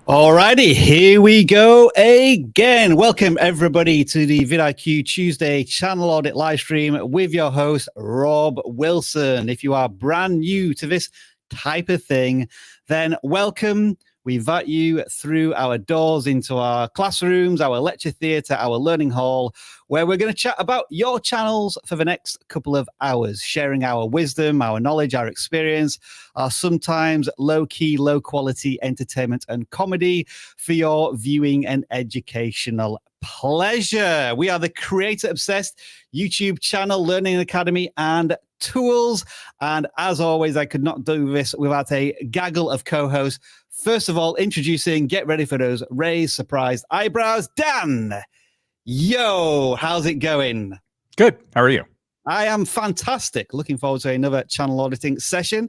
Alrighty, here we go again. Welcome everybody to the vidIQ Tuesday Channel Audit live stream with your host, Rob Wilson. If you are brand new to this type of thing, then welcome. We invite you through our doors into our classrooms, our lecture theatre, our learning hall, where we're going to chat about your channels for the next couple of hours, sharing our wisdom, our knowledge, our experience, our sometimes low-key, low-quality entertainment and comedy for your viewing and educational pleasure. We are the creator-obsessed YouTube channel, Learning Academy and Tools. And as always, I could not do this without a gaggle of co-hosts. First of all, introducing, get ready for those raised, surprised eyebrows, Dan. Yo, how's it going? Good. How are you? I am fantastic. Looking forward to another channel auditing session.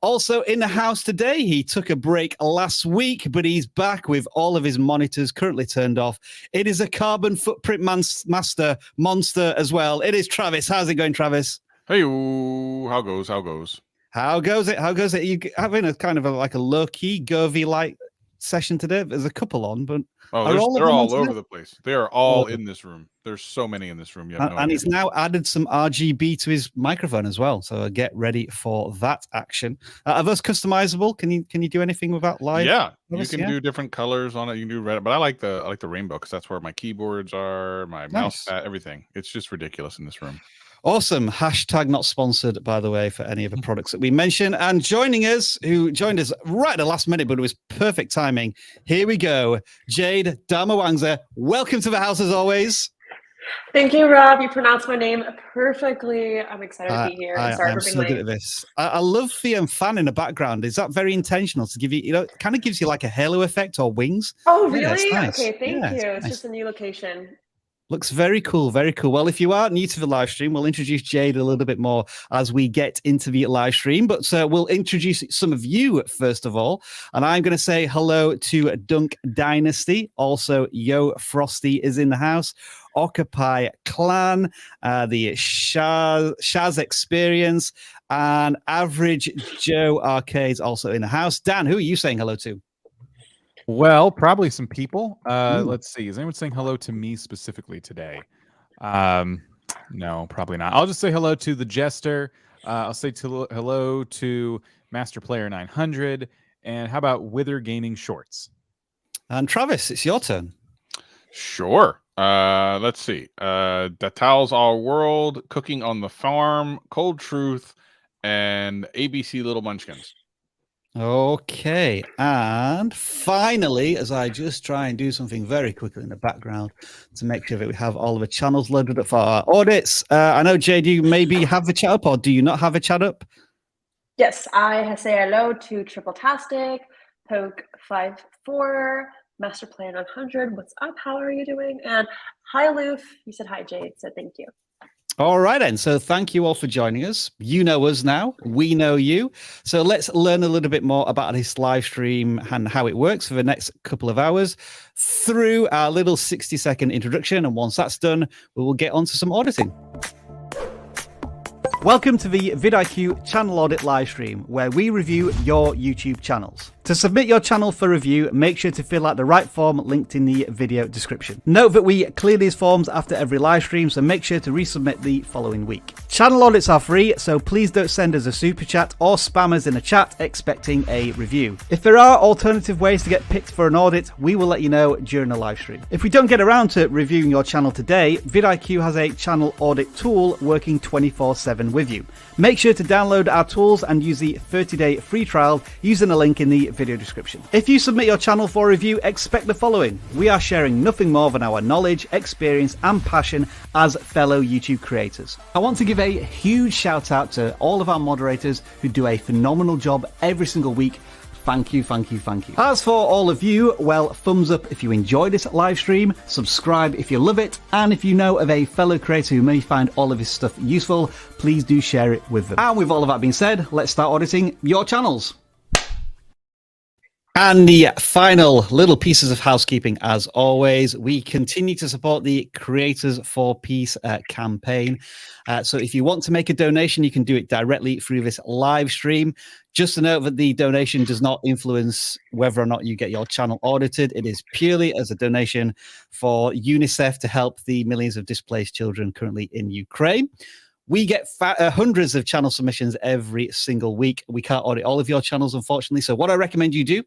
Also in the house today, he took a break last week, but he's back with all of his monitors currently turned off. It is a carbon footprint master monster as well. It is Travis. How's it going, Travis? Hey, how goes? How goes? How goes it? How goes it? You having a kind of like a low-key, Govey-like session today? There's a couple on, but they're all over the place. They are all in this room. There's so many in this room. And he's now added some RGB to his microphone as well. So get ready for that action. Are those customizable? Can you do anything with that live? Yeah, you can do different colors on it. You can do red, but I like the rainbow because that's where my keyboards are, my mouse pad, everything. It's just ridiculous in this room. Awesome. Hashtag not sponsored, by the way, for any of the products that we mentioned. And joining us, who joined us right at the last minute, but it was perfect timing. Here we go. Jade Damawangza, welcome to the house as always. Thank you, Rob. You pronounced my name perfectly. I'm excited to be here. I'm so good at this. I love the fan in the background. Is that very intentional to give you, it kind of gives you like a halo effect or wings? Oh, really? Yeah, nice. Okay, thank you. It's nice. just a new location. Looks very cool, very cool. Well, if you are new to the live stream, we'll introduce Jade a little bit more as we get into the live stream. But we'll introduce some of you first of all. And I'm going to say hello to Dunk Dynasty. Also, Yo Frosty is in the house. Occupy Clan, the Shaz Experience, and Average Joe Arcade's also in the house. Dan, who are you saying hello to? Well, probably some people. Let's see. Is anyone saying hello to me specifically today? No, probably not. I'll just say hello to the Jester. I'll say hello to Master Player 900. And how about Wither Gaming Shorts? And Travis, it's your turn. Sure. Let's see. Datal's All World, Cooking on the Farm, Cold Truth, and ABC Little Munchkins. Okay, and finally, as I just try and do something very quickly in the background to make sure that we have all of the channels loaded up for our audits. I know, Jade, you maybe have the chat up, or do you not have a chat up? Yes, I say hello to Triple Tastic, Poke54, Master Player 900. What's up? How are you doing? And hi, Aloof. You said hi, Jade, so thank you. All right, then. So thank you all for joining us. You know us now. We know you. So let's learn a little bit more about this live stream and how it works for the next couple of hours through our little 60-second introduction. And once that's done, we will get on to some auditing. Welcome to the vidIQ Channel Audit live stream, where we review your YouTube channels. To submit your channel for review, make sure to fill out the right form linked in the video description. Note that we clear these forms after every live stream, so make sure to resubmit the following week. Channel audits are free, so please don't send us a super chat or spam us in a chat expecting a review. If there are alternative ways to get picked for an audit, we will let you know during the live stream. If we don't get around to reviewing your channel today, vidIQ has a channel audit tool working 24/7 with you. Make sure to download our tools and use the 30-day free trial using the link in the video description. If you submit your channel for review, expect the following. We are sharing nothing more than our knowledge, experience and passion as fellow YouTube creators. I want to give a huge shout out to all of our moderators who do a phenomenal job every single week. Thank you, thank you, thank you. As for all of you, well, thumbs up if you enjoy this live stream, subscribe if you love it, and if you know of a fellow creator who may find all of his stuff useful, please do share it with them. And with all of that being said, let's start auditing your channels. And the final little pieces of housekeeping, as always, we continue to support the Creators for Peace campaign. So if you want to make a donation, you can do it directly through this live stream. Just to note that the donation does not influence whether or not you get your channel audited. It is purely as a donation for UNICEF to help the millions of displaced children currently in Ukraine. We get hundreds of channel submissions every single week. We can't audit all of your channels, unfortunately. So what I recommend you do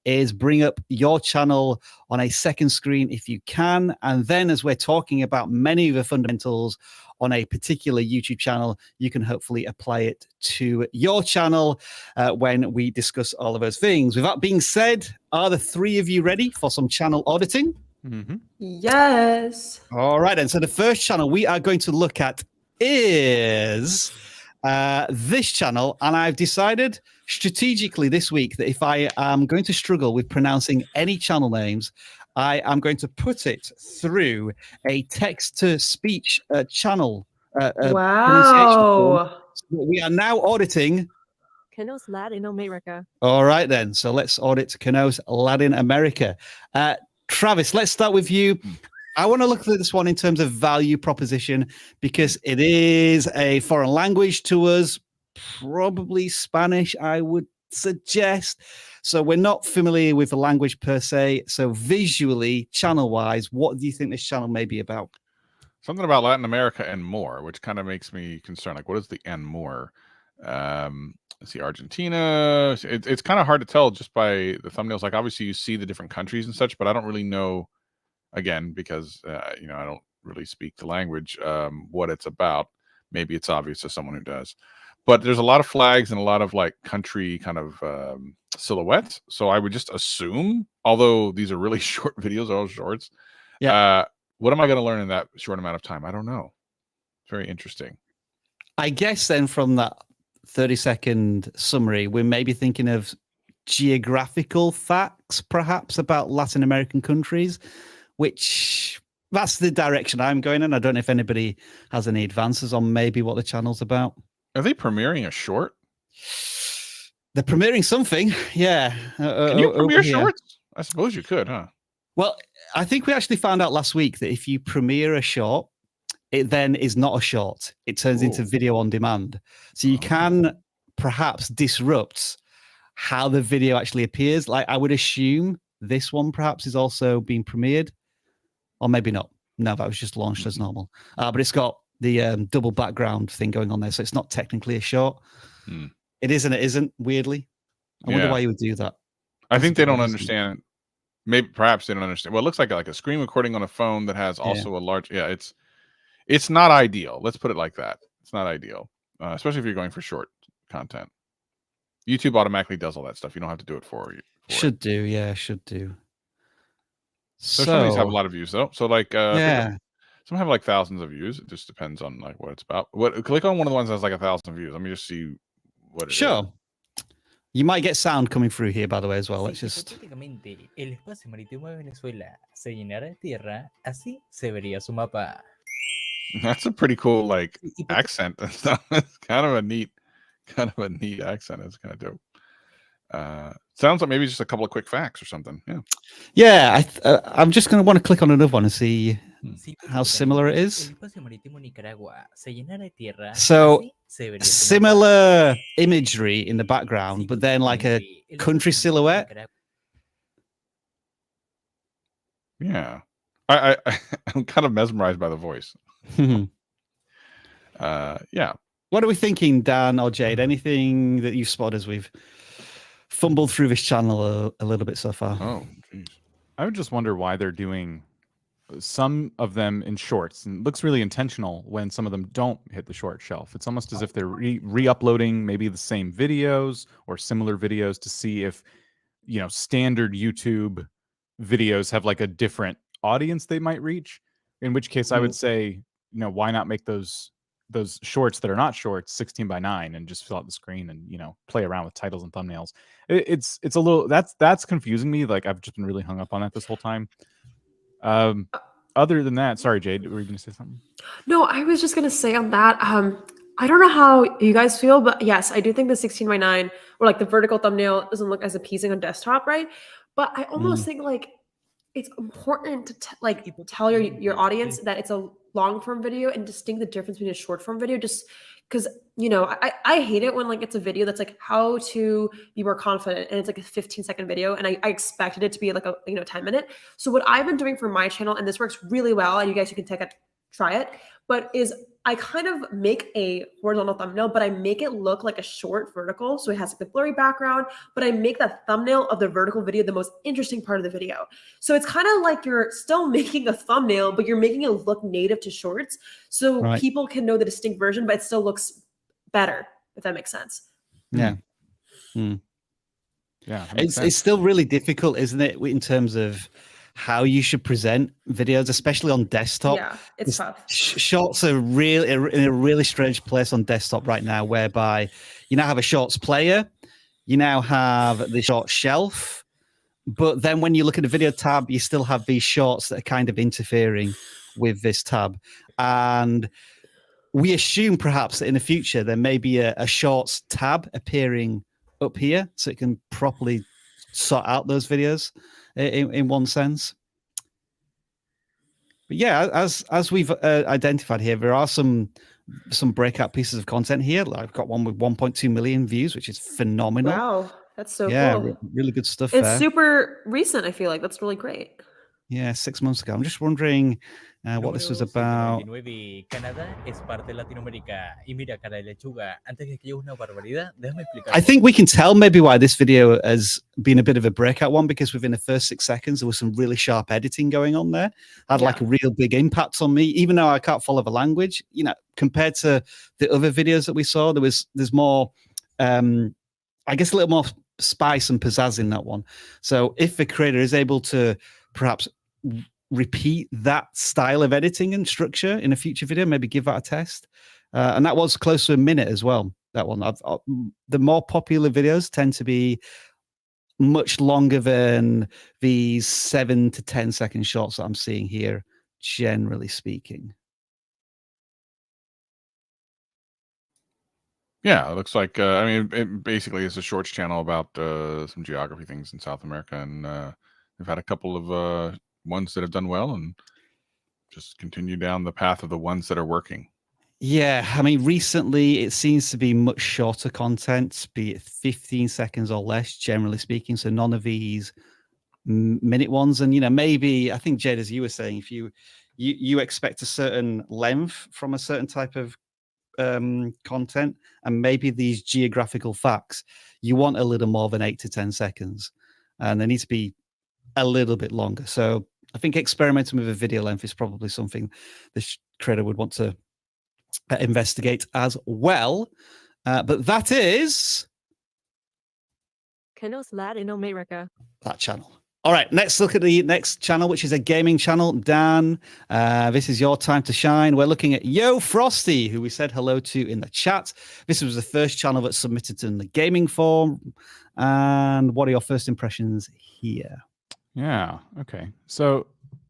is bring up your channel on a second screen if you can. And then as we're talking about many of the fundamentals on a particular YouTube channel, you can hopefully apply it to your channel when we discuss all of those things. With that being said, are the three of you ready for some channel auditing? Mm-hmm. Yes. All right. And so the first channel we are going to look at is this channel, and I've decided strategically this week that if I am going to struggle with pronouncing any channel names, I am going to put it through a text-to-speech channel pronunciation form. So we are now auditing Canos Latin America. All right then, so let's audit Canos Latin America. Travis, let's start with you. I want to look at this one in terms of value proposition because it is a foreign language to us, probably Spanish, I would suggest. So we're not familiar with the language per se. So visually, channel-wise, what do you think this channel may be about? Something about Latin America and more, which kind of makes me concerned. Like, what is the and more? Let's see, Argentina. It's kind of hard to tell just by the thumbnails. Like, obviously, you see the different countries and such, but I don't really know. Again, because I don't really speak the language, what it's about. Maybe it's obvious to someone who does, but there's a lot of flags and a lot of like country kind of silhouettes. So I would just assume, although these are really short videos, all shorts. Yeah. What am I going to learn in that short amount of time? I don't know. Very interesting. I guess then from that 30-second summary, we're maybe thinking of geographical facts, perhaps about Latin American countries. Which that's the direction I'm going in. I don't know if anybody has any advances on maybe what the channel's about. Are they premiering a short? They're premiering something, yeah. Can you premiere shorts? I suppose you could, huh? Well, I think we actually found out last week that if you premiere a short, it then is not a short. It turns into video on demand. So you can perhaps disrupt how the video actually appears. Like I would assume this one perhaps is also being premiered. Or maybe not. No, that was just launched as normal. But it's got the double background thing going on there, so it's not technically a short. It is and it isn't, weirdly. I wonder why you would do that. I think they don't understand. Maybe perhaps they don't understand. Well, it looks like a screen recording on a phone that has also a large. Yeah, it's not ideal. Let's put it like that. It's not ideal, especially if you're going for short content. YouTube automatically does all that stuff. You don't have to do it for you. Should do, yeah, should do. So some of these have a lot of views though. So like yeah, some have like thousands of views. It just depends on like what it's about. Click on one of the ones that has like 1,000 views. Let me just see what it is. You might get sound coming through here, by the way, as well. Let's just. El espacio marítimo de Venezuela se llenará de tierra, así se vería su mapa. That's a pretty cool like accent and stuff. It's kind of a neat accent. It's kind of dope. Sounds like maybe just a couple of quick facts or something. Yeah, I'm just going to want to click on another one and see how similar it is. So se vería similar imagery in the background, but then like a country silhouette. Yeah. I'm kind of mesmerized by the voice. Yeah. What are we thinking, Dan or Jade? Anything that you've spotted as we've fumbled through this channel a little bit so far? Oh, geez. I would just wonder why they're doing some of them in shorts, and it looks really intentional when some of them don't hit the short shelf. It's almost as if they're re-uploading maybe the same videos or similar videos to see if, you know, standard YouTube videos have like a different audience they might reach. In which case, I would say, you know, why not make those shorts that are not shorts 16:9 and just fill out the screen and, you know, play around with titles and thumbnails. It's a little that's confusing me. Like I've just been really hung up on that this whole time. Other than that, sorry, Jade, were you going to say something? No, I was just gonna say on that. I don't know how you guys feel, but yes, I do think the 16:9 or like the vertical thumbnail doesn't look as appeasing on desktop, right? But I almost think like it's important to tell your audience that it's a long form video and distinct the difference between a short form video. Just because I hate it when like it's a video that's like how to be more confident and it's like a 15-second video and I expected it to be like a 10-minute. So what I've been doing for my channel, and this works really well, and you guys can try it, but is I kind of make a horizontal thumbnail, but I make it look like a short vertical. So it has like the blurry background, but I make that thumbnail of the vertical video the most interesting part of the video. So it's kind of like you're still making a thumbnail, but you're making it look native to shorts. So people can know the distinct version, but it still looks better, if that makes sense. Yeah. Yeah. It's still really difficult, isn't it, in terms of how you should present videos, especially on desktop. Yeah, it's tough. Shorts are really in a really strange place on desktop right now, whereby you now have a shorts player, you now have the short shelf, but then when you look at the video tab, you still have these shorts that are kind of interfering with this tab. And we assume perhaps that in the future there may be a shorts tab appearing up here so it can properly sort out those videos in one sense. But yeah, as we've identified here, there are some breakout pieces of content here. I've got one with 1.2 million views, which is phenomenal. Wow, that's so cool. Really good stuff. It's super recent. I feel like that's really great. Yeah, 6 months ago. I'm just wondering what this was about. I think we can tell maybe why this video has been a bit of a breakout one, because within the first 6 seconds, there was some really sharp editing going on there. Had like a real big impact on me, even though I can't follow the language, compared to the other videos that we saw, there's more, I guess a little more spice and pizzazz in that one. So if the creator is able to perhaps repeat that style of editing and structure in a future video, maybe give that a test. And that was close to a minute as well, that one. The more popular videos tend to be much longer than these 7 to 10 second shots that I'm seeing here, generally speaking. Yeah, it looks like, I mean, it basically is a shorts channel about some geography things in South America. And we've had a couple of ones that have done well and just continue down the path of the ones that are working. Yeah, I mean, recently it seems to be much shorter content, be it 15 seconds or less, generally speaking. So none of these minute ones. And, maybe, I think, Jade, as you were saying, if you expect a certain length from a certain type of content, and maybe these geographical facts, you want a little more than 8 to 10 seconds, and they need to be a little bit longer. So I think experimenting with a video length is probably something this creator would want to investigate as well. But that is Kenos Lad in America. that channel. All right, let's look at the next channel, which is a gaming channel. Dan, this is your time to shine. We're looking at Yo Frosty, who we said hello to in the chat. This was the first channel that submitted in the gaming form. And what are your first impressions here? Yeah. Okay. So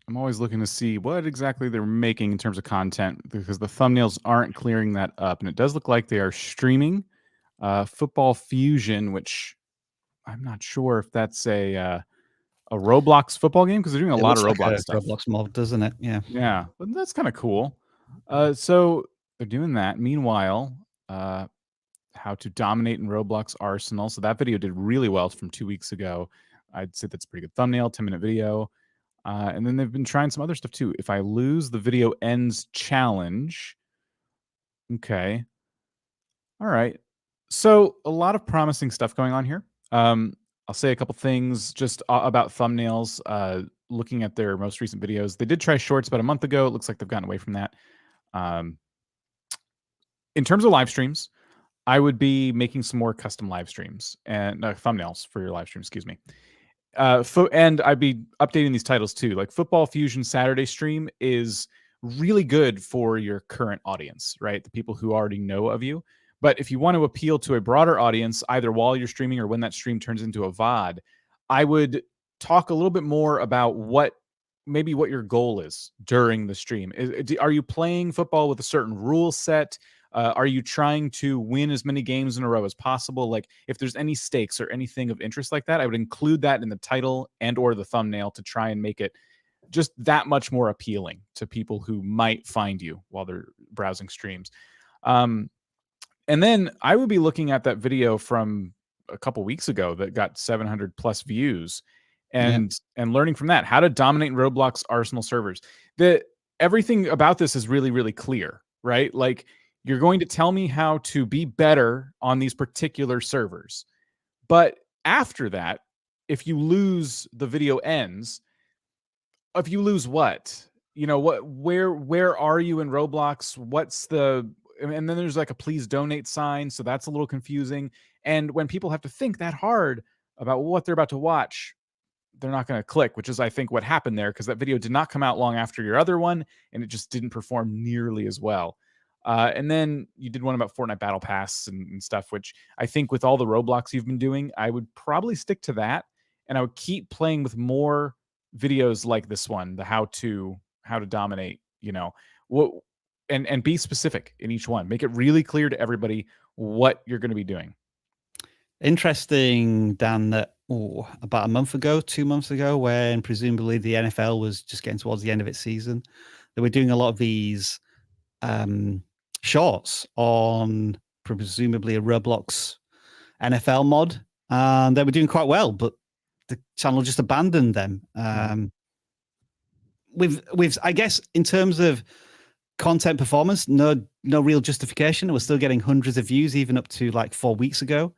I'm always looking to see what exactly they're making in terms of content, because the thumbnails aren't clearing that up. And it does look like they are streaming Football Fusion, which I'm not sure if that's a Roblox football game, because they're doing a lot of Roblox stuff. Roblox mod, doesn't it? Yeah. Yeah. But that's kind of cool. So they're doing that. Meanwhile, how to dominate in Roblox Arsenal. So that video did really well from 2 weeks ago. I'd say that's a pretty good thumbnail, 10-minute video. And then they've been trying some other stuff too. If I lose, the video ends challenge. Okay. All right. So a lot of promising stuff going on here. I'll say a couple things just about thumbnails. Looking at their most recent videos, they did try shorts about a month ago. It looks like they've gotten away from that. In terms of live streams, I would be making some more custom live streams and thumbnails for your live stream, excuse me. And I'd be updating these titles too. Like Football Fusion Saturday stream is really good for your current audience, right? The people who already know of you. But if you want to appeal to a broader audience, either while you're streaming or when that stream turns into a VOD, I would talk a little bit more about what your goal is during the stream. Are you playing football with a certain rule set? Are you trying to win as many games in a row as possible? Like if there's any stakes or anything of interest like that, I would include that in the title and or the thumbnail to try and make it just that much more appealing to people who might find you while they're browsing streams. And then I would be looking at that video from a couple weeks ago that got 700 plus views and learning from that, how to dominate in Roblox Arsenal servers. Everything about this is really, really clear, right? Like you're going to tell me how to be better on these particular servers. But after that, if you lose, the video ends. If you lose what? You know, where are you in Roblox? And then there's like a please donate sign. So that's a little confusing. And when people have to think that hard about what they're about to watch, they're not going to click, which is, I think, what happened there, because that video did not come out long after your other one, and it just didn't perform nearly as well. And then you did one about Fortnite Battle Pass and stuff, which I think with all the Roblox you've been doing, I would probably stick to that. And I would keep playing with more videos like this one, the how to dominate, and be specific in each one. Make it really clear to everybody what you're going to be doing. Interesting, Dan, that about a month ago, 2 months ago, when presumably the NFL was just getting towards the end of its season, they were doing a lot of these shorts on presumably a Roblox NFL mod, and they were doing quite well, but the channel just abandoned them. With I guess in terms of content performance, no real justification. We're still getting hundreds of views even up to like 4 weeks ago.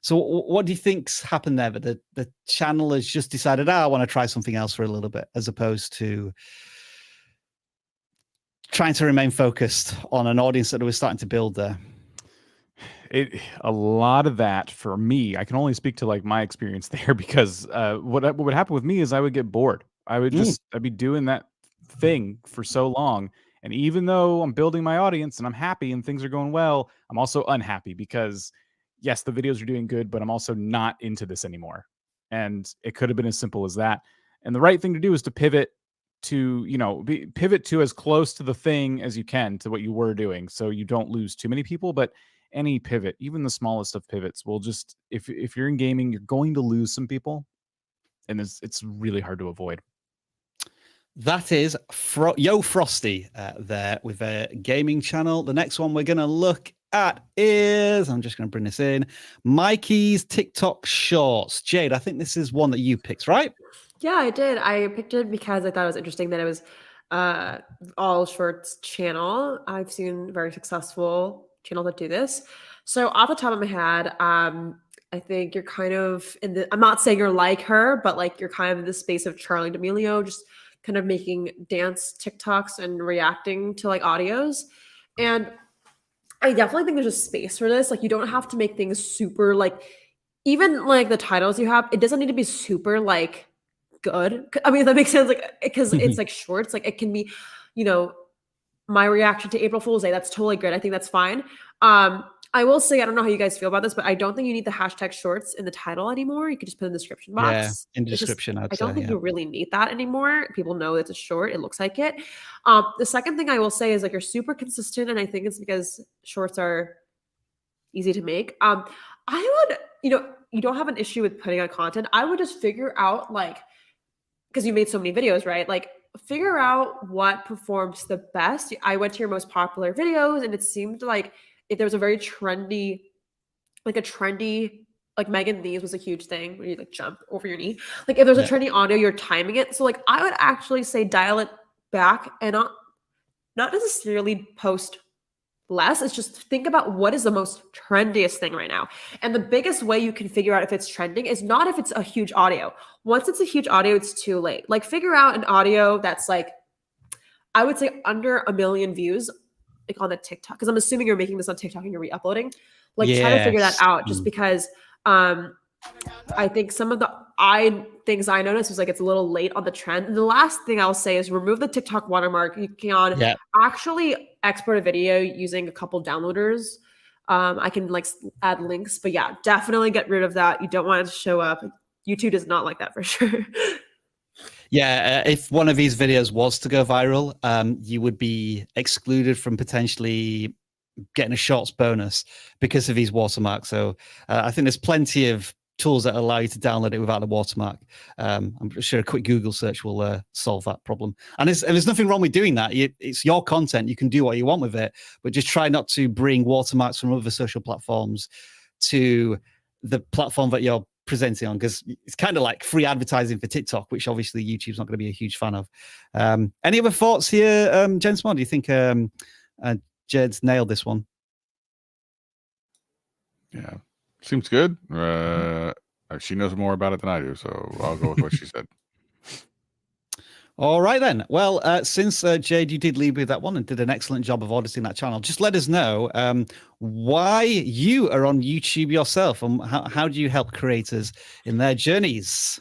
So what do you think's happened there? That the channel has just decided, I want to try something else for a little bit, as opposed to trying to remain focused on an audience that we're starting to build there. A lot of that for me, I can only speak to like my experience there, because what would happen with me is I would get bored. I'd be doing that thing for so long. And even though I'm building my audience and I'm happy and things are going well, I'm also unhappy because yes, the videos are doing good, but I'm also not into this anymore. And it could have been as simple as that. And the right thing to do is to pivot to, pivot to as close to the thing as you can to what you were doing, so you don't lose too many people. But any pivot, even the smallest of pivots, will just, if you're in gaming, you're going to lose some people, and it's really hard to avoid. That is Yo Frosty there with a gaming channel. The next one we're going to look at is, I'm just going to bring this in, Mikey's TikTok Shorts. Jade, I think this is one that you picked, right? Yeah, I did. I picked it because I thought it was interesting that it was all shorts channel. I've seen very successful channels that do this. So off the top of my head, I think you're kind of I'm not saying you're like her, but like you're kind of in the space of Charli D'Amelio, just kind of making dance TikToks and reacting to like audios. And I definitely think there's a space for this. Like you don't have to make things super like, even like the titles you have, it doesn't need to be super like good. I mean, if that makes sense, like, because it's like shorts, like it can be, my reaction to April Fool's Day. That's totally good. I think that's fine. I will say, I don't know how you guys feel about this, but I don't think you need the hashtag shorts in the title anymore. You could just put in the description box. Yeah, in the description. I don't think you really need that anymore. People know it's a short. It looks like it. The second thing I will say is like you're super consistent, and I think it's because shorts are easy to make. I would, you don't have an issue with putting out content. I would just figure out like, because you made so many videos, right? Like figure out what performs the best. I went to your most popular videos, and it seemed like if there was a very trendy, like Megan Lee's was a huge thing where you like jump over your knee. Like if there's a trendy audio, you're timing it. So like I would actually say dial it back and not necessarily post less. It's just think about what is the most trendiest thing right now. And the biggest way you can figure out if it's trending is not if it's a huge audio. Once it's a huge audio, it's too late. Like figure out an audio that's like, I would say under 1 million views, like on the TikTok, because I'm assuming you're making this on TikTok and you're re-uploading. Like try to figure that out, just because I think some of the things I noticed was like it's a little late on the trend. And the last thing I'll say is remove the TikTok watermark. You can actually export a video using a couple downloaders. I can like add links, but yeah, definitely get rid of that. You don't want it to show up. YouTube does not like that for sure. Yeah, if one of these videos was to go viral, you would be excluded from potentially getting a shorts bonus because of these watermarks. So I think there's plenty of tools that allow you to download it without a watermark. I'm sure a quick Google search will solve that problem. And there's nothing wrong with doing that. It's your content. You can do what you want with it, but just try not to bring watermarks from other social platforms to the platform that you're presenting on, because it's kind of like free advertising for TikTok, which obviously YouTube's not going to be a huge fan of. Any other thoughts here, Jen Small? Do you think Jed's nailed this one? Yeah, seems good. She knows more about it than I do, so I'll go with what she said. All right, then. Well, since Jade, you did lead with that one and did an excellent job of auditing that channel, just let us know why you are on YouTube yourself, and how do you help creators in their journeys?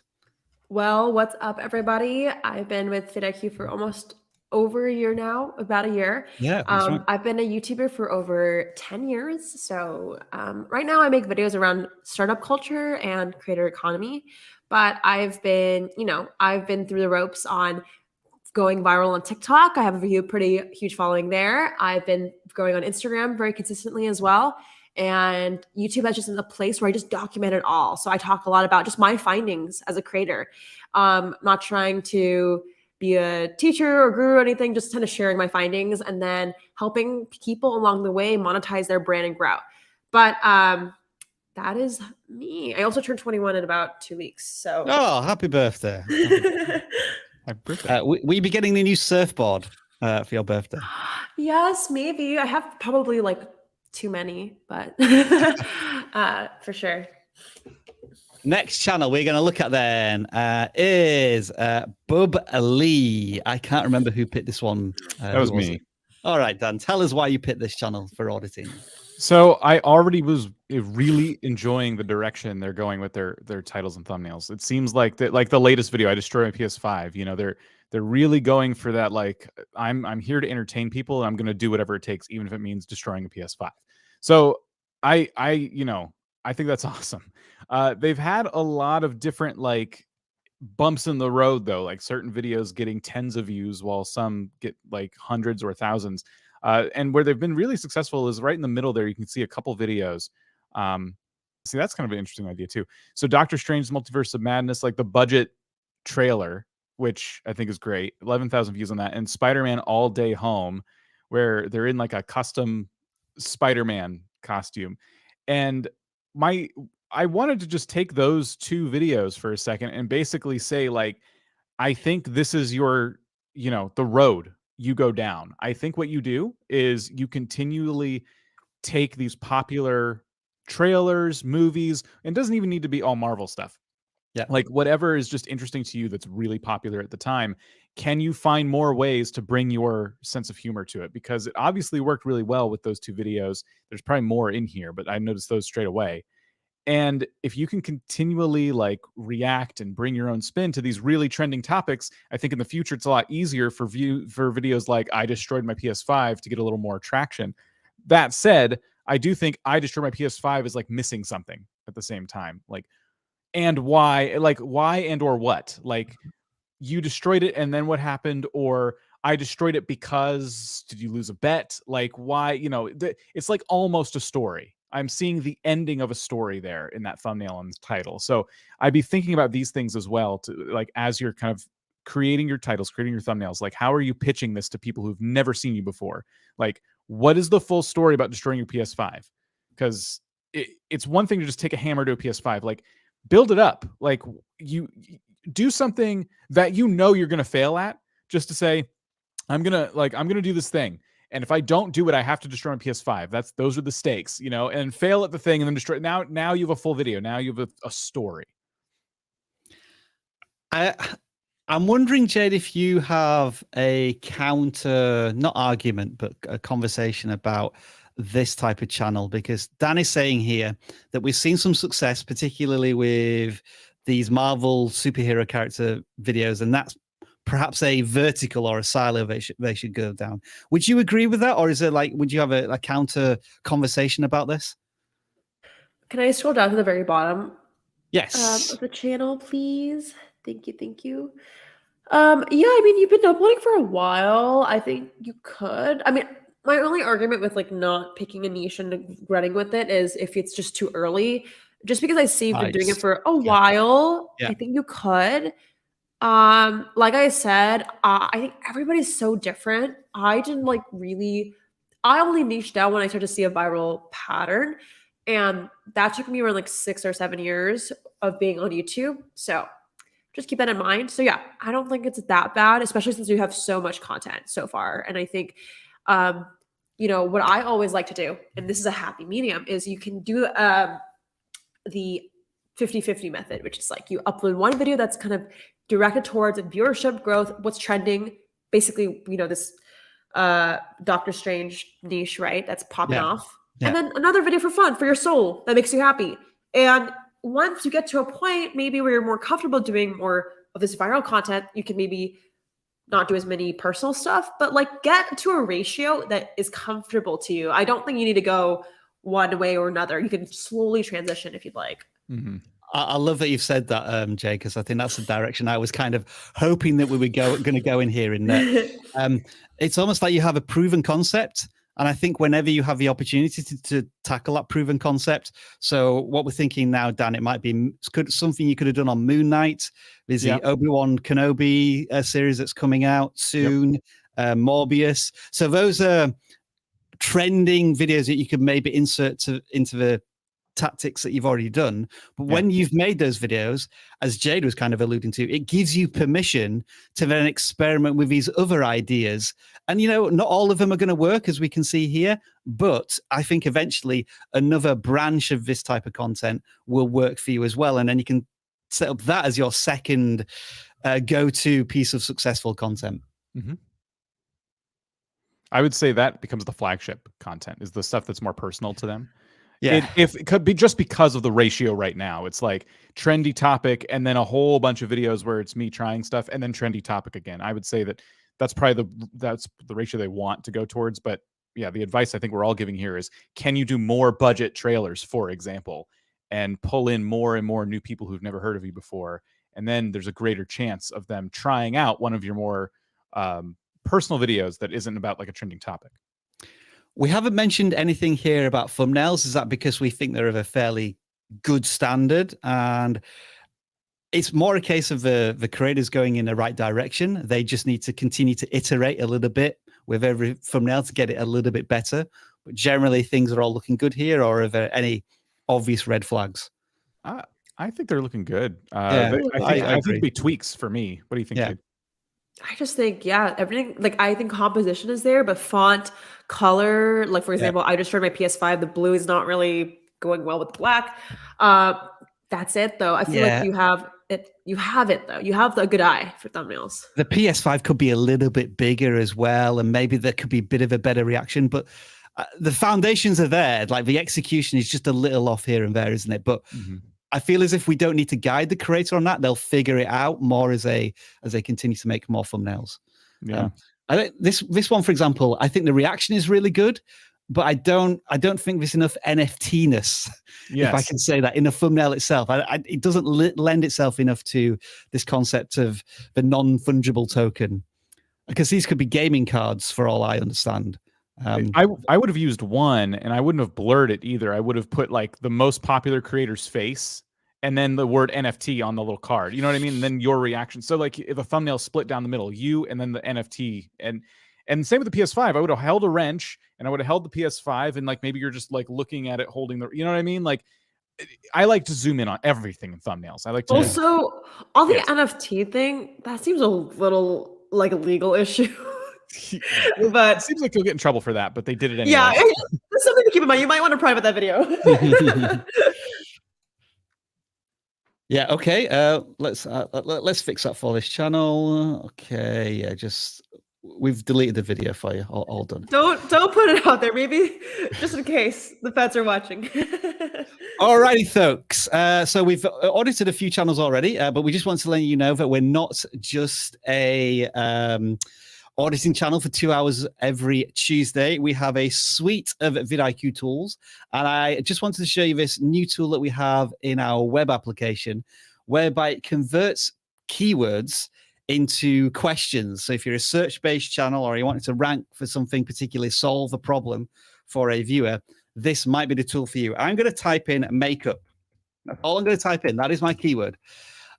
Well, what's up, everybody? I've been with vidIQ for almost over a year now, about a year. Yeah, that's right. I've been a YouTuber for over 10 years. So right now I make videos around startup culture and creator economy. But I've been through the ropes on going viral on TikTok. I have a pretty huge following there. I've been going on Instagram very consistently as well. And YouTube is just a place where I just document it all. So I talk a lot about just my findings as a creator. Not trying to be a teacher or guru or anything, just kind of sharing my findings and then helping people along the way monetize their brand and grow. But that is me. I also turned 21 in about 2 weeks. So happy birthday. Happy birthday. Will you be getting the new surfboard for your birthday? Yes, maybe. I have probably like too many, but for sure. Next channel we're going to look at then is Bub Lee. I can't remember who picked this one. That was me. All right, Dan, tell us why you picked this channel for auditing. So I already was really enjoying the direction they're going with their titles and thumbnails. It seems like the latest video, I destroy my PS5. You know, they're really going for that. Like I'm here to entertain people, and I'm going to do whatever it takes, even if it means destroying a PS5. So I think that's awesome. They've had a lot of different like bumps in the road though, like certain videos getting tens of views while some get like hundreds or thousands. And where they've been really successful is right in the middle there. You can see a couple videos. See, that's kind of an interesting idea too. So Doctor Strange's Multiverse of Madness, like the budget trailer, which I think is great. 11,000 views on that. And Spider-Man All Day Home, where they're in like a custom Spider-Man costume. And I wanted to just take those two videos for a second and basically say, like, I think this is your, the road you go down. I think what you do is you continually take these popular trailers, movies, and it doesn't even need to be all Marvel stuff. Yeah. Like whatever is just interesting to you that's really popular at the time. Can you find more ways to bring your sense of humor to it? Because it obviously worked really well with those two videos. There's probably more in here, but I noticed those straight away. And if you can continually like react and bring your own spin to these really trending topics, I think in the future it's a lot easier for videos like I destroyed my PS5 to get a little more traction. That said, I do think I destroyed my PS5 is like missing something at the same time. Like, and why and or what? Like you destroyed it and then what happened? Or I destroyed it because did you lose a bet? Like why? It's like almost a story. I'm seeing the ending of a story there in that thumbnail and title. So I'd be thinking about these things as well to like, as you're kind of creating your titles, creating your thumbnails. Like, how are you pitching this to people who've never seen you before? Like, what is the full story about destroying your PS5? Because it's one thing to just take a hammer to a PS5. Like, build it up. Like, you do something that you know you're gonna fail at, just to say, I'm gonna do this thing. And if I don't do it, I have to destroy my PS5. Those are the stakes, you know, and fail at the thing and then destroy. Now you have a full video. Now you have a story. I'm wondering, Jade, if you have a counter, not argument, but a conversation about this type of channel, because Dan is saying here that we've seen some success, particularly with these Marvel superhero character videos, and that's perhaps a vertical or a silo they should go down. Would you agree with that? Or is it like, would you have a counter conversation about this? Can I scroll down to the very bottom Yes. of the channel, please? Thank you. Thank you. Yeah, I mean, you've been uploading for a while. I think you could. I mean, my only argument with like not picking a niche and running with it is if it's just too early. Just because I see you've been doing it for a while, I think you could. Like I said, I think everybody's so different. I only niched down when I started to see a viral pattern. And that took me around like 6 or 7 years of being on YouTube. So just keep that in mind. So yeah, I don't think it's that bad, especially since you have so much content so far. And I think, you know, what I always like to do, and this is a happy medium, is you can do the 50-50 method, which is like you upload one video that's kind of directed towards viewership growth, what's trending, basically, you know, this Doctor Strange niche, right? That's popping off. And then another video for fun, for your soul, that makes you happy. And once you get to a point, maybe where you're more comfortable doing more of this viral content, you can maybe not do as many personal stuff, but like get to a ratio that is comfortable to you. I don't think you need to go one way or another. You can slowly transition if you'd like. Mm-hmm. I love that you've said that, Jay, because I think that's the direction I was kind of hoping that we were going to go in here. In that, it's almost like you have a proven concept, and I think whenever you have the opportunity to tackle that proven concept. So what we're thinking now, Dan, it might be something you could have done on Moon Knight. There's the Obi-Wan Kenobi series that's coming out soon. Morbius. So those are trending videos that you could maybe insert into the tactics that you've already done. But when you've made those videos, as Jade was kind of alluding to, it gives you permission to then experiment with these other ideas. And, you know, not all of them are going to work, as we can see here, but I think eventually another branch of this type of content will work for you as well. And then you can set up that as your second go-to piece of successful content. Mm-hmm. I would say that becomes the flagship content, is the stuff that's more personal to them. Yeah, if it could be just because of the ratio right now. It's like trendy topic and then a whole bunch of videos where it's me trying stuff and then trendy topic again. I would say that's probably the ratio they want to go towards. But yeah, the advice I think we're all giving here is, can you do more budget trailers, for example, and pull in more and more new people who've never heard of you before? And then there's a greater chance of them trying out one of your more personal videos that isn't about like a trending topic. We haven't mentioned anything here about thumbnails. Is that because we think they're of a fairly good standard? And it's more a case of the creators going in the right direction. They just need to continue to iterate a little bit with every thumbnail to get it a little bit better. But generally, things are all looking good here, or are there any obvious red flags? I think they're looking good. I think it'd be tweaks for me. What do you think, Kate? I just think, everything, like, I think composition is there, but font, color, like, for example, I destroyed my PS5. The blue is not really going well with the black. That's it, though. I feel like you have it, though. You have a good eye for thumbnails. The PS5 could be a little bit bigger as well, and maybe there could be a bit of a better reaction, but the foundations are there. Like, the execution is just a little off here and there, isn't it? But I feel as if we don't need to guide the creator on that. They'll figure it out more as they continue to make more thumbnails. Yeah. I think this one, for example, I think the reaction is really good, but I don't think there's enough NFT-ness, if I can say that, in the thumbnail itself. It doesn't lend itself enough to this concept of the non-fungible token, because these could be gaming cards for all I understand. I would have used one, and I wouldn't have blurred it either. I would have put like the most popular creator's face and then the word NFT on the little card. You know what I mean? And then your reaction. So like if a thumbnail split down the middle, you and then the NFT, and same with the PS5. I would have held a wrench and I would have held the PS5, and like maybe you're just like looking at it holding the, you know what I mean? Like I like to zoom in on everything in thumbnails. I like to Also, on the Yes. NFT thing, that seems a little like a legal issue. It But seems like you'll get in trouble for that, but they did it anyway. yeah, that's something to keep in mind. You might want to private that video. Yeah. Okay. Let's fix that for this channel. Okay. Yeah. We've deleted the video for you. All done. Don't put it out there, maybe just in case the feds are watching. Alrighty, folks. So we've audited a few channels already, but we just want to let you know that we're not just a auditing channel for 2 hours every Tuesday. We have a suite of vidIQ tools, and I just wanted to show you this new tool that we have in our web application, whereby it converts keywords into questions. So if you're a search-based channel or you wanted to rank for something, particularly solve a problem for a viewer, this might be the tool for you. I'm going to type in makeup. That's all I'm going to type in. That is my keyword.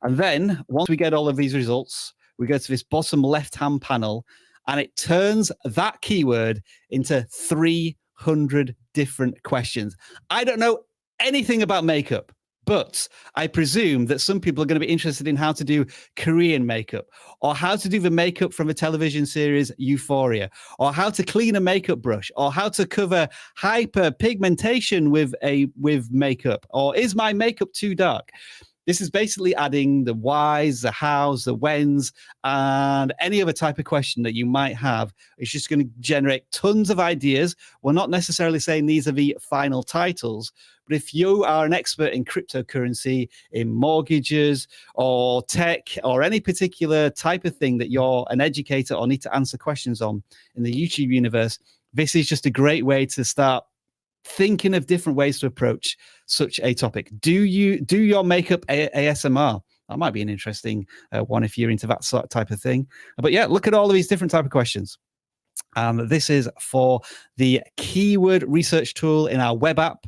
And then once we get all of these results, we go to this bottom left-hand panel, and it turns that keyword into 300 different questions. I don't know anything about makeup, but I presume that some people are going to be interested in how to do Korean makeup, or how to do the makeup from a television series Euphoria, or how to clean a makeup brush, or how to cover hyperpigmentation with makeup, or is my makeup too dark? This is basically adding the whys, the hows, the whens, and any other type of question that you might have. It's just going to generate tons of ideas. We're not necessarily saying these are the final titles, but if you are an expert in cryptocurrency, in mortgages, or tech, or any particular type of thing that you're an educator or need to answer questions on in the YouTube universe, this is just a great way to start thinking of different ways to approach such a topic. Do your makeup ASMR? That might be an interesting one if you're into that sort of type of thing. But yeah, look at all of these different type of questions. This is for the keyword research tool in our web app.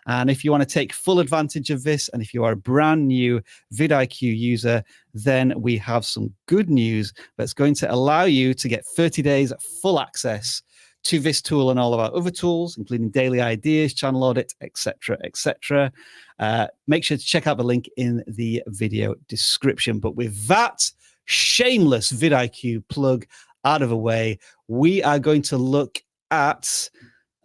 And if you want to take full advantage of this, and if you are a brand new vidIQ user, then we have some good news that's going to allow you to get 30 days full access to this tool and all of our other tools, including daily ideas, channel audit, etc., etc. Make sure to check out the link in the video description. But with that shameless vidIQ plug out of the way, we are going to look at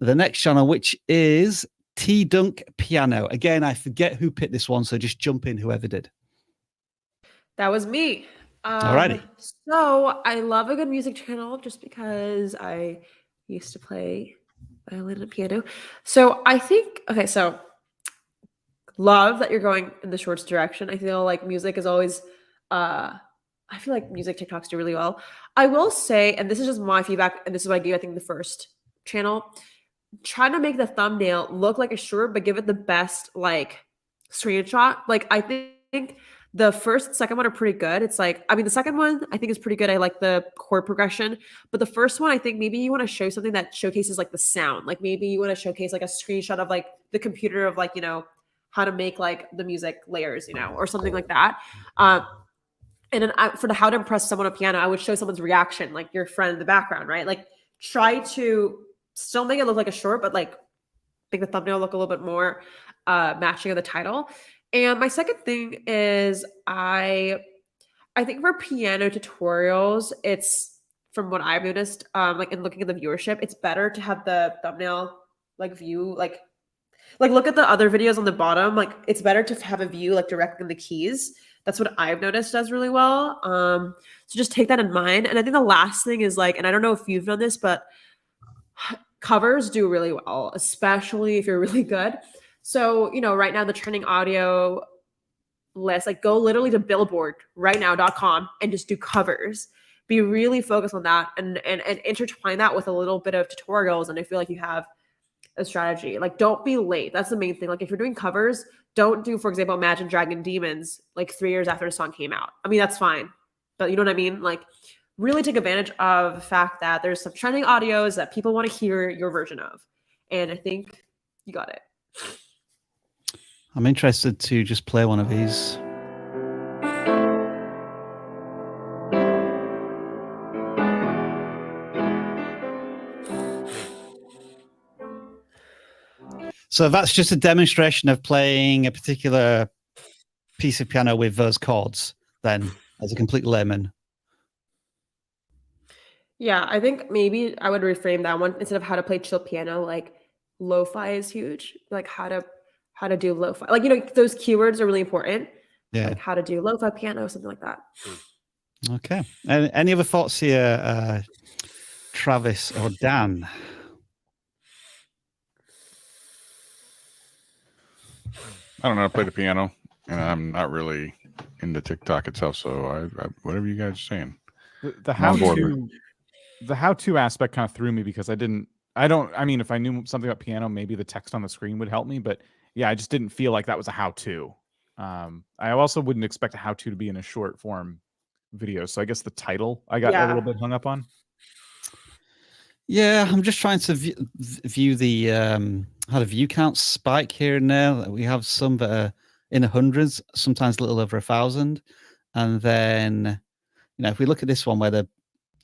the next channel, which is T-Dunk Piano. Again, I forget who picked this one, so just jump in, whoever did. That was me. Alrighty. So I love a good music channel just because I used to play violin and piano. So I think, okay, so love that you're going in the shorts direction. I feel like music is always, I feel like music TikToks do really well. I will say, and this is just my feedback, and this is what I gave, I think, the first channel, try to make the thumbnail look like a short, but give it the best, like, screenshot. Like, I think the first and second one are pretty good. It's like, I mean, the second one I think is pretty good. I like the chord progression, but the first one, I think maybe you want to show something that showcases like the sound. Like maybe you want to showcase like a screenshot of like the computer of like, you know, how to make like the music layers, you know, or something like that. And then for the how to impress someone on piano, I would show someone's reaction, like your friend in the background, right? Like try to still make it look like a short, but like make the thumbnail look a little bit more matching of the title. And my second thing is I think for piano tutorials, it's, from what I've noticed, like in looking at the viewership, it's better to have the thumbnail like view, like look at the other videos on the bottom. Like it's better to have a view like directly in the keys. That's what I've noticed does really well. So just take that in mind. And I think the last thing is like, and I don't know if you've done this, but covers do really well, especially if you're really good. So, you know, right now the trending audio list, like go literally to billboardrightnow.com and just do covers. Be really focused on that and intertwine that with a little bit of tutorials. And I feel like you have a strategy. Like don't be late. That's the main thing. Like if you're doing covers, don't do, for example, Imagine Dragon Demons like 3 years after the song came out. I mean, that's fine. But you know what I mean? Like really take advantage of the fact that there's some trending audios that people want to hear your version of. And I think you got it. I'm interested to just play one of these. So that's just a demonstration of playing a particular piece of piano with those chords, then, as a complete layman. Yeah, I think maybe I would reframe that one instead of how to play chill piano. Like lo-fi is huge. Like how to do lo-fi. Like those keywords are really important. Yeah. Like how to do lo-fi piano, something like that. Okay. Any other thoughts here, Travis or Dan? I don't know. I play the piano, and I'm not really into TikTok itself. So I whatever you guys are saying. The I'm on board with it. how-to aspect kind of threw me because I mean, if I knew something about piano, maybe the text on the screen would help me, but yeah, I just didn't feel like that was a how-to. I also wouldn't expect a how-to to be in a short form video. So I guess the title I got a little bit hung up on. Yeah, I'm just trying to view the how the view count spike here and there. We have some that are in the hundreds, sometimes a little over 1,000, and then if we look at this one where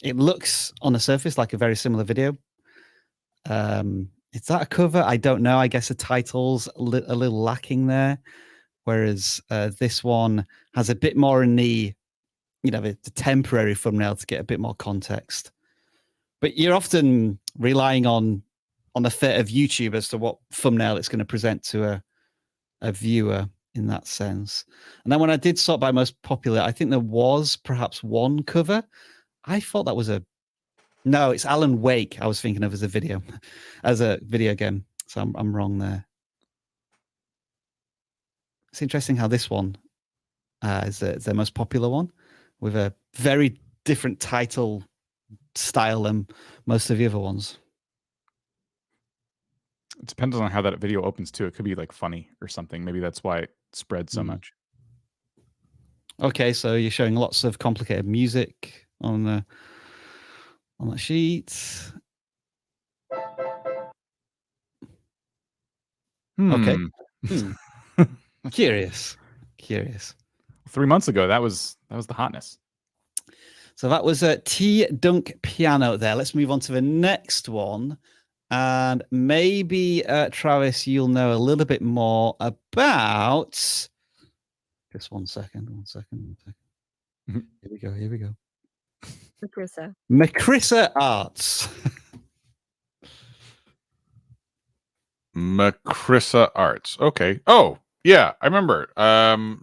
it looks on the surface like a very similar video. Is that a cover? I don't know. I guess the title's a little lacking there, whereas this one has a bit more in the the temporary thumbnail to get a bit more context. But you're often relying on the fit of YouTube as to what thumbnail it's going to present to a viewer in that sense. And then when I did sort by most popular, I think there was perhaps one cover. I thought that was no, it's Alan Wake. I was thinking of as a video game. So I'm wrong there. It's interesting how this one is their most popular one with a very different title style than most of the other ones. It depends on how that video opens too. It could be like funny or something. Maybe that's why it spread so much. Okay, so you're showing lots of complicated music on the sheet. Okay. Curious. 3 months ago, that was the hotness. So that was a T-Dunk piano there. Let's move on to the next one. And maybe, Travis, you'll know a little bit more about... Just one second. Mm-hmm. Here we go. Makrissa. Arts. Makrissa Arts. Okay. Oh, yeah, I remember.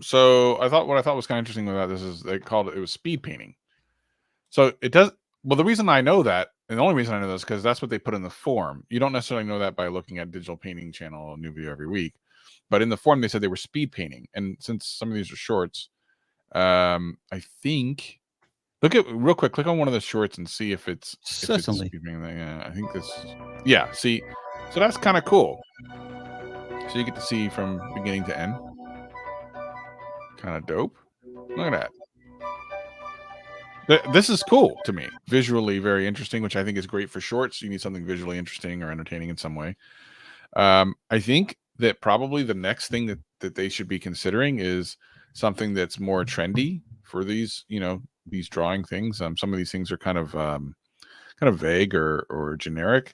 So what I thought was kind of interesting about this is it was speed painting. So it does. Well, the reason I know that, and the only reason I know this, because that's what they put in the form. You don't necessarily know that by looking at Digital Painting Channel, a new video every week. But in the form, they said they were speed painting. And since some of these are shorts, I think real quick, click on one of the shorts and see if it's certainly. I think this. Yeah. See, so that's kind of cool. So you get to see from beginning to end. Kind of dope. Look at that. This is cool to me. Visually very interesting, which I think is great for shorts. You need something visually interesting or entertaining in some way. I think that probably the next thing that they should be considering is something that's more trendy for these, these drawing things. Some of these things are kind of vague or generic.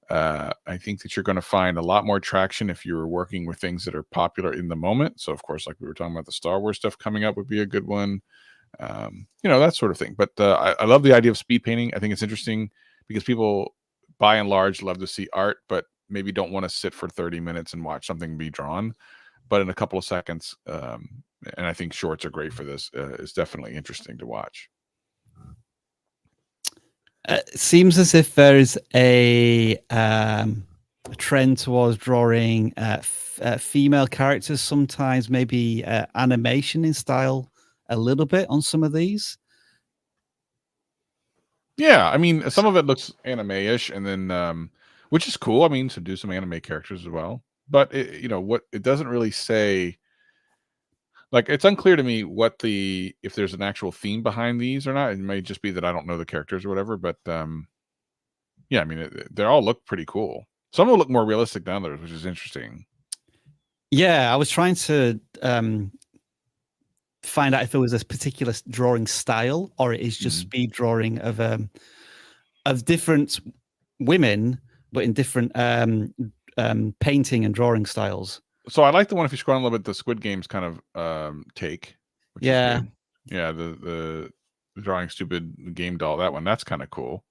I think that you're going to find a lot more traction if you're working with things that are popular in the moment. So, of course, like we were talking about, the Star Wars stuff coming up would be a good one. That sort of thing. But I love the idea of speed painting. I think it's interesting because people, by and large, love to see art, but maybe don't want to sit for 30 minutes and watch something be drawn. But in a couple of seconds, and I think shorts are great for this. It's definitely interesting to watch. It seems as if there is a trend towards drawing female characters, sometimes maybe animation in style a little bit on some of these. Yeah, I mean, some of it looks anime-ish, and then which is cool. I mean, to do some anime characters as well. But it doesn't really say. Like, it's unclear to me if there's an actual theme behind these or not. It may just be that I don't know the characters or whatever. But yeah, I mean, they all look pretty cool. Some will look more realistic than others, which is interesting. Yeah, I was trying to find out if there was a particular drawing style or it is just speed drawing of different women, but in different painting and drawing styles. So I like the one, if you scroll a little bit, the Squid Games kind of take, which is good. Yeah, the drawing stupid game doll, that one, that's kind of cool.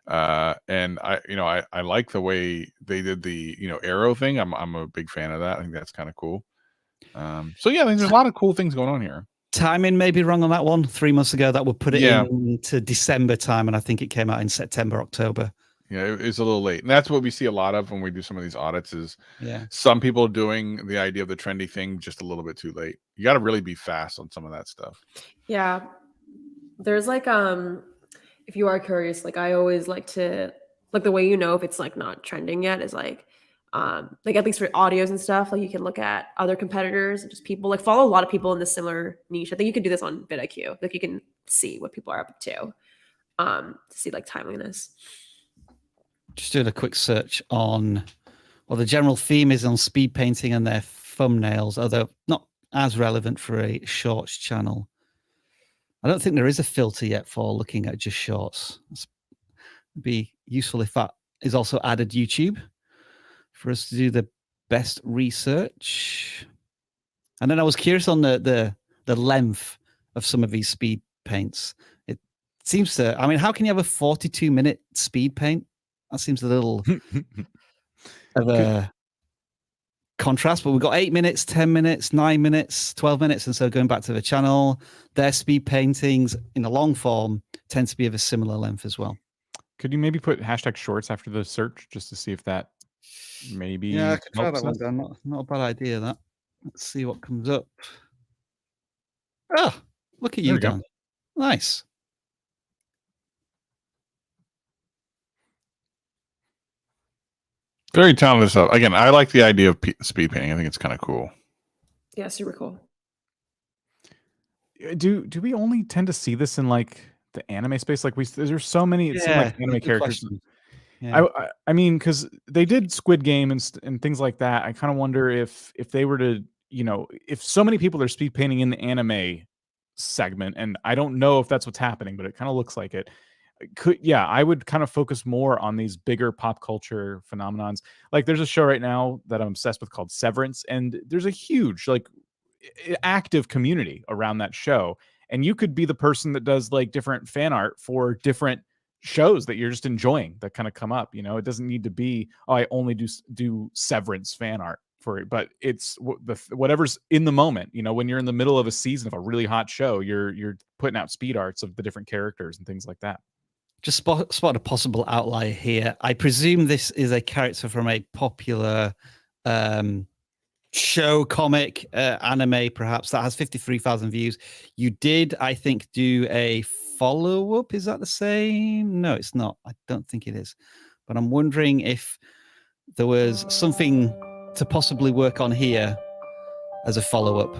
And I like the way they did the arrow thing. I'm a big fan of that. I think that's kind of cool. So yeah, I think there's a lot of cool things going on here. Timing may be wrong on that one. 3 months ago, that would put it into December time, and I think it came out in September, October. Yeah, it's a little late, and that's what we see a lot of when we do some of these audits. Is some people doing the idea of the trendy thing just a little bit too late. You got to really be fast on some of that stuff. Yeah, there's like if you are curious, like I always like to like the way if it's like not trending yet is like at least for audios and stuff, like you can look at other competitors and just people like follow a lot of people in this similar niche. I think you can do this on vidIQ. Like you can see what people are up to see like timeliness. Just doing a quick search on the general theme is on speed painting and their thumbnails, although not as relevant for a shorts channel. I don't think there is a filter yet for looking at just shorts. It'd be useful if that is also added YouTube for us to do the best research. And then I was curious on the length of some of these speed paints. It seems to, I mean, how can you have a 42-minute speed paint? That seems a little of a contrast, but we've got 8 minutes, 10 minutes, 9 minutes, 12 minutes. And so going back to the channel, their speed paintings in the long form tend to be of a similar length as well. Could you maybe put #shorts after the search just to see if that maybe I could try that one us? down. Not a bad idea, that. Let's see what comes up. Oh, look at you, Dan. Nice. Very talented stuff. Again, I like the idea of speed painting. I think it's kind of cool. Yeah, super cool. Do we only tend to see this in like the anime space? Like there's so many it seemed like anime characters. Yeah. I mean, because they did Squid Game and things like that. I kind of wonder if they were to, if so many people are speed painting in the anime segment, and I don't know if that's what's happening, but it kind of looks like it. I would kind of focus more on these bigger pop culture phenomenons. Like there's a show right now that I'm obsessed with called Severance, and there's a huge like active community around that show, and you could be the person that does like different fan art for different shows that you're just enjoying that kind of come up. It doesn't need to be I only do Severance fan art for it, but it's whatever's in the moment. When you're in the middle of a season of a really hot show, you're putting out speed arts of the different characters and things like that. Just spot a possible outlier here. I presume this is a character from a popular show, comic, anime, perhaps, that has 53,000 views. You did, I think, do a follow-up. Is that the same? No, it's not. I don't think it is. But I'm wondering if there was something to possibly work on here as a follow-up.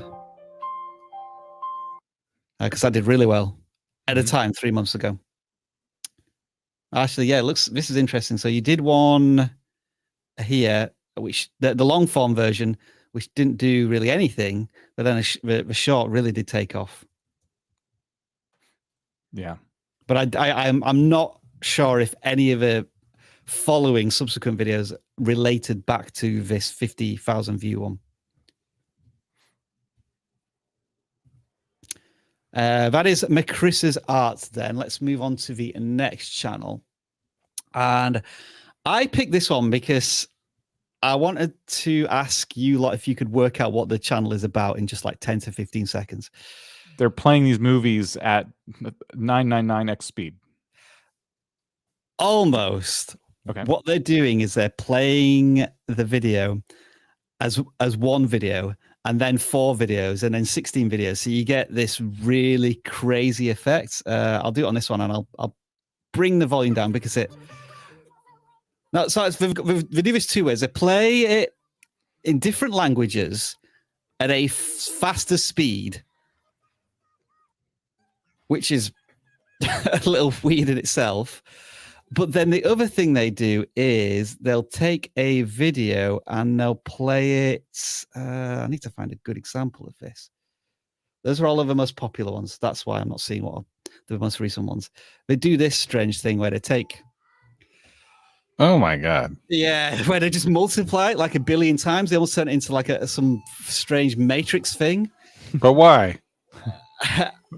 Because I did really well at a time 3 months ago. Actually, yeah, this is interesting. So you did one here, which the long form version, which didn't do really anything, but then the short really did take off. Yeah, but I'm not sure if any of the following subsequent videos related back to this 50,000 view one. That is McChris's art. Then let's move on to the next channel. And I picked this one because I wanted to ask you lot if you could work out what the channel is about in just like 10 to 15 seconds. They're playing these movies at 999x speed. Almost. Okay. What they're doing is they're playing the video as one video, and then 4 videos, and then 16 videos. So you get this really crazy effect. I'll do it on this one, and I'll bring the volume down because it. No, so they do this 2 ways. They play it in different languages at a faster speed, which is a little weird in itself. But then the other thing they do is they'll take a video and they'll play it. I need to find a good example of this. Those are all of the most popular ones. That's why I'm not seeing what the most recent ones. They do this strange thing where they take. Oh my God. Yeah, where they just multiply it like 1 billion times. They almost turn it into like some strange Matrix thing. But why?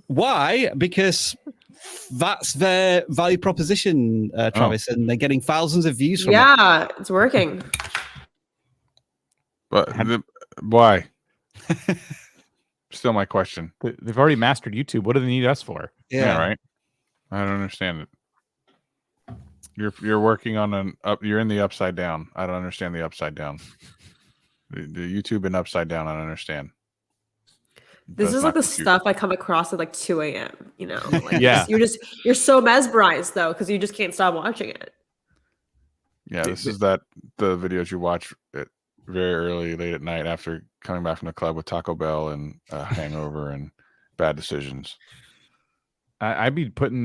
Why? Because that's their value proposition, Travis, and they're getting thousands of views from it. Yeah, it's working. But why? Still my question. They've already mastered YouTube. What do they need us for? Yeah, right. I don't understand it. You're working on an up. You're in the upside down. I don't understand the upside down. The YouTube and upside down. I don't understand. This That's is not like the compute. stuff I come across at like 2 a.m. You know, like Yeah. you're so mesmerized though because you just can't stop watching it. Yeah, this is the videos you watch at very early, late at night after coming back from the club with Taco Bell and a hangover and bad decisions. I'd be putting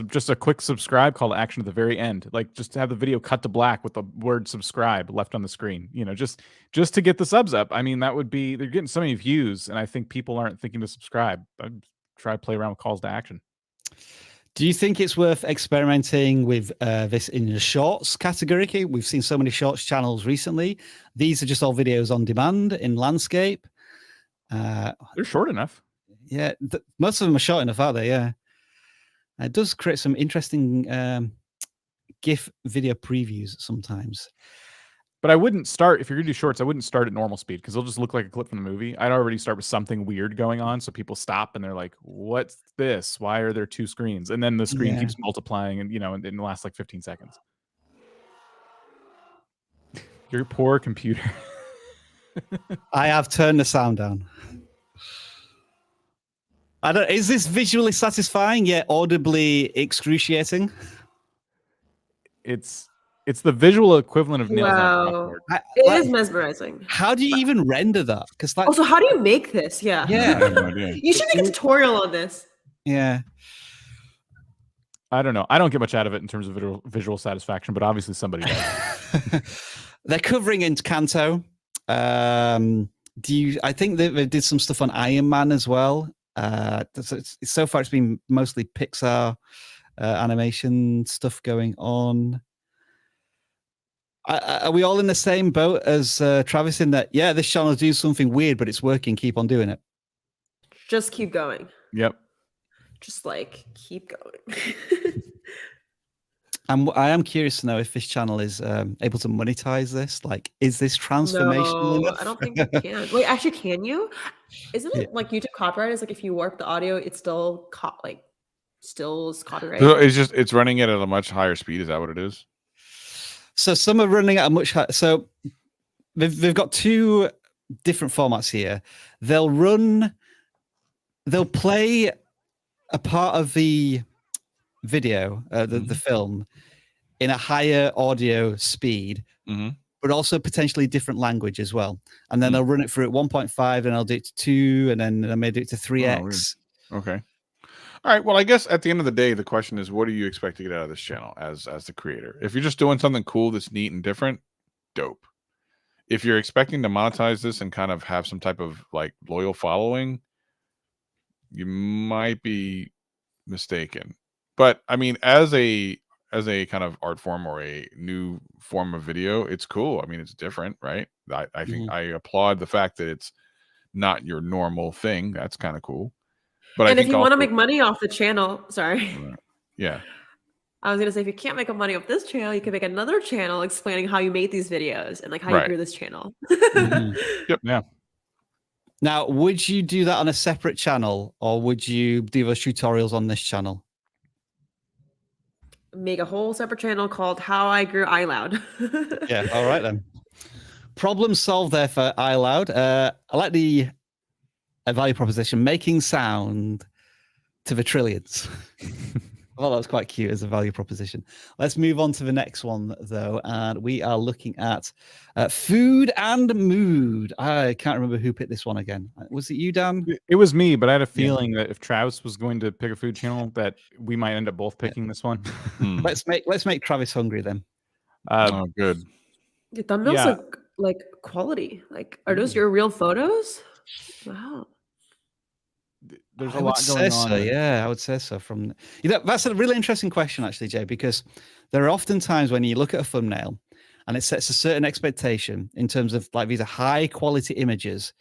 just a quick subscribe call to action at the very end, like just to have the video cut to black with the word subscribe left on the screen. You know, just to get the subs up. I mean, that would be, they're getting so many views, and I think people aren't thinking to subscribe. I'd try to play around with calls to action. Do you think it's worth experimenting with this in the shorts category? We've seen so many shorts channels recently. These are just all videos on demand in landscape. They're short enough. Yeah, most of them are short enough, are they? Yeah. It does create some interesting GIF video previews sometimes. But I wouldn't start, if you're going to do shorts, I wouldn't start at normal speed because they'll just look like a clip from the movie. I'd already start with something weird going on. So people stop and they're like, what's this? Why are there 2 screens? And then the screen keeps multiplying and, and it lasts like 15 seconds. Your poor computer. I have turned the sound down. Is this visually satisfying yet audibly excruciating? It's the visual equivalent of nails on a Wow, chalkboard. it is mesmerizing. How do you even render that? Because Also, how do you make this? Yeah, I have no idea. you should make a tutorial on this. yeah. I don't know. I don't get much out of it in terms of visual satisfaction, but obviously somebody does. They're covering Encanto. I think they did some stuff on Iron Man as well. So far it's been mostly Pixar animation stuff going on. Are we all in the same boat as Travis in that, yeah, this channel doing something weird, but it's working, keep on doing it? Just keep going. Yep. Just like keep going. I am curious to know if this channel is able to monetize this. Like, is this transformational No, enough? I don't think you can. Wait, actually, can you? Isn't it like YouTube copyright is like if you warp the audio, it's still still is copyright? So it's running it at a much higher speed. Is that what it is? So some are running at a much higher. So they've got 2 different formats here. They'll play a part of the video, the film, in a higher audio speed, but also potentially different language as well. And then they'll run it through at 1.5, and I'll do it to 2, and then I may do it to 3x. Okay. All right. Well, I guess at the end of the day, the question is, what do you expect to get out of this channel as the creator? If you're just doing something cool that's neat and different, dope. If you're expecting to monetize this and kind of have some type of like loyal following, you might be mistaken. But I mean, as a kind of art form or a new form of video, it's cool. I mean, it's different, right? I think I applaud the fact that it's not your normal thing. That's kind of cool. But and I if think you want to also, make money off the channel, sorry. Yeah. I was gonna say if you can't make money off this channel, you can make another channel explaining how you made these videos and like how you grew this channel. Yep. Yeah. Now, would you do that on a separate channel, or would you do those tutorials on this channel? Make a whole separate channel called How I Grew iLoud. Yeah. All right then. Problem solved there for iLoud. I like the value proposition, making sound to the trillions. Well, that was quite cute as a value proposition. Let's move on to the next one, though, and we are looking at food and mood. I can't remember who picked this one again. Was it you, Dan? It was me, but I had a feeling that if Travis was going to pick a food channel, that we might end up both picking this one. Let's make Travis hungry then. Oh, good. The thumbnails look like quality. Like, are those your real photos? Wow. There's a lot going on. Yeah, I would say so. That's a really interesting question, actually, Jay, because there are often times when you look at a thumbnail and it sets a certain expectation in terms of like these are high quality images,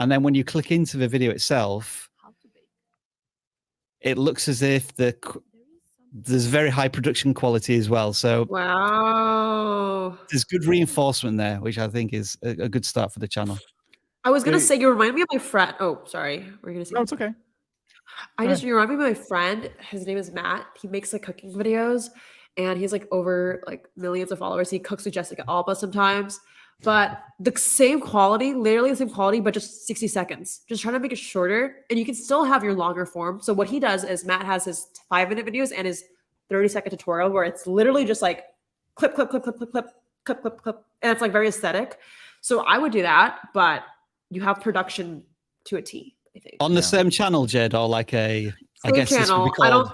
and then when you click into the video itself, it looks as if there's very high production quality as well. So wow, there's good reinforcement there, which I think is a good start for the channel. I was gonna say you remind me of my friend. Oh, sorry, we're gonna say. No, it's okay. You remind me of my friend. His name is Matt. He makes like cooking videos, and he's like over like millions of followers. He cooks with Jessica Alba sometimes, but the same quality, literally the same quality, but just 60 seconds. Just trying to make it shorter, and you can still have your longer form. So what he does is Matt has his 5-minute videos and his 30-second tutorial where it's literally just like clip, clip, clip, clip, clip, clip, clip, clip, clip, and it's like very aesthetic. So I would do that, but you have production to a T, I think. On the same channel, Jed, or like same channel. This would be called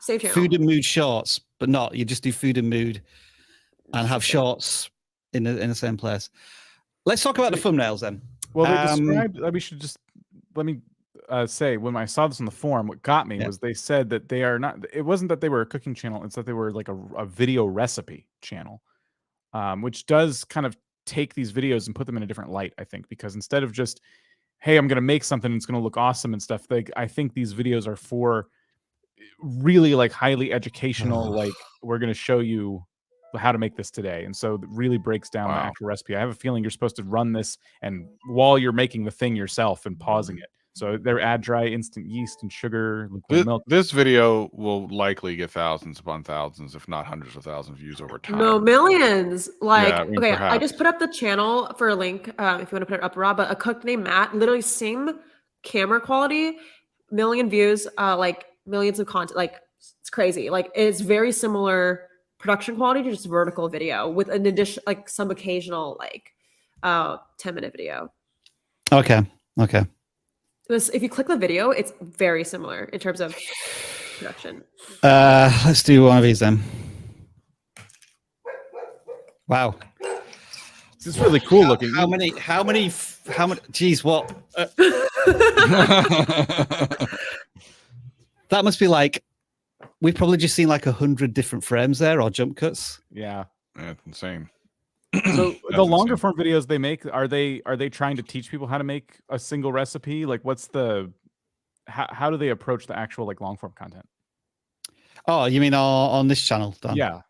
same channel. Food and mood shorts, but not. You just do food and mood and have shorts in the same place. Let's talk about the thumbnails then. Well, they described, we should just, let me say, when I saw this on the forum, what got me was they said that they are not, it wasn't that they were a cooking channel, it's that they were like a video recipe channel, which does kind of take these videos and put them in a different light, I think, because instead of just, hey, I'm going to make something and it's going to look awesome and stuff, I think these videos are for really like highly educational, like we're going to show you how to make this today. And so it really breaks down the actual recipe. I have a feeling you're supposed to run this and while you're making the thing yourself and pausing it. So they're add dry instant yeast and sugar, liquid milk. This video will likely get thousands upon thousands, if not hundreds of thousands of views over time. No, millions. Like, Yeah, I mean, okay, I perhaps. just put up the channel for a link if you want to put it up, Rob. But a cook named Matt, literally same camera quality, million views, like millions of content. Like, it's crazy. Like, it's very similar production quality to just vertical video with an addition, like some occasional like 10-minute video. Okay. If you click the video, it's very similar in terms of production. Let's do one of these then. Wow. This is really cool looking. How many? Geez, what? That must be like, we've probably just seen like 100 different frames there or jump cuts. Yeah. That's insane. So the longer form videos they make, are they trying to teach people how to make a single recipe? Like what's the, how do they approach the actual like long form content? Oh, you mean on this channel, Dan? Yeah.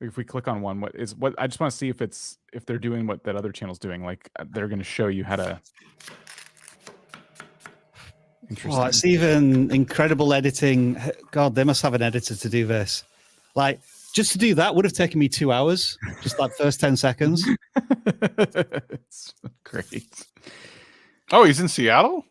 If we click on one, what I just want to see if they're doing what that other channel's doing. Like they're going to show you how to. Oh, it's even incredible editing. God, they must have an editor to do this. Like, just to do that would have taken me 2 hours, just like first 10 seconds. It's great. Oh, he's in Seattle?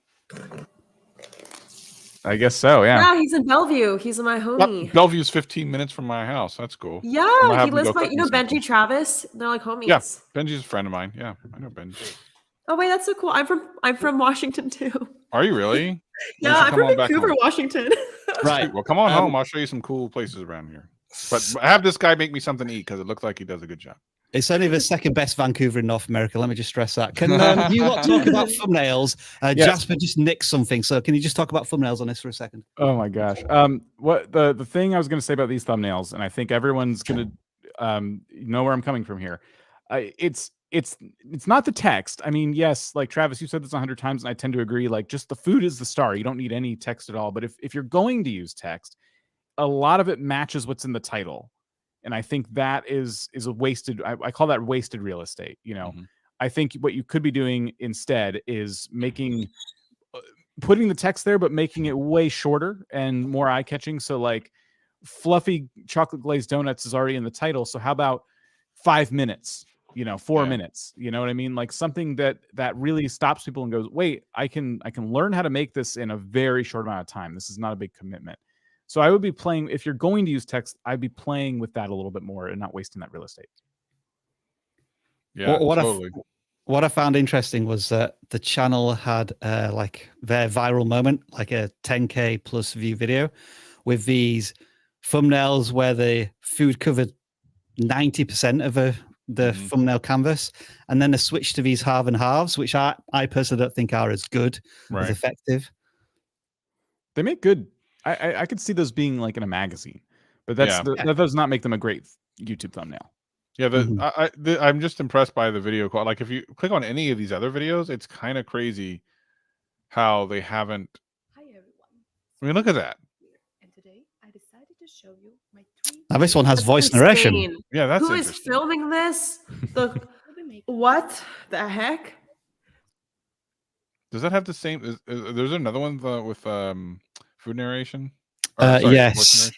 I guess so, yeah. Yeah, he's in Bellevue. He's my homie. Bellevue's 15 minutes from my house. That's cool. Yeah, he lives by, Benji Travis. They're like homies. Yeah, Benji's a friend of mine. Yeah, I know Benji. Oh wait, that's so cool. I'm from Washington too. Are you really? Yeah, I'm from Vancouver, Washington. Right. Well, come on home. I'll show you some cool places around here. But have this guy make me something to eat because it looks like he does a good job. It's only the second best Vancouver in North America. Let me just stress that. Can you lot talk about thumbnails? Yes. Jasper just nicked something. So can you just talk about thumbnails on this for a second? Oh my gosh. What the thing I was going to say about these thumbnails, and I think everyone's going to know where I'm coming from here. It's not the text. I mean, yes, like Travis, you said this 100 times, and I tend to agree. Like, just the food is the star. You don't need any text at all. But if you're going to use text, a lot of it matches what's in the title. And I think that is a wasted, I call that wasted real estate. You know, I think what you could be doing instead is putting the text there, but making it way shorter and more eye catching. So like fluffy chocolate glazed donuts is already in the title. So how about 5 minutes, 4 minutes, you know what I mean? Like something that really stops people and goes, wait, I can learn how to make this in a very short amount of time. This is not a big commitment. So I would be playing, if you're going to use text, I'd be playing with that a little bit more and not wasting that real estate. Yeah, what totally. What I found interesting was that the channel had like their viral moment, like a 10K plus view video with these thumbnails where the food covered 90% of the thumbnail canvas, and then a switch to these half and halves, which I personally don't think are as good, as effective. They make good. I could see those being like in a magazine, but that does not make them a great YouTube thumbnail. Yeah, I'm just impressed by the video quality. Like if you click on any of these other videos, it's kind of crazy how they haven't. Hi everyone. I mean, look at that. And today I decided to show you my 3. Now this one has voice narration. Yeah, that's Who is filming this? What the heck? Does that have the same? There's another one with food narration. Yes,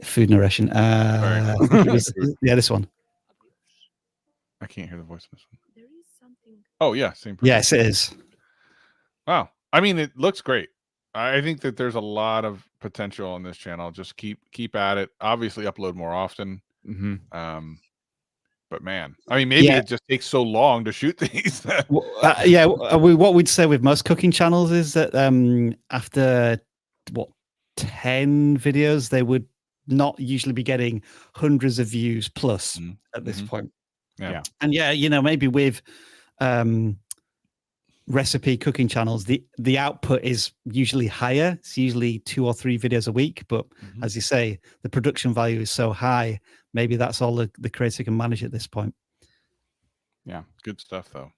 food narration. This one. I can't hear the voice of this one. There is something. Oh yeah, same person. Yes, it is. Wow. I mean, it looks great. I think that there's a lot of potential on this channel. Just keep at it. Obviously, upload more often. But man, I mean, maybe it just takes so long to shoot these. What we'd say with most cooking channels is that after 10 videos, they would not usually be getting hundreds of views plus at this point. Yeah. And maybe with recipe cooking channels, the output is usually higher. It's usually 2 or 3 videos a week, but as you say, the production value is so high, maybe that's all the creator can manage at this point. Yeah, good stuff though.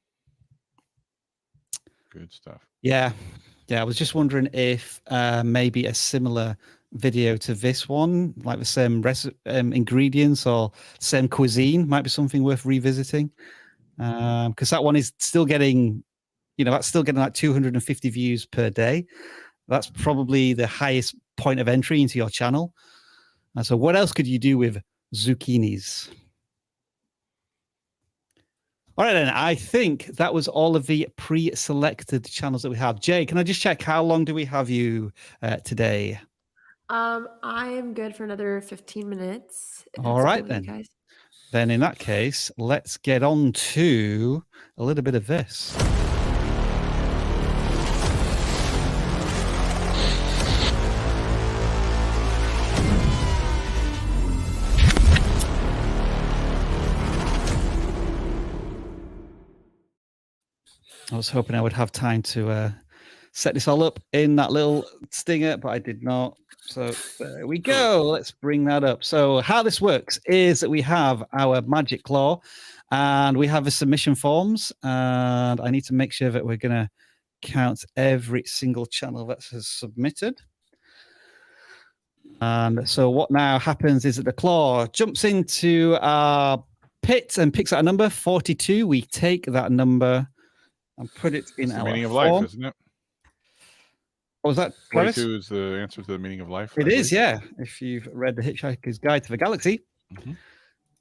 Good stuff. Yeah, I was just wondering if maybe a similar video to this one, like the same ingredients or same cuisine, might be something worth revisiting, because that one is still getting, that's still getting like 250 views per day. That's probably the highest point of entry into your channel. And so what else could you do with zucchinis? All right, then. I think that was all of the pre-selected channels that we have. Jay, can I just check how long do we have you today? I am good for another 15 minutes. All right, then. Guys. Then in that case, let's get on to a little bit of this. I was hoping I would have time to set this all up in that little stinger, but I did not. So there we go. Let's bring that up. So how this works is that we have our magic claw and we have the submission forms, and I need to make sure that we're going to count every single channel that has submitted. And so what now happens is that the claw jumps into our pit and picks out a number, 42. We take that number and put it in our meaning of form. life, isn't it? What was that? 42 is the answer to the meaning of life. It is, yeah. If you've read The Hitchhiker's Guide to the Galaxy.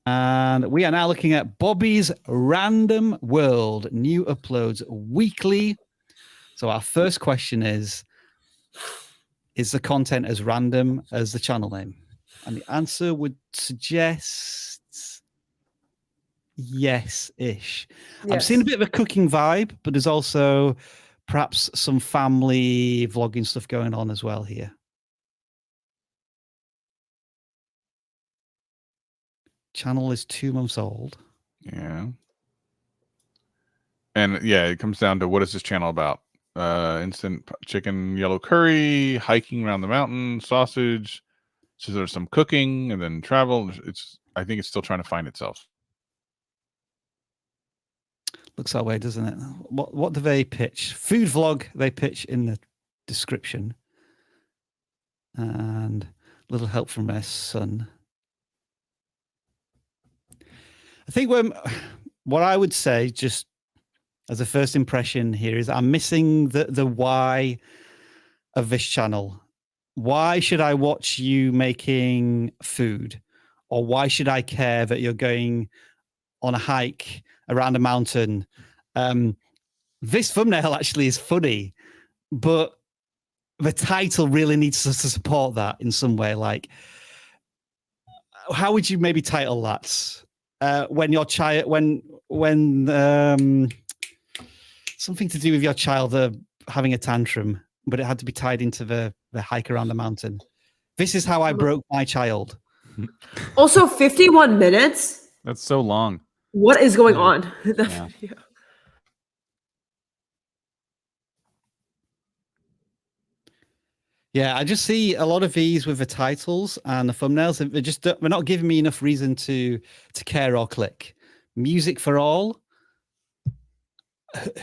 And we are now looking at Bobby's Random World, new uploads weekly. So our first question is the content as random as the channel name? And the answer would suggest yes-ish. Yes. I'm seeing a bit of a cooking vibe, but there's also perhaps some family vlogging stuff going on as well here. Channel is 2 months old. Yeah. And yeah, it comes down to what is this channel about? Instant chicken yellow curry, hiking around the mountain, sausage. So there's some cooking and then travel. I think it's still trying to find itself. Looks that way, doesn't it? What do they pitch? Food vlog they pitch in the description. And a little help from their son. I think what I would say, just as a first impression here, is I'm missing the why of this channel. Why should I watch you making food? Or why should I care that you're going on a hike around a mountain? This thumbnail actually is funny, but the title really needs to support that in some way. Like, how would you maybe title that? When your child, when something to do with your child having a tantrum, but it had to be tied into the hike around the mountain. This is how I broke my child. Also, 51 minutes. That's so long. What is going on? Yeah. Yeah, I just see a lot of these with the titles and the thumbnails. They're not giving me enough reason to care or click. Music for all.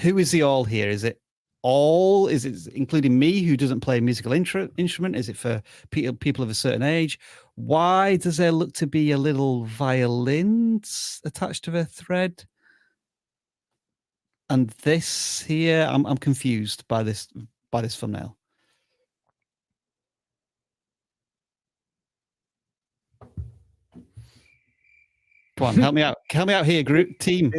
Who is the all here? Is it all? Is it including me who doesn't play a musical instrument? Is it for people of a certain age? Why does there look to be a little violin attached to the thread? And this here, I'm confused by this thumbnail. Come on, help me out. Help me out here, group team.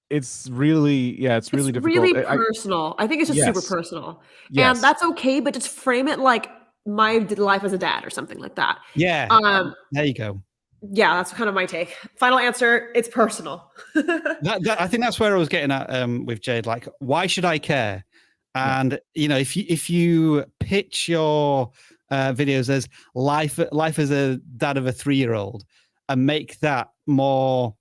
It's really, yeah, it's really difficult. Really personal. I think it's just super personal. Yes. And that's okay, but just frame it like my life as a dad or something like that. Yeah. There you go. Yeah, that's kind of my take. Final answer, it's personal. I think that's where I was getting at with Jade. Like, why should I care? And you know, if you pitch your videos as life as a dad of a 3-year-old and make that more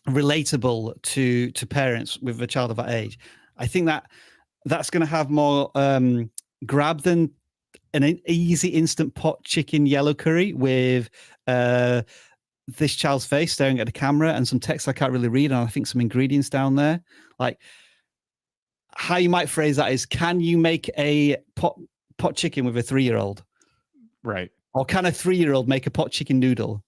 relatable to parents with a child of that age, I think that's going to have more grab than an easy instant pot chicken yellow curry with this child's face staring at the camera and some text I can't really read, and I think some ingredients down there. Like, how you might phrase that is, can you make a pot chicken with a 3-year-old? Right. Or can a 3-year-old make a pot chicken noodle?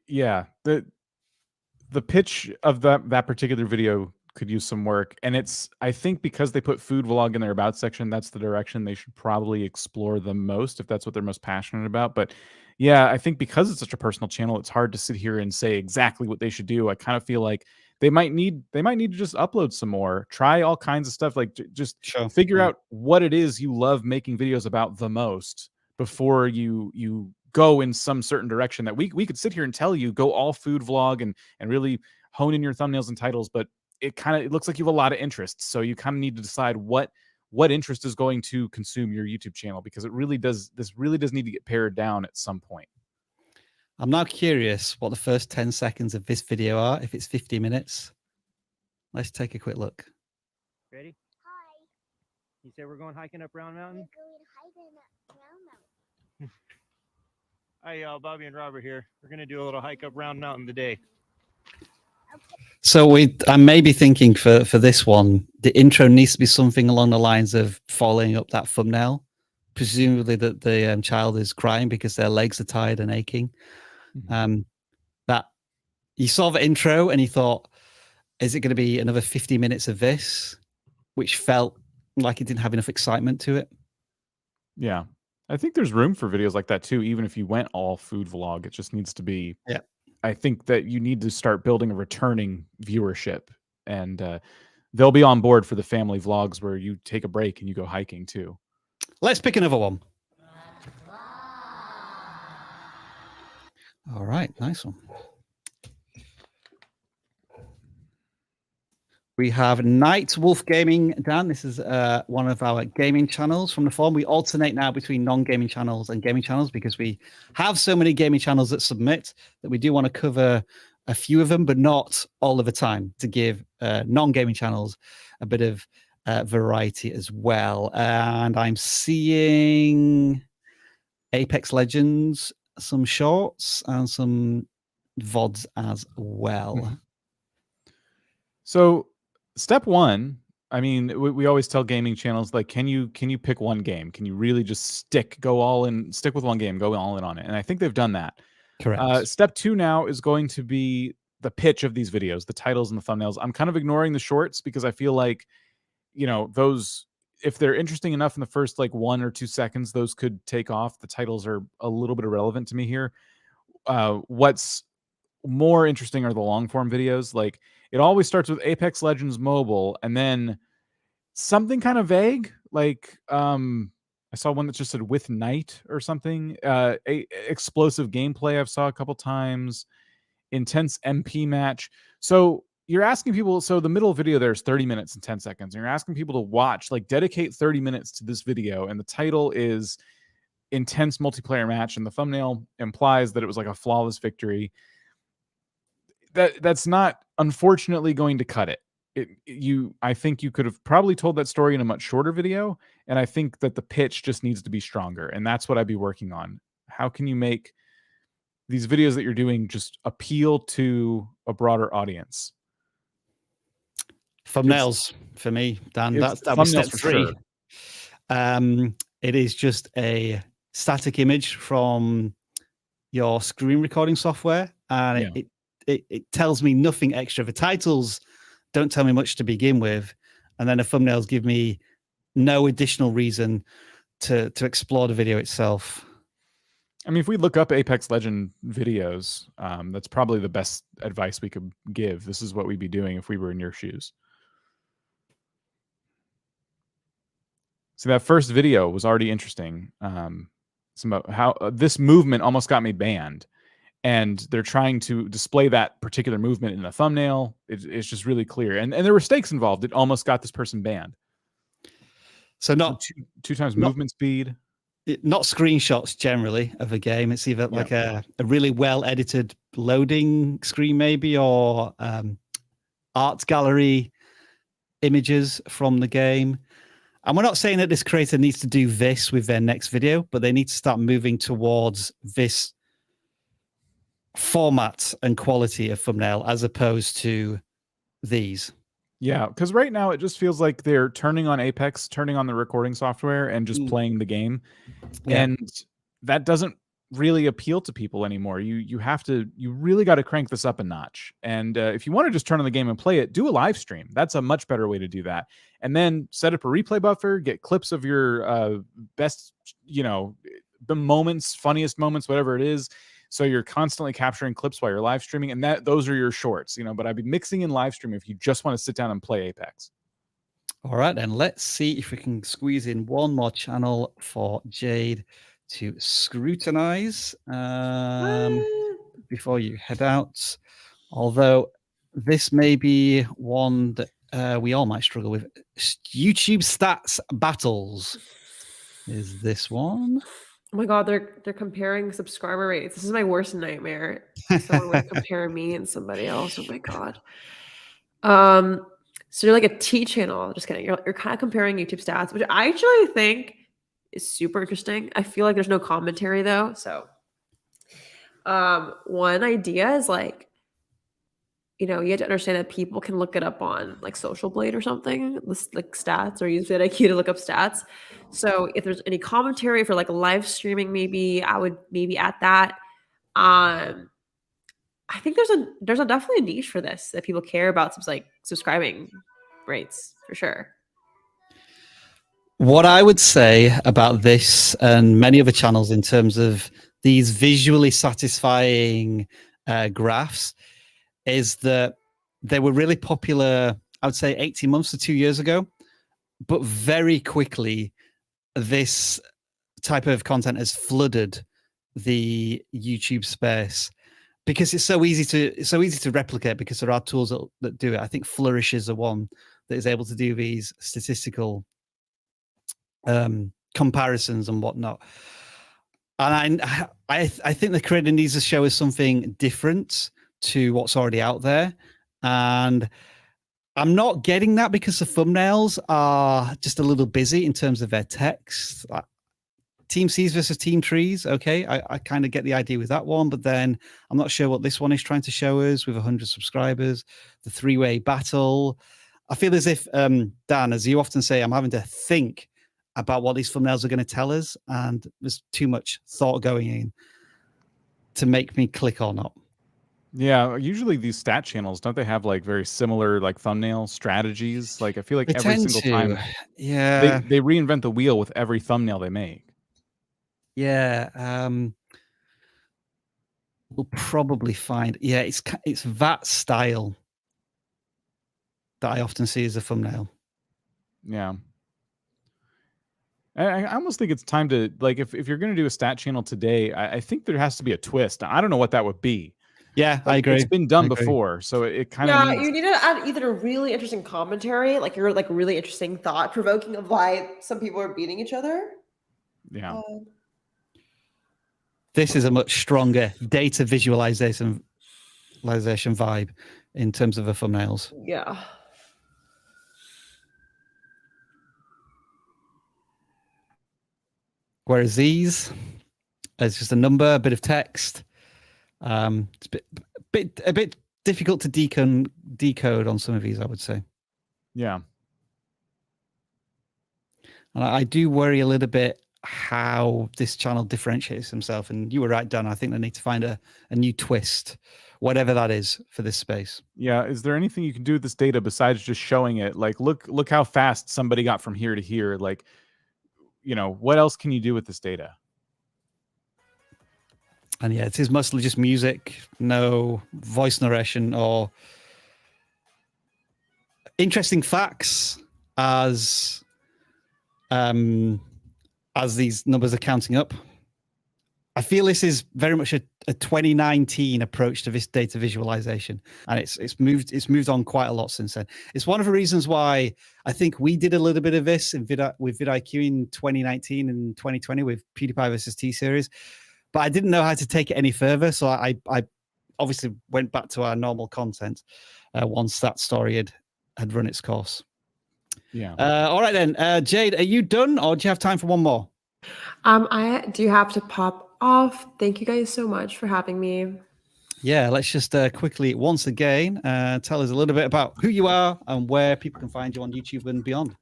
Yeah. The pitch of that particular video could use some work, and I think because they put food vlog in their about section, that's the direction they should probably explore the most if that's what they're most passionate about. But yeah, I think because it's such a personal channel, it's hard to sit here and say exactly what they should do. I kind of feel like they might need to just upload some more, try all kinds of stuff, like just figure out what it is you love making videos about the most before you go in some certain direction that we could sit here and tell you go all food vlog and really hone in your thumbnails and titles, but it looks like you have a lot of interests, so you kind of need to decide what interest is going to consume your YouTube channel, because this really does need to get pared down at some point. I'm now curious what the first 10 seconds of this video are, if it's 50 minutes. Let's take a quick look. Ready? Hi. You said we're going hiking up Round Mountain? We're going hiking up Round Mountain. Hi, y'all. Bobby and Robert here. We're going to do a little hike up Round Mountain today. So I may be thinking for this one, the intro needs to be something along the lines of following up that thumbnail, presumably that the child is crying because their legs are tired and aching. That you saw the intro and you thought, is it going to be another 50 minutes of this, which felt like it didn't have enough excitement to it? Yeah, I think there's room for videos like that too, even if you went all food vlog. It just needs to be, I think that you need to start building a returning viewership, and they'll be on board for the family vlogs where you take a break and you go hiking too. Let's pick another one. All right, nice one. We have Night Wolf Gaming, Dan. This is one of our gaming channels from the forum. We alternate now between non-gaming channels and gaming channels because we have so many gaming channels that submit that we do want to cover a few of them, but not all of the time, to give non-gaming channels a bit of variety as well. And I'm seeing Apex Legends, some shorts, and some VODs as well. So step one, I mean, we always tell gaming channels, like, can you pick one game? Can you really just go all in, stick with one game, go all in on it? And I think they've done that. Correct. Step two now is going to be the pitch of these videos, the titles and the thumbnails. I'm kind of ignoring the shorts because I feel like, you know, those, if they're interesting enough in the first like 1 or 2 seconds, those could take off. The titles are a little bit irrelevant to me here. What's more interesting are the long form videos. Like, it always starts with Apex Legends Mobile and then something kind of vague, like I saw one that just said with night or something. Explosive gameplay I've saw a couple times. Intense MP match. So you're asking people, so the middle video there is 30 minutes and 10 seconds, and you're asking people to watch, like dedicate 30 minutes to this video, and the title is intense multiplayer match, and the thumbnail implies that it was like a flawless victory. That's not, unfortunately, going to cut it. I think you could have probably told that story in a much shorter video, and I think that the pitch just needs to be stronger, and that's what I'd be working on. How can you make these videos that you're doing just appeal to a broader audience? Thumbnails for me, Dan. That was step 3. Sure. It is just a static image from your screen recording software, and it tells me nothing extra. The titles don't tell me much to begin with, and then the thumbnails give me no additional reason to explore the video itself. I mean, if we look up Apex Legend videos, that's probably the best advice we could give. This is what we'd be doing if we were in your shoes. So that first video was already interesting. About how this movement almost got me banned, and they're trying to display that particular movement in a thumbnail. It's just really clear, and there were stakes involved. It almost got this person banned. So not two times movement speed. Not screenshots generally of a game. It's either like a really well edited loading screen, maybe, or art gallery images from the game. And we're not saying that this creator needs to do this with their next video, but they need to start moving towards this format and quality of thumbnail as opposed to these. Yeah, because right now it just feels like they're turning on Apex, turning on the recording software, and just playing the game. Yeah. And that doesn't really appeal to people anymore. You really got to crank this up a notch. And if you want to just turn on the game and play it, do a live stream. That's a much better way to do that. And then set up a replay buffer, get clips of your best, the moments, funniest moments, whatever it is. So you're constantly capturing clips while you're live streaming, and those are your shorts, but I'd be mixing in live stream if you just want to sit down and play Apex. All right, then let's see if we can squeeze in one more channel for Jade to scrutinize before you head out. Although this may be one that we all might struggle with. YouTube stats battles is this one. Oh my God, they're comparing subscriber rates. This is my worst nightmare. Someone would compare me and somebody else. Oh my God. So you're like a T channel. Just kidding. You're kind of comparing YouTube stats, which I actually think is super interesting. I feel like there's no commentary though. So one idea is like, you have to understand that people can look it up on like Social Blade or something, like stats, or use vidIQ to look up stats. So if there's any commentary for like live streaming, maybe I would add that. I think there's definitely a niche for this that people care about, like subscribing rates for sure. What I would say about this and many other channels in terms of these visually satisfying graphs is that they were really popular, I would say 18 months to 2 years ago, but very quickly this type of content has flooded the YouTube space because it's so easy to replicate, because there are tools that do it. I think Flourish is the one that is able to do these statistical comparisons and whatnot. And I think the creator needs to show us something different to what's already out there, and I'm not getting that because the thumbnails are just a little busy in terms of their text. Team C's versus Team Trees, okay, I kind of get the idea with that one, but then I'm not sure what this one is trying to show us with 100 subscribers. The three-way battle, I feel as if Dan, as you often say, I'm having to think about what these thumbnails are going to tell us, and there's too much thought going in to make me click or not. Yeah, usually these stat channels, don't they have like very similar like thumbnail strategies? Like I feel like They every tend single time, yeah, they reinvent the wheel with every thumbnail they make. Yeah, we'll probably find. Yeah, it's that style that I often see as a thumbnail. Yeah. I almost think it's time to, like, if you're going to do a stat channel today, I think there has to be a twist. I don't know what that would be. Yeah, I agree. It's been done I agree. before, so it kind of Yeah, needs. you need to add either a really interesting commentary, like your like really interesting thought provoking of why some people are beating each other. Yeah. This is a much stronger data visualization vibe in terms of the thumbnails. Yeah. Whereas these, it's just a number, a bit of text. It's a bit difficult to decode on some of these, I would say. Yeah. And I do worry a little bit how this channel differentiates himself. And you were right, Dan. I think they need to find a new twist, whatever that is, for this space. Yeah. Is there anything you can do with this data besides just showing it? Like, look how fast somebody got from here to here. Like, you know, what else can you do with this data? And yeah, it is mostly just music, no voice narration or interesting facts as these numbers are counting up. I feel this is very much a 2019 approach to this data visualization, and it's moved on quite a lot since then. It's one of the reasons why I think we did a little bit of this with vidIQ in 2019 and 2020 with PewDiePie versus T-Series, but I didn't know how to take it any further, so I obviously went back to our normal content once that story had run its course. Yeah. All right then, Jade, are you done, or do you have time for one more? I do have to pop off. Thank you guys so much for having me. Yeah, let's just quickly once again tell us a little bit about who you are and where people can find you on YouTube and beyond.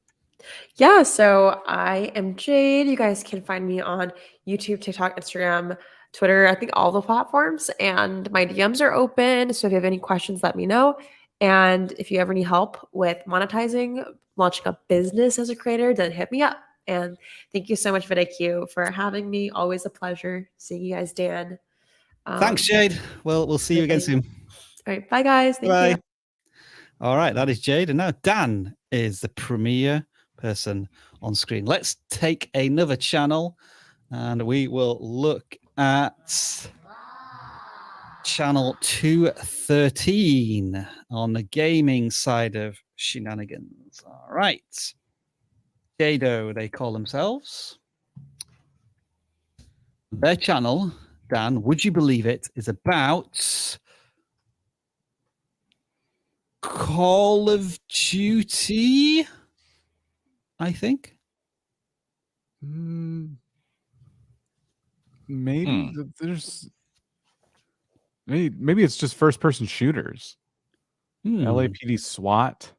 Yeah, so I am Jade. You guys can find me on YouTube, TikTok, Instagram, Twitter, I think all the platforms, and my DMs are open. So if you have any questions, let me know. And if you ever need help with monetizing, launching a business as a creator, then hit me up. And thank you so much, vidIQ, for having me. Always a pleasure seeing you guys, Dan. Thanks, Jade. We'll see you again soon. All right, bye guys. Thank Bye. you. All right, that is Jade, and now Dan is the premier person on screen. Let's take another channel, and we will look at channel 213 on the gaming side of shenanigans. All right. Jado, they call themselves. Their channel, Dan, would you believe it, is about Call of Duty, I think. Maybe there's maybe it's just first person shooters. LAPD SWAT.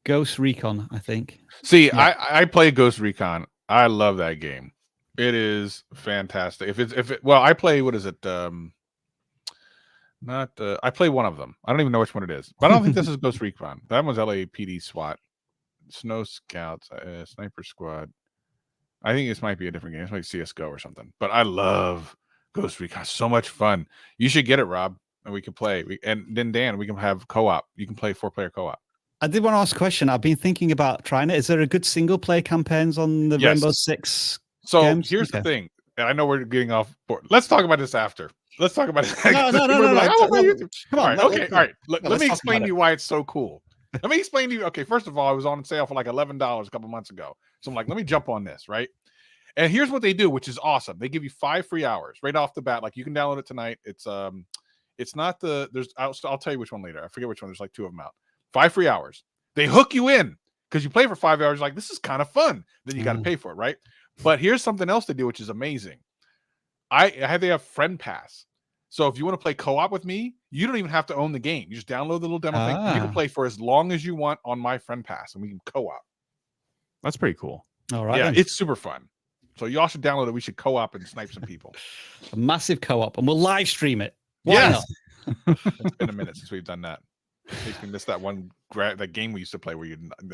Ghost Recon, I think. See, Yeah. I play Ghost Recon. I love that game. It is fantastic. Well, I play, what is it? I play one of them. I don't even know which one it is. But I don't think this is Ghost Recon. That one's LAPD SWAT. Snow Scouts, Sniper Squad. I think this might be a different game. It's like CSGO or something. But I love Ghost Recon. So much fun. You should get it, Rob, and we can play. And then Dan, we can have co-op. You can play 4-player co-op. I did want to ask a question. I've been thinking about trying it. Is there a good single player campaigns on the Rainbow Six So games? here's the thing. And I know we're getting off board. Let's talk about this after. Let's talk about it. No. Come on. All right. Let me explain to you why it's so cool. Let me explain to you. Okay, first of all, it was on sale for like $11 a couple months ago. So I'm like, let me jump on this, right? And here's what they do, which is awesome. They give you 5 free hours right off the bat. Like, you can download it tonight. It's not I'll tell you which one later. I forget which one. There's like 2 of them out. 5 free hours. They hook you in because you play for 5 hours. Like, this is kind of fun. Then you got to pay for it, right? But here's something else they do, which is amazing. They have Friend Pass. So if you want to play co-op with me, you don't even have to own the game. You just download the little demo thing. You can play for as long as you want on my Friend Pass, and we can co-op. That's pretty cool. All right. Yeah, then. it's super fun. So y'all should download it. We should co-op and snipe some people. A massive co-op, and we'll live stream it. Why Yes. not? It's been a minute since we've done that. In case you missed that that game we used to play where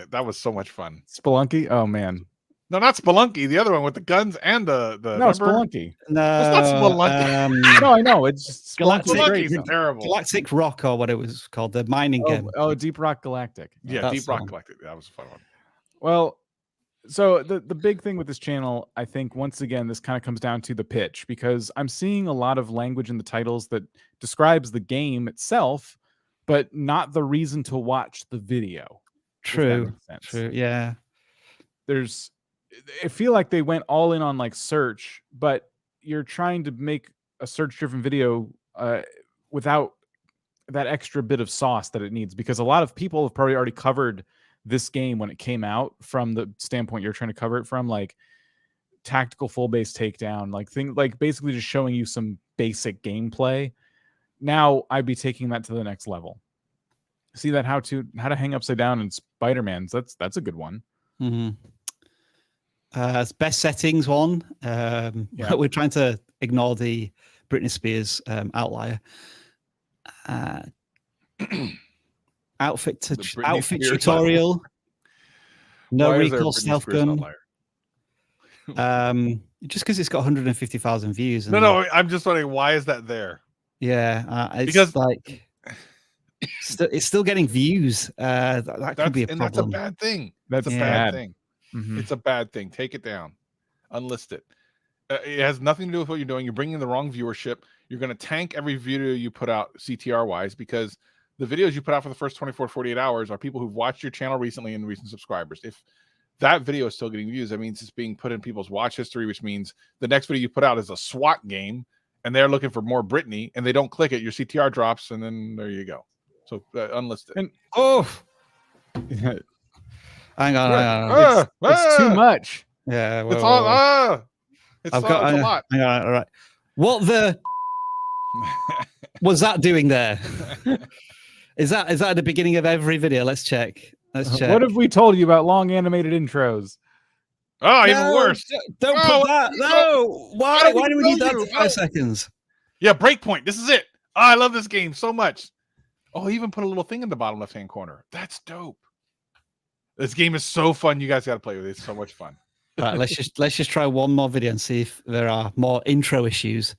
that was so much fun. Spelunky. Oh man. No, not Spelunky. The other one with the guns and the No, remember? Spelunky. No, It's not Spelunky. No, I know. It's just Spelunky's terrible. Galactic Rock, or what it was called, the mining game. Oh, Deep Rock Galactic. Yeah, That's Deep the Rock one. Galactic. That was a fun one. Well, so the big thing with this channel, I think, once again, this kind of comes down to the pitch, because I'm seeing a lot of language in the titles that describes the game itself, but not the reason to watch the video. if that True. makes sense. True. Yeah. I feel like they went all in on like search, but you're trying to make a search-driven video without that extra bit of sauce that it needs, because a lot of people have probably already covered this game when it came out from the standpoint you're trying to cover it from, like tactical full base takedown, like basically just showing you some basic gameplay. Now I'd be taking that to the next level. See that how to hang upside down in Spider-Man's, that's a good one. Mm-hmm. Best settings one. We're trying to ignore the Britney Spears outlier. Outfit tutorial. No recoil stealth gun. Just because it's got 150,000 views. No, I'm just wondering, why is that there? Yeah, it's because like it's still getting views. That could be a problem. That's a bad thing. That's a bad thing. Mm-hmm. It's a bad thing. Take it down. Unlist it. It has nothing to do with what you're doing. You're bringing the wrong viewership. You're going to tank every video you put out CTR wise, because the videos you put out for the first 24, 48 hours are people who've watched your channel recently and recent subscribers. If that video is still getting views, that means it's being put in people's watch history, which means the next video you put out is a SWAT game and they're looking for more Britney and they don't click it. Your CTR drops and then there you go. So unlist it. And, hang on. It's too much. Yeah. It's all. It's a lot. Hang on. All right. What the was that doing there? Is that at the beginning of every video? Let's check. What have we told you about long animated intros? Oh, even worse. Don't put that. No. Why do we need that for 5 seconds? Yeah, breakpoint. This is it. Oh, I love this game so much. Oh, he even put a little thing in the bottom left-hand corner. That's dope. This game is so fun. You guys got to play with it. It's so much fun. All right, let's just try one more video and see if there are more intro issues.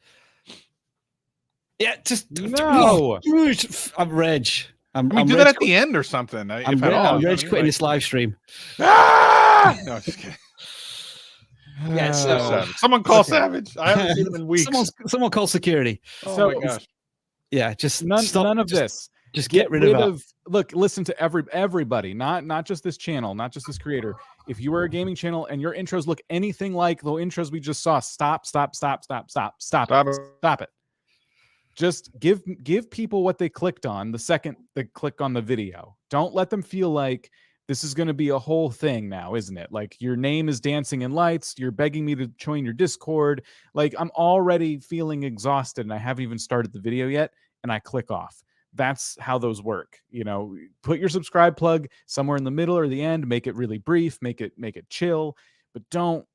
Yeah, just no. I'm Reg. We do that at the end or something. I'm Reg quitting this live stream. Ah! No, just kidding. Yeah, someone call Savage. I haven't seen him in weeks. Someone call security. Oh my gosh. Yeah, just none of this. Just get rid of look, listen to everybody, not just this channel, not just this creator. If you are a gaming channel and your intros look anything like the intros we just saw, stop it. Just give people what they clicked on the second they click on the video. Don't let them feel like this is going to be a whole thing now, isn't it? Like your name is dancing in lights. You're begging me to join your Discord. Like I'm already feeling exhausted and I haven't even started the video yet. And I click off. That's how those work. You know, put your subscribe plug somewhere in the middle or the end, make it really brief, make it chill, but don't.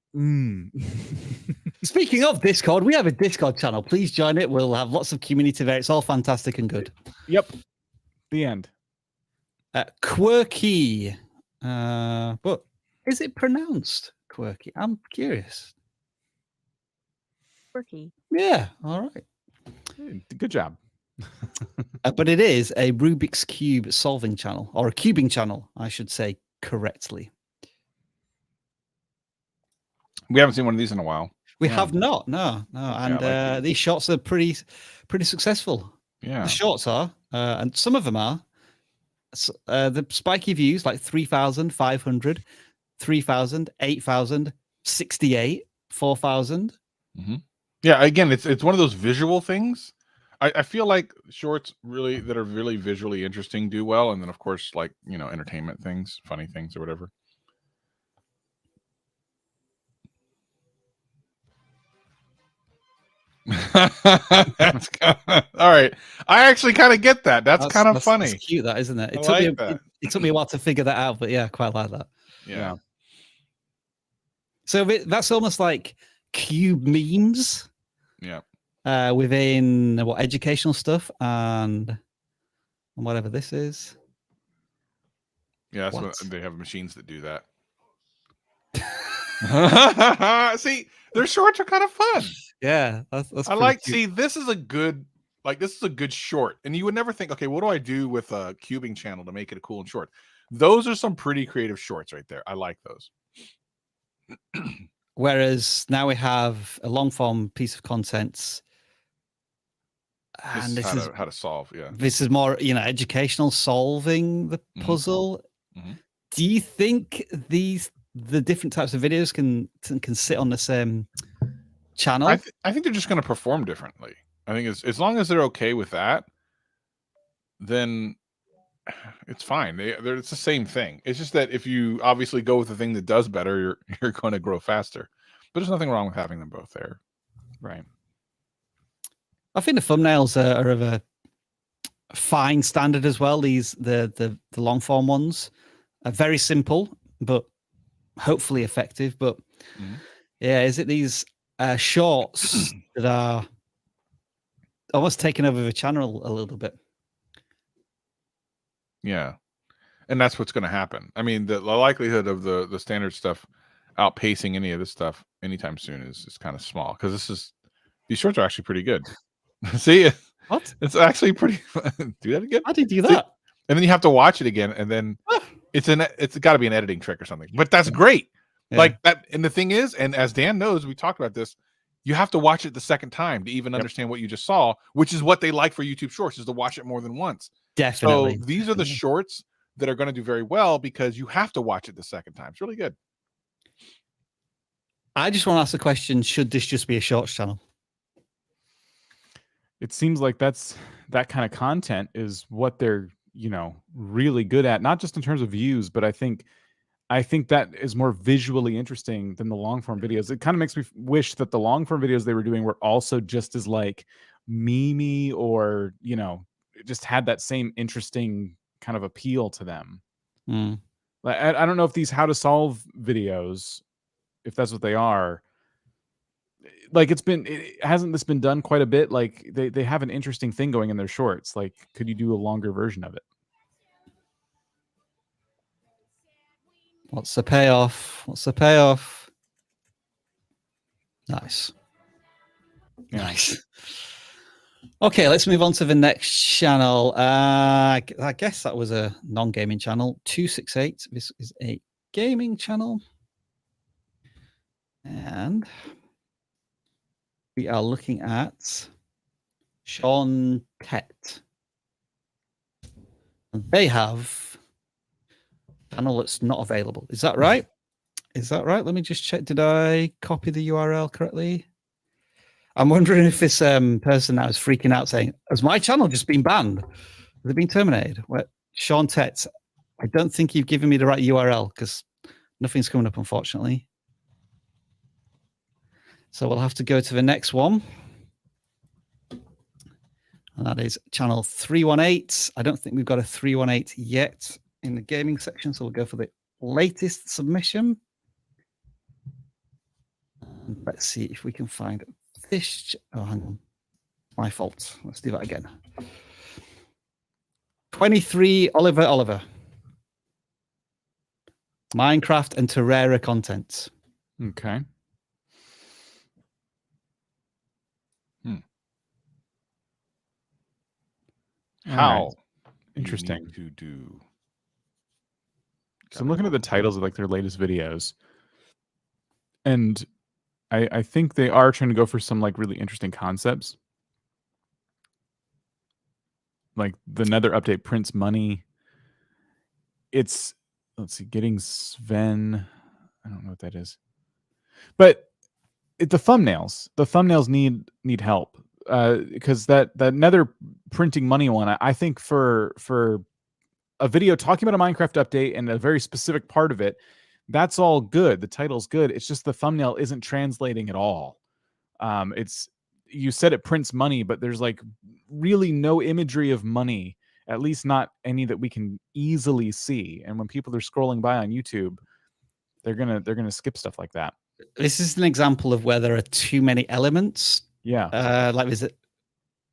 Speaking of Discord, we have a Discord channel. Please join it. We'll have lots of community there. It's all fantastic and good. Yep. The end. Quirky. But is it pronounced quirky? I'm curious. Quirky. Yeah. All right. Good job. But it is a Rubik's Cube solving channel, or a cubing channel, I should say correctly. We haven't seen one of these in a while. We have not, no. And these shots are pretty successful. Yeah, the shorts are, and some of them are. The spiky views like 3,500, 3,000, 8,000, 68, 4,000. Mm-hmm. Yeah, again, it's one of those visual things. I feel like shorts that are really visually interesting do well, and then of course, like entertainment things, funny things, or whatever. That's all right. I actually kind of get that. That's kind of funny. That's cute, that isn't it? It took me a while to figure that out, but yeah, I quite like that. Yeah. So that's almost like cube memes. Yeah. Within educational stuff and whatever this is. Yeah, that's what they have machines that do that. See, their shorts are kind of fun. Yeah, that's I like. Cute. See, this is a good short, and you would never think, okay, what do I do with a cubing channel to make it a cool and short? Those are some pretty creative shorts right there. I like those. Whereas now we have a long form piece of content, and this is how to solve. Yeah, this is more, you know, educational, solving the puzzle. Do you think the different types of videos can sit on the same channel? I think they're just going to perform differently. I think as long as they're okay with that, then it's fine. It's the same thing. It's just that if you obviously go with the thing that does better, you're going to grow faster. But there's nothing wrong with having them both there. Right. I think the thumbnails are of a fine standard as well. The long form ones are very simple, but hopefully effective. But yeah, is it these shorts that are almost taking over the channel a little bit? Yeah, and that's what's going to happen. I mean, the likelihood of the standard stuff outpacing any of this stuff anytime soon is kind of small, because these shorts are actually pretty good. See, what? It's actually pretty. Do that again. How do you do that? See? And then you have to watch it again, and then it's got to be an editing trick or something. But that's great. Yeah. Like that. And the thing is, and as Dan knows, we talked about this. You have to watch it the second time to even understand what you just saw, which is what they like for YouTube Shorts, is to watch it more than once. Definitely. So these are the shorts that are going to do very well because you have to watch it the second time. It's really good. I just want to ask the question, should this just be a shorts channel? It seems like that kind of content is what they're, you know, really good at, not just in terms of views, but I think that is more visually interesting than the long form videos. It kind of makes me wish that the long form videos they were doing were also just as like memey, or, you know, just had that same interesting kind of appeal to them. Like, I don't know if these how to solve videos, if that's what they are, like hasn't this been done quite a bit? Like they have an interesting thing going in their shorts. Like, could you do a longer version of it? What's the payoff? What's the payoff? Nice. Yeah. Nice. Okay, let's move on to the next channel. I guess that was a non-gaming channel. 268. This is a gaming channel. And we are looking at Sean Tett. They have a channel that's not available. Is that right? Is that right? Let me just check. Did I copy the URL correctly? I'm wondering if this person now is freaking out saying, has my channel just been banned? Has it been terminated? Well, Sean Tett, I don't think you've given me the right URL because nothing's coming up, unfortunately. So we'll have to go to the next one. And that is channel 318. I don't think we've got a 318 yet in the gaming section. So we'll go for the latest submission. And let's see if we can find this. Oh, hang on. My fault. Let's do that again. 23 Oliver. Minecraft and Terraria content. Okay. How right. Interesting to do. So I'm looking at the titles of like their latest videos, and I think they are trying to go for some like really interesting concepts, like the Nether update prints money. It's, let's see, getting Sven. I don't know what that is, but the thumbnails need help. Because that Nether printing money one, I think for a video talking about a Minecraft update and a very specific part of it, that's all good. The title's good. It's just the thumbnail isn't translating at all. You said it prints money, but there's like really no imagery of money, at least not any that we can easily see. And when people are scrolling by on YouTube, they're gonna skip stuff like that. This is an example of where there are too many elements. Yeah. Like, is it?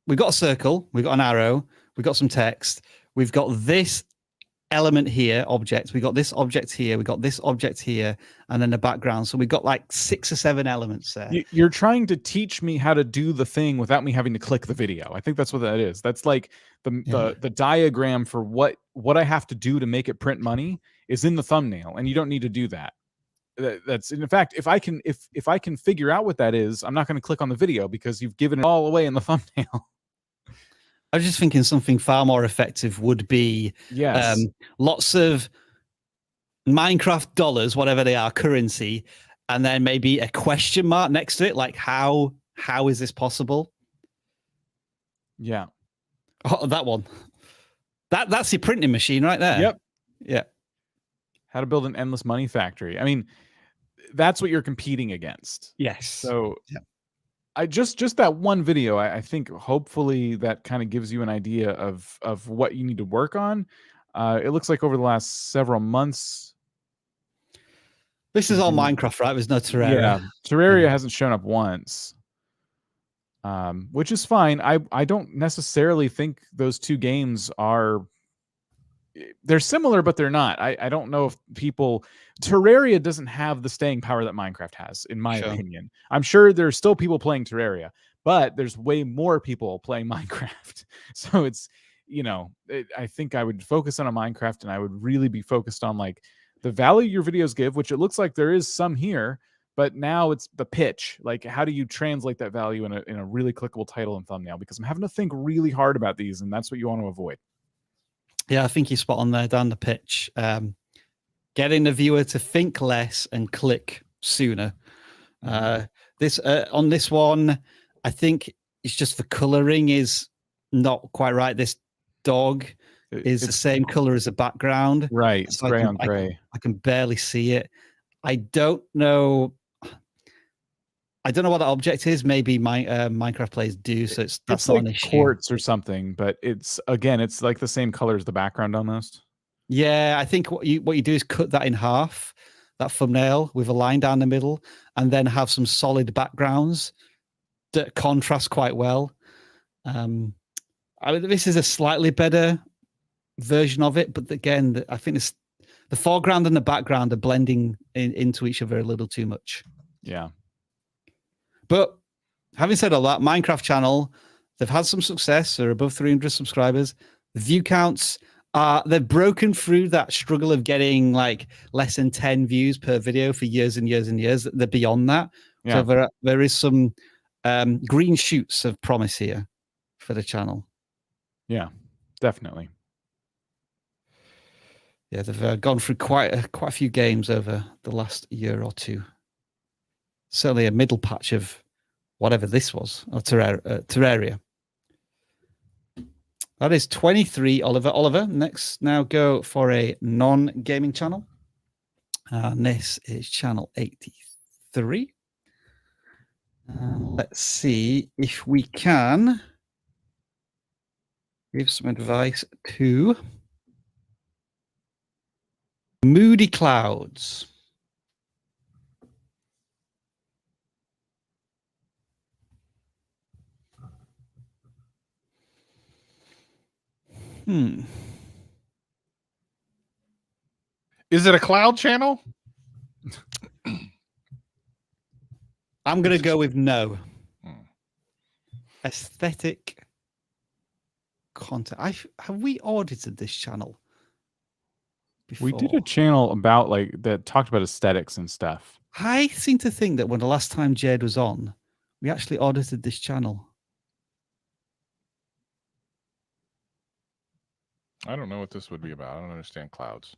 We've got a circle, we've got an arrow, we've got some text, we've got this element here, object, we got this object here, we got this object here, and then the background. So we've got like 6 or 7 elements there. You're trying to teach me how to do the thing without me having to click the video. I think that's what that is. That's like the diagram for what I have to do to make it print money is in the thumbnail, and you don't need to do that. That's in fact, if I can figure out what that is, I'm not going to click on the video because you've given it all away in the thumbnail. I was just thinking something far more effective would be lots of Minecraft dollars, whatever they are, currency, and then maybe a question mark next to it, like how is this possible? Yeah. Oh, that one. That's your printing machine right there. Yep. Yeah. How to build an endless money factory. I mean, that's what you're competing against. Yes. So I just that one video, I think hopefully that kind of gives you an idea of what you need to work on. It looks like over the last several months. This is all Minecraft, right? There's no Terraria. Yeah. Terraria hasn't shown up once. Which is fine. I don't necessarily think those two games are, they're similar, but they're not. I don't know if Terraria doesn't have the staying power that Minecraft has, in my opinion. I'm sure there's still people playing Terraria, but there's way more people playing Minecraft. So it's, I think I would focus on a Minecraft, and I would really be focused on like the value your videos give, which it looks like there is some here. But now it's the pitch. Like, how do you translate that value in a really clickable title and thumbnail? Because I'm having to think really hard about these, and that's what you want to avoid. Yeah, I think you're spot on there, down the pitch. Getting the viewer to think less and click sooner. On this one, I think it's just the coloring is not quite right. This dog is the same color as the background. Right, it's gray on gray. I can barely see it. I don't know what that object is. Maybe Minecraft players do, so that's not like an issue. Quartz or something, but it's like the same color as the background almost. Yeah, I think what you do is cut that in half, that thumbnail with a line down the middle, and then have some solid backgrounds that contrast quite well. This is a slightly better version of it, but again, I think the foreground and the background are blending into each other a little too much. Yeah. But having said all that, Minecraft channel, they've had some success. They're above 300 subscribers. The view counts they've broken through that struggle of getting like less than 10 views per video for years and years and years. They're beyond that. Yeah. So there is some green shoots of promise here for the channel. Yeah, definitely. Yeah, they've gone through quite a few games over the last year or two. Certainly a middle patch of whatever this was, or Terraria. That is 23, Oliver. Oliver, next, now go for a non-gaming channel. And this is channel 83. Let's see if we can give some advice to Moody Clouds. Is it a cloud channel? I'm going to go with no. Aesthetic content. Have we audited this channel before? We did a channel about that talked about aesthetics and stuff. I seem to think that when the last time Jade was on, we actually audited this channel. I don't know what this would be about. I don't understand clouds.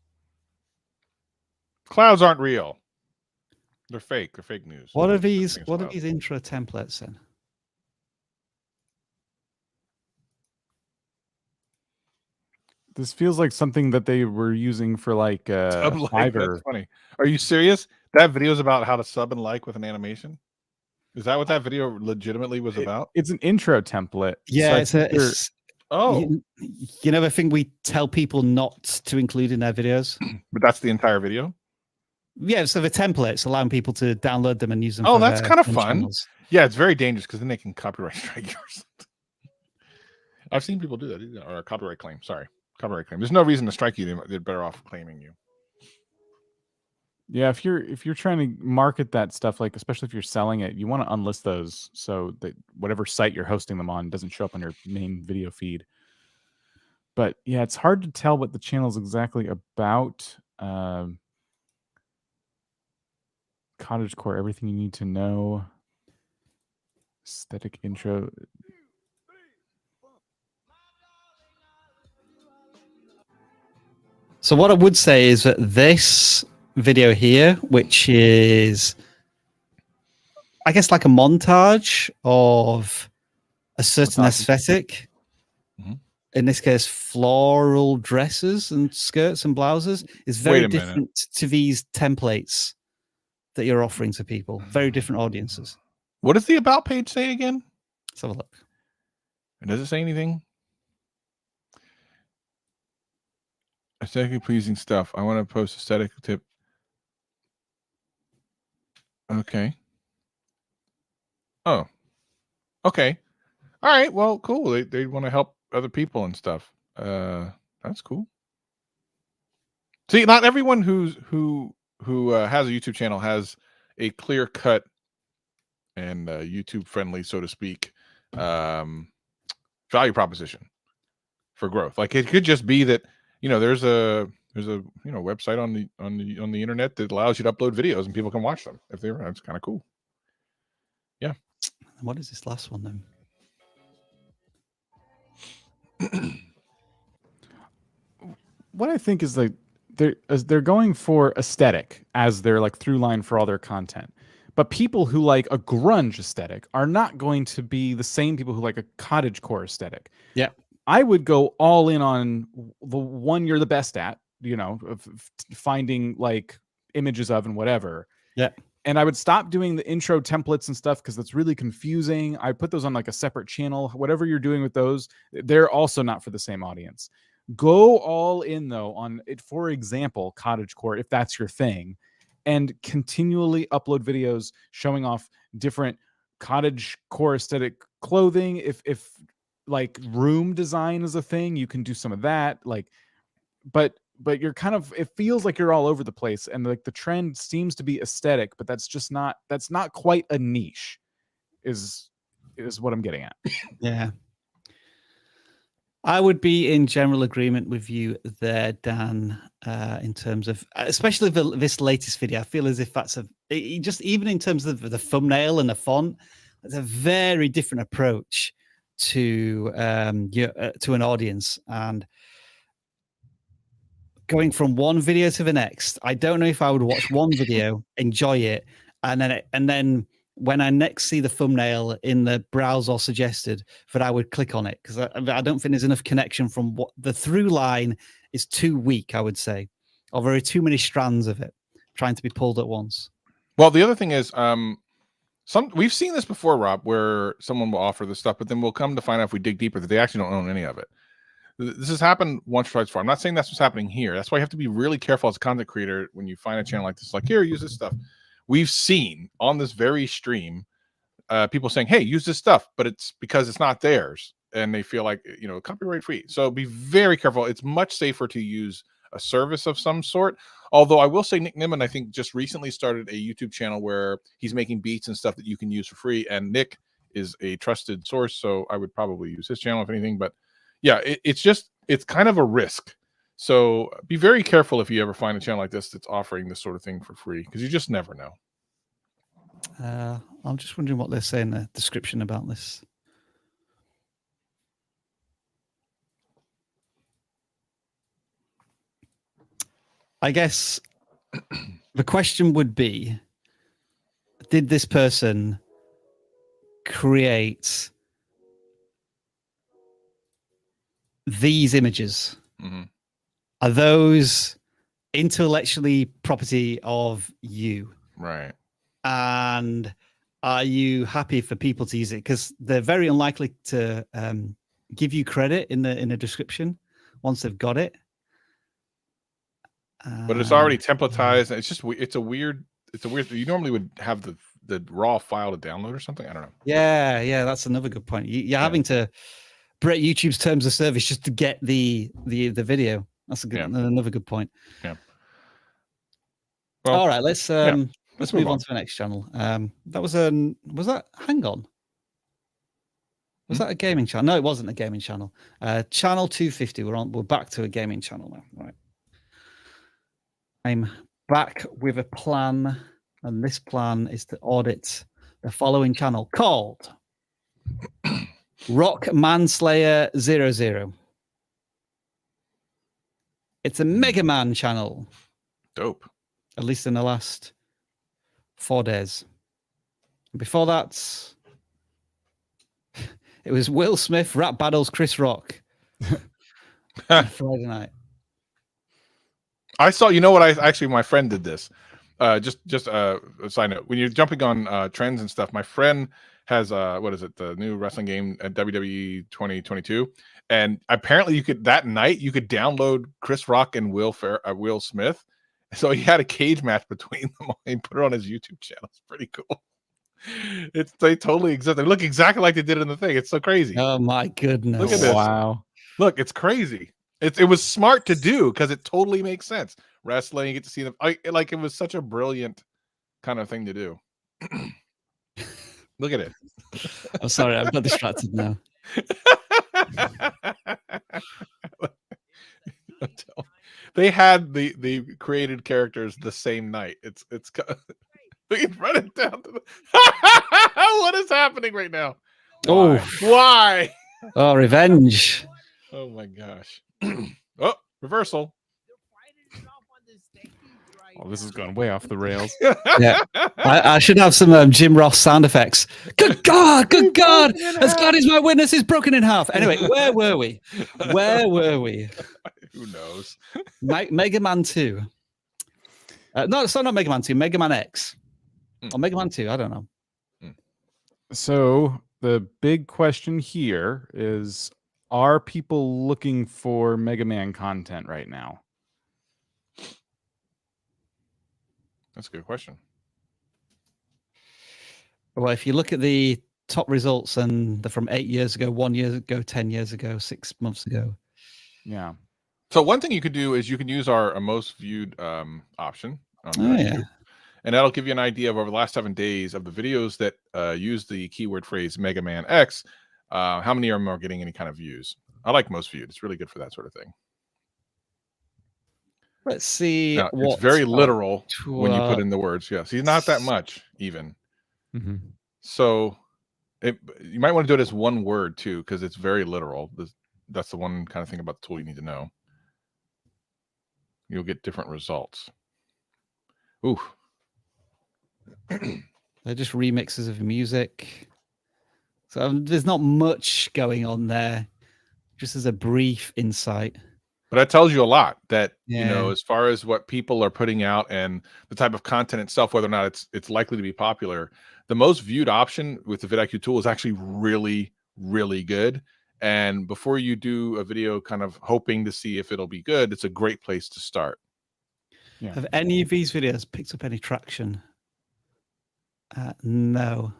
Clouds aren't real. They're fake. They're fake news. What are these intro templates then? This feels like something that they were using for Fiverr. That's funny. Are you serious? That video is about how to sub and like with an animation? Is that what that video legitimately was about? It's an intro template. Yeah, so you know the thing we tell people not to include in their videos? But that's the entire video? Yeah, so the templates allowing people to download them and use them. Oh, that's kind of fun. Channels. Yeah, it's very dangerous because then they can copyright strike you or something. I've seen people do that, or a copyright claim. Sorry, copyright claim. There's no reason to strike you. They're better off claiming you. Yeah, if you're trying to market that stuff, especially if you're selling it, you want to unlist those so that whatever site you're hosting them on doesn't show up on your main video feed. but yeah, it's hard to tell what the channel is exactly about. Cottagecore, everything you need to know. Aesthetic intro. So what I would say is that this video here, which is, I guess, like a montage of a certain aesthetic, in this case, floral dresses and skirts and blouses, is very different to these templates that you're offering to people. Very different audiences. What does the About page say again? Let's have a look. And does it say anything? Aesthetically pleasing stuff. I want to post aesthetic tip. Okay. Oh. Okay. All right. Well, cool. They want to help other people and stuff. That's cool. See, not everyone who has a YouTube channel has a clear cut and YouTube friendly, so to speak, value proposition for growth. Like it could just be that, you know, there's a website on the internet that allows you to upload videos and people can watch them if they were. That's kind of cool. Yeah. What is this last one then? What I think is like they're going for aesthetic as their like through line for all their content. But people who like a grunge aesthetic are not going to be the same people who like a cottagecore aesthetic. Yeah. I would go all in on the one you're the best at, you know, of finding like images of and whatever. Yeah. And I would stop doing the intro templates and stuff because that's really confusing. I put those on like a separate channel. Whatever you're doing with those, they're also not for the same audience. Go all in though on it. For example, cottagecore, if that's your thing, and continually upload videos showing off different cottagecore aesthetic clothing. If like room design is a thing, you can do some of that. Like, but you're kind of, it feels like you're all over the place, and like the trend seems to be aesthetic, but that's not quite a niche, is what I'm getting at. Yeah. I would be in general agreement with you there, Dan, in terms of, especially this latest video. I feel as if that's just even in terms of the thumbnail and the font, it's a very different approach to an audience, and going from one video to the next. I don't know if I would watch one video, enjoy it, and then when I next see the thumbnail in the browse or suggested, that I would click on it, because I don't think there's enough connection from what the through line is. Too weak, I would say, or there are too many strands of it trying to be pulled at once. Well, the other thing is, we've seen this before, Rob, where someone will offer this stuff, but then we'll come to find out if we dig deeper that they actually don't own any of it. This has happened once or twice before. I'm not saying that's what's happening here. That's why you have to be really careful as a content creator when you find a channel like this. Like, here, use this stuff. We've seen on this very stream people saying, hey, use this stuff, but it's because it's not theirs, and they feel like, you know, copyright free. So be very careful. It's much safer to use a service of some sort. Although I will say Nick Nimmin, I think, just recently started a YouTube channel where he's making beats and stuff that you can use for free. And Nick is a trusted source, so I would probably use his channel if anything. But yeah, it's kind of a risk. So be very careful if you ever find a channel like this that's offering this sort of thing for free, because you just never know. I'm just wondering what they say in the description about this. I guess the question would be, did this person create these images? Mm-hmm. Are those intellectually property of you? Right. And are you happy for people to use it? Because they're very unlikely to give you credit in the description once they've got it. But it's already templatized. It's a weird. You normally would have the raw file to download or something. I don't know. Yeah, that's another good point. You're having to break YouTube's terms of service just to get the video. That's another good point. Yeah. Well, all right, let's move on to the next channel. Was that Hang On? Was that a gaming channel? No, it wasn't a gaming channel. Channel 250. We're back to a gaming channel now. Right. I'm back with a plan, and this plan is to audit the following channel called Rock Manslayer 00. It's a Mega Man channel. Dope. At least in the last 4 days. Before that, it was Will Smith rap battles Chris Rock on Friday night. I saw. You know what? My friend did this. Just a side note. When you're jumping on trends and stuff, my friend has what is it? The new wrestling game at WWE 2022, and apparently you could download Chris Rock and Will Smith. So he had a cage match between them and put it on his YouTube channel. It's pretty cool. They totally exist. They look exactly like they did in the thing. It's so crazy. Oh my goodness! Look at this. Wow. Look, it's crazy. It was smart to do because it totally makes sense. Wrestling, you get to see them. It was such a brilliant kind of thing to do. Look at it. I'm sorry, I've got distracted now. They had the created characters the same night. It's we can run it down to the what is happening right now? Oh, why? Oh, revenge. Oh my gosh. Oh, reversal. Well, this is going way off the rails. Yeah, I should have some Jim Ross sound effects. Good God, good God, as God is my witness, is broken in half. Anyway, where were we? Who knows? Mega Man 2. No, it's not Mega Man 2, Mega Man X. Or Mega Man 2, I don't know. So the big question here is, are people looking for Mega Man content right now? That's a good question. Well, if you look at the top results and they're from 8 years ago, 1 year ago, 10 years ago, 6 months ago. Yeah. So one thing you could do is you can use our most viewed option on yeah. YouTube, and that'll give you an idea of over the last 7 days of the videos that use the keyword phrase Mega Man X, how many of them are getting any kind of views. I like most viewed. It's really good for that sort of thing. Let's see. Now, it's very literal when you put in the words. Yes, he's not that much even. Mm-hmm. So you might want to do it as one word too, because it's very literal. That's the one kind of thing about the tool you need to know. You'll get different results. Ooh. They're just remixes of music. So there's not much going on there. Just as a brief insight. But that tells you a lot that, Yeah. you know, as far as what people are putting out and the type of content itself, whether or not it's likely to be popular, the most viewed option with the vidIQ tool is actually really, really good. And before you do a video kind of hoping to see if it'll be good, it's a great place to start. Yeah. Have any of these videos picked up any traction? No.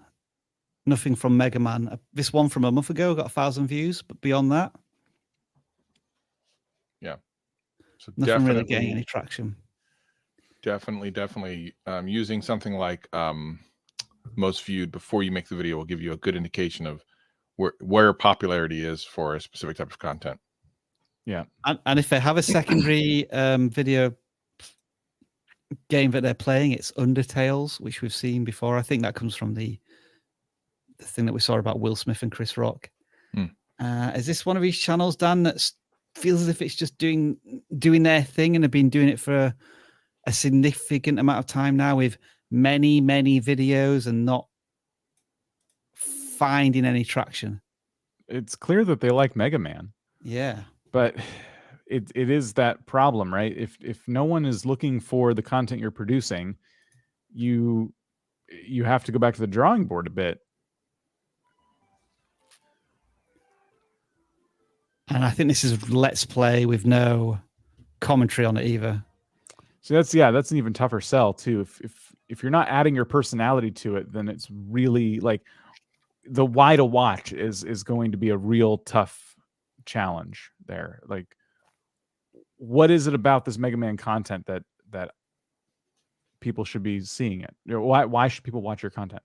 Nothing from Mega Man. This one from a month ago got 1,000 views, but beyond that, yeah. So nothing really getting any traction. Definitely. Using something like most viewed before you make the video will give you a good indication of where popularity is for a specific type of content. Yeah. And if they have a secondary video game that they're playing, it's Undertales, which we've seen before. I think that comes from the thing that we saw about Will Smith and Chris Rock. Is this one of these channels, Dan, that feels as if it's just doing their thing and have been doing it for a significant amount of time now with many videos and not finding any traction? It's clear that they like Mega Man. Yeah. But it is that problem, right? If no one is looking for the content you're producing, you have to go back to the drawing board a bit. And I think this is Let's Play with no commentary on it either. So that's an even tougher sell too. If you're not adding your personality to it, then it's really like the why to watch is going to be a real tough challenge there. Like, what is it about this Mega Man content that people should be seeing it? Why should people watch your content?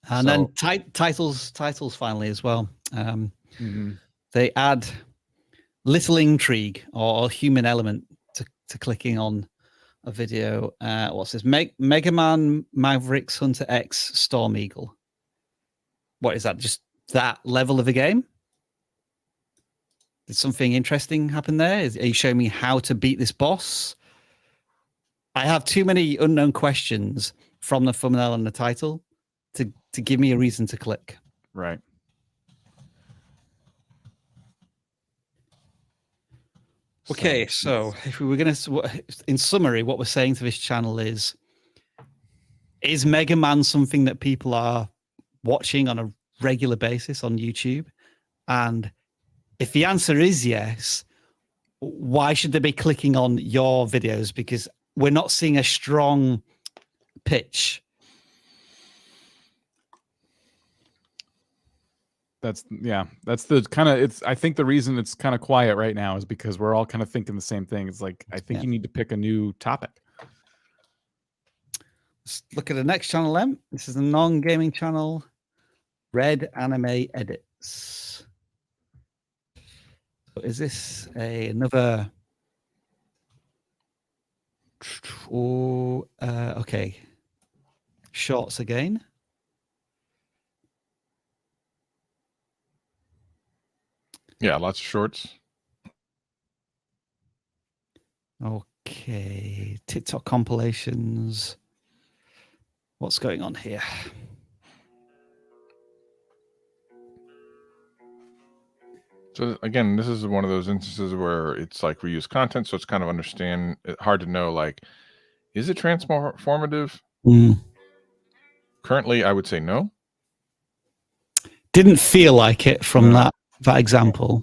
And then titles finally as well. They add little intrigue or human element to clicking on a video. What's this? Mega Man Mavericks Hunter X Storm Eagle. What is that? Just that level of a game? Did something interesting happen there? Are you showing me how to beat this boss? I have too many unknown questions from the thumbnail and the title to give me a reason to click. Right. Okay, so if we were going to, in summary, what we're saying to this channel is Mega Man something that people are watching on a regular basis on YouTube? And if the answer is yes, why should they be clicking on your videos? Because we're not seeing a strong pitch. That's the kind of, I think the reason it's kind of quiet right now is because we're all kind of thinking the same thing. It's like, I think you need to pick a new topic. Let's look at the next channel then. This is a non-gaming channel, Red Anime Edits. So is this another? Oh, okay. Shorts again. Yeah, lots of shorts. Okay. TikTok compilations. What's going on here? So again, this is one of those instances where it's like reuse content, so it's kind of hard to know, like, is it transformative? Currently, I would say no. Didn't feel like it from that example.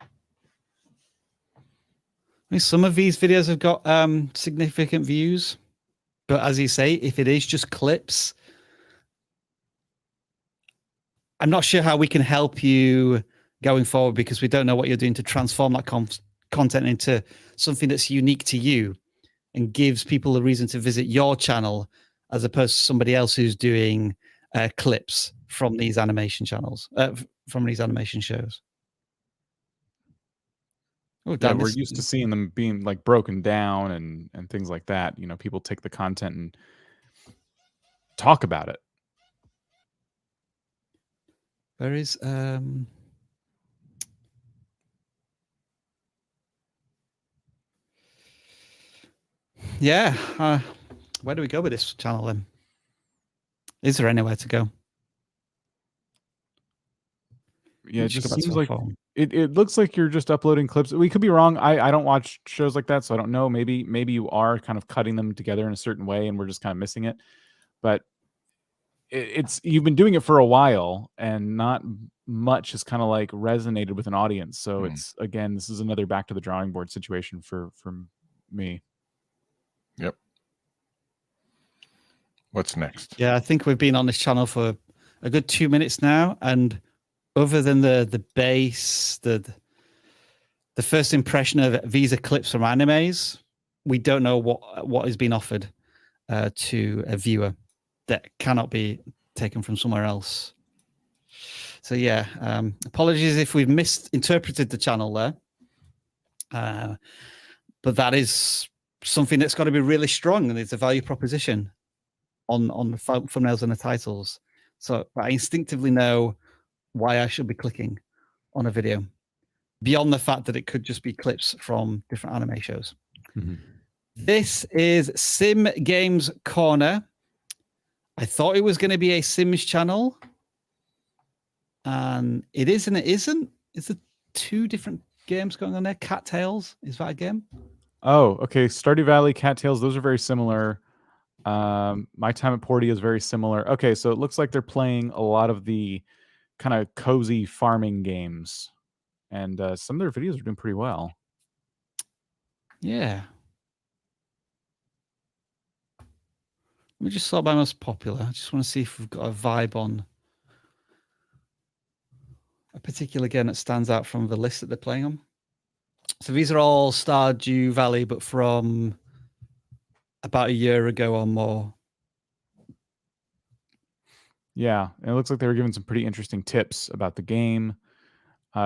I mean, some of these videos have got significant views, but as you say, if it is just clips, I'm not sure how we can help you going forward because we don't know what you're doing to transform that content into something that's unique to you and gives people a reason to visit your channel as opposed to somebody else who's doing clips from these animation channels, from these animation shows. Oh, yeah, we're used to seeing them being like broken down and things like that. You know, people take the content and talk about it. There is yeah, where do we go with this channel then? Is there anywhere to go? Yeah, it just seems like it looks like you're just uploading clips. We could be wrong. I don't watch shows like that, so I don't know. Maybe you are kind of cutting them together in a certain way and we're just kind of missing it. But you've been doing it for a while and not much has kind of like resonated with an audience. So it's, again, this is another back to the drawing board situation for me. Yep. What's next? Yeah, I think we've been on this channel for a good 2 minutes now, and other than the base, the first impression of these are clips from animes, we don't know what is being offered to a viewer that cannot be taken from somewhere else. So yeah, apologies if we've misinterpreted the channel there, but that is something that's got to be really strong, and it's a value proposition on the thumbnails and the titles. So I instinctively know why I should be clicking on a video, beyond the fact that it could just be clips from different anime shows. This is Sim Games Corner. I thought it was going to be a Sims channel, and it is and it isn't. Is there two different games going on there? Cattails, is that a game? Oh, okay. Stardew Valley, Cattails, those are very similar. My Time at Portia is very similar. Okay, so it looks like they're playing a lot of the kind of cozy farming games, and some of their videos are doing pretty well. Yeah. Let me just sort by most popular. I just want to see if we've got a vibe on a particular game that stands out from the list that they're playing on. So these are all Stardew Valley, but from about a year ago or more. Yeah, and it looks like they were giving some pretty interesting tips about the game.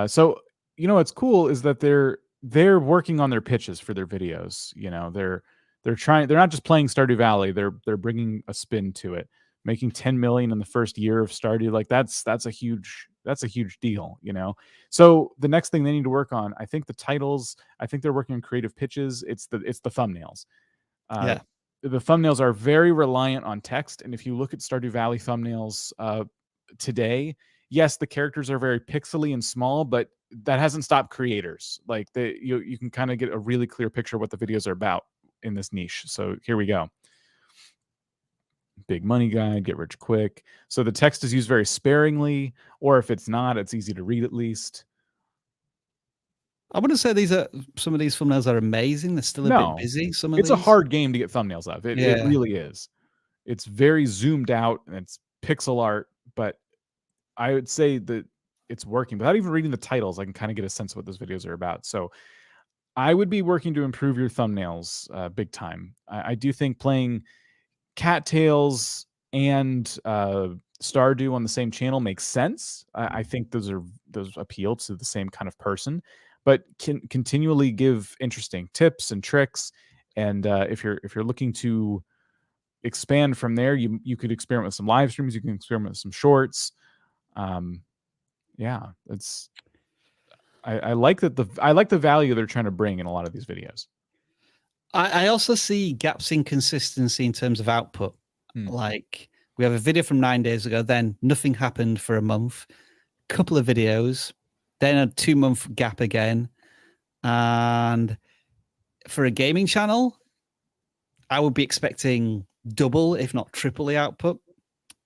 So you know what's cool is that they're working on their pitches for their videos. You know, they're not just playing Stardew Valley. They're bringing a spin to it, making 10 million in the first year of Stardew. Like that's a huge deal. You know, so the next thing they need to work on, I think the titles. I think they're working on creative pitches. It's the thumbnails. Yeah. The thumbnails are very reliant on text, and if you look at Stardew Valley thumbnails today, yes, the characters are very pixely and small, but that hasn't stopped creators. Like you can kind of get a really clear picture of what the videos are about in this niche. So here we go. Big money guide, get rich quick. So the text is used very sparingly, or if it's not, it's easy to read at least. I wouldn't say some of these thumbnails are amazing. They're still a bit busy. It's a hard game to get thumbnails of. It really is. It's very zoomed out and it's pixel art, but I would say that it's working. Without even reading the titles, I can kind of get a sense of what those videos are about. So I would be working to improve your thumbnails big time. I do think playing Cattails and Stardew on the same channel makes sense. I think those appeal to the same kind of person, but can continually give interesting tips and tricks. And if you're looking to expand from there, you could experiment with some live streams. You can experiment with some shorts. Yeah, it's. I like that I like the value they're trying to bring in a lot of these videos. I also see gaps in consistency in terms of output. Like we have a video from 9 days ago, then nothing happened for a month, couple of videos, then a 2-month gap again. And for a gaming channel, I would be expecting double, if not triple the output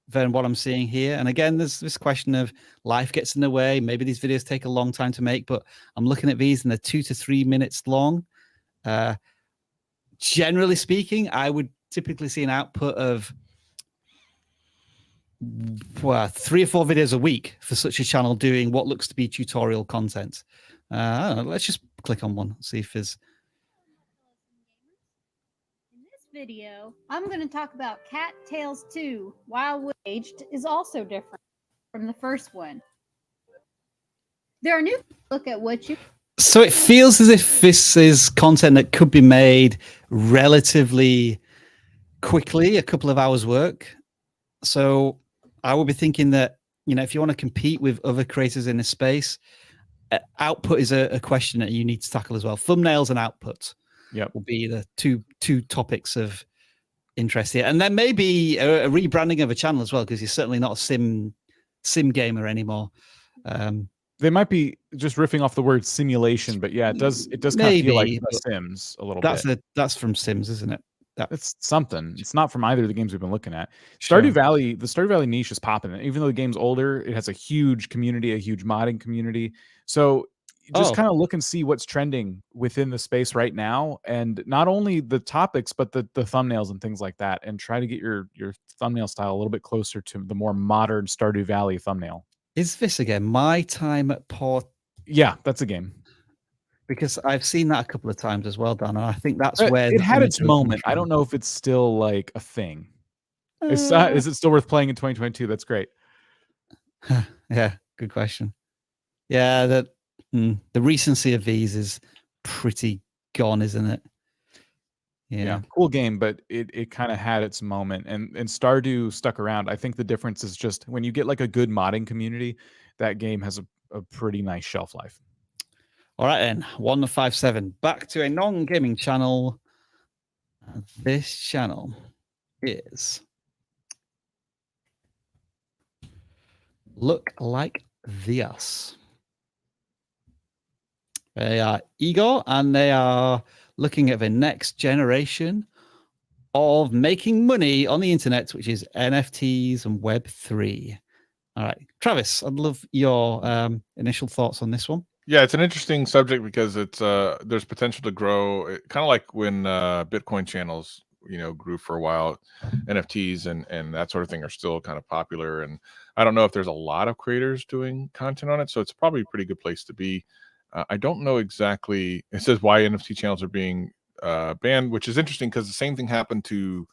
than what I'm seeing here. And again, there's this question of life gets in the way. Maybe these videos take a long time to make, but I'm looking at these and they're 2 to 3 minutes long. Generally speaking, I would typically see an output of 3 or 4 videos a week for such a channel doing what looks to be tutorial content. I don't know, let's just click on one, see if there's. In this video, I'm going to talk about Cattails 2. Wildwood Aged is also different from the first one. There are new look at what you. So it feels as if this is content that could be made relatively quickly, a couple of hours work. So I would be thinking that, you know, if you want to compete with other creators in this space, output is a question that you need to tackle as well. Thumbnails and output will be the two topics of interest here. And then maybe a rebranding of a channel as well, because you're certainly not a sim gamer anymore. They might be just riffing off the word simulation, but yeah, it does kind of feel like The Sims a little bit. That's from Sims, isn't it? It's something. It's not from either of the games we've been looking at. Stardew Valley, the Stardew Valley niche is popping. Even though the game's older, it has a huge community, a huge modding community. So just kind of look and see what's trending within the space right now, and not only the topics, but the thumbnails and things like that, and try to get your thumbnail style a little bit closer to the more modern Stardew Valley thumbnail. Is this again My Time at Port? Yeah, that's a game. Because I've seen that a couple of times as well, Dan. And I think that's where it had its moment. I don't know if it's still like a thing. Is it still worth playing in 2022? That's great. Yeah, good question. Yeah, the recency of these is pretty gone, isn't it? Yeah, cool game, but it kind of had its moment, and Stardew stuck around. I think the difference is just when you get like a good modding community, that game has a pretty nice shelf life. All right, then 157. Back to a non-gaming channel. This channel is Look Like This. They are Igor, and they are looking at the next generation of making money on the internet, which is NFTs and Web3. All right, Travis, I'd love your initial thoughts on this one. Yeah, it's an interesting subject because it's there's potential to grow. Kind of like when Bitcoin channels, grew for a while. NFTs and that sort of thing are still kind of popular, and I don't know if there's a lot of creators doing content on it, so it's probably a pretty good place to be. I don't know exactly. It says why NFT channels are being banned, which is interesting because the same thing happened to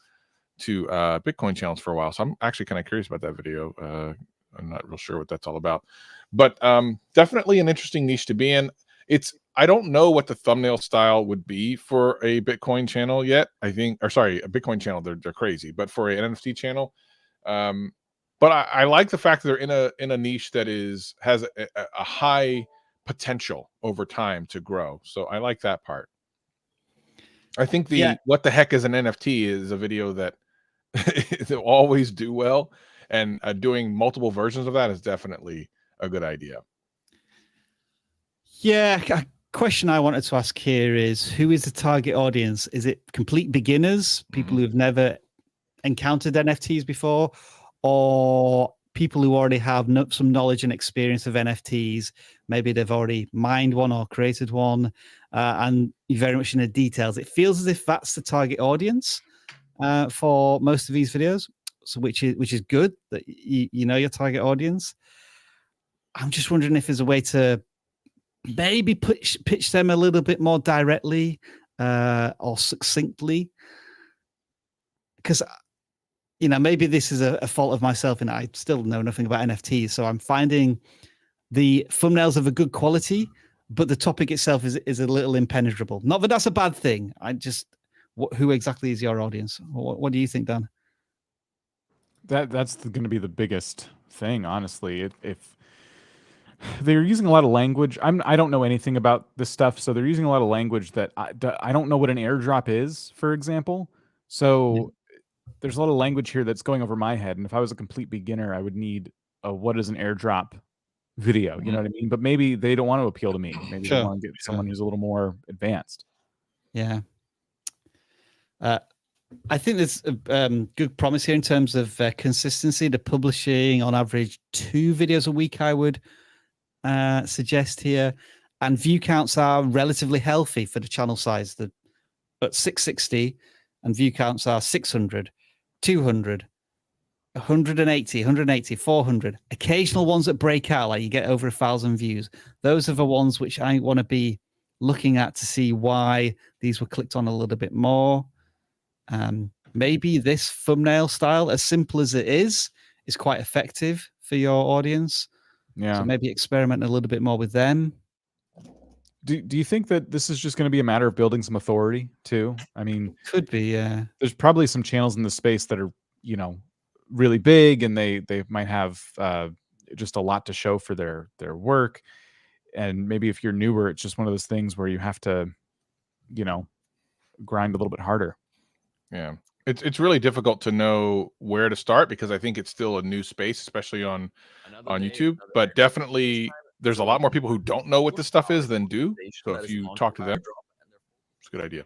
to Bitcoin channels for a while, so I'm actually kind of curious about that video. I'm not real sure what that's all about, but definitely an interesting niche to be in. I don't know what the thumbnail style would be for a Bitcoin channel yet. I think, or sorry, a Bitcoin channel, they're crazy, but for an NFT channel, but I like the fact that they're in a niche that has a high potential over time to grow. So I like that part. I think what the heck is an NFT is a video that they'll always do well, and doing multiple versions of that is definitely a good idea. Yeah, a question I wanted to ask here is, who is the target audience? Is it complete beginners, people who've never encountered NFTs before, or people who already have some knowledge and experience of NFTs? Maybe they've already mined one or created one, and very much in the details. It feels as if that's the target audience for most of these videos, so which is good that you know your target audience. I'm just wondering if there's a way to maybe pitch them a little bit more directly or succinctly, because maybe this is a fault of myself, and I still know nothing about NFTs, so I'm finding the thumbnails of a good quality, but the topic itself is a little impenetrable. Not that that's a bad thing. Who exactly is your audience? What do you think, Dan? That's going to be the biggest thing, honestly. If they're using a lot of language, I don't know anything about this stuff, so they're using a lot of language that I don't know what an airdrop is, for example. So there's a lot of language here that's going over my head, and if I was a complete beginner, I would need a what is an airdrop video, you know what I mean? But maybe they don't want to appeal to me. Maybe they want to get someone who's a little more advanced. Yeah. I think there's good promise here in terms of consistency. The publishing on average 2 videos a week, I would suggest here, and view counts are relatively healthy for the channel size. At 660, and view counts are 600, 200, 180, 400. Occasional ones that break out, like you get over 1,000 views. Those are the ones which I want to be looking at to see why these were clicked on a little bit more. Maybe this thumbnail style, as simple as it is quite effective for your audience. Yeah. So maybe experiment a little bit more with them. Do you think that this is just going to be a matter of building some authority too? I mean, could be. Yeah. There's probably some channels in the space that are, really big, and they might have just a lot to show for their work. And maybe if you're newer, it's just one of those things where you have to, grind a little bit harder. Yeah. It's really difficult to know where to start, because I think it's still a new space, especially on YouTube. But definitely, there's a lot more people who don't know what this stuff is than do. So if you talk to them, it's a good idea.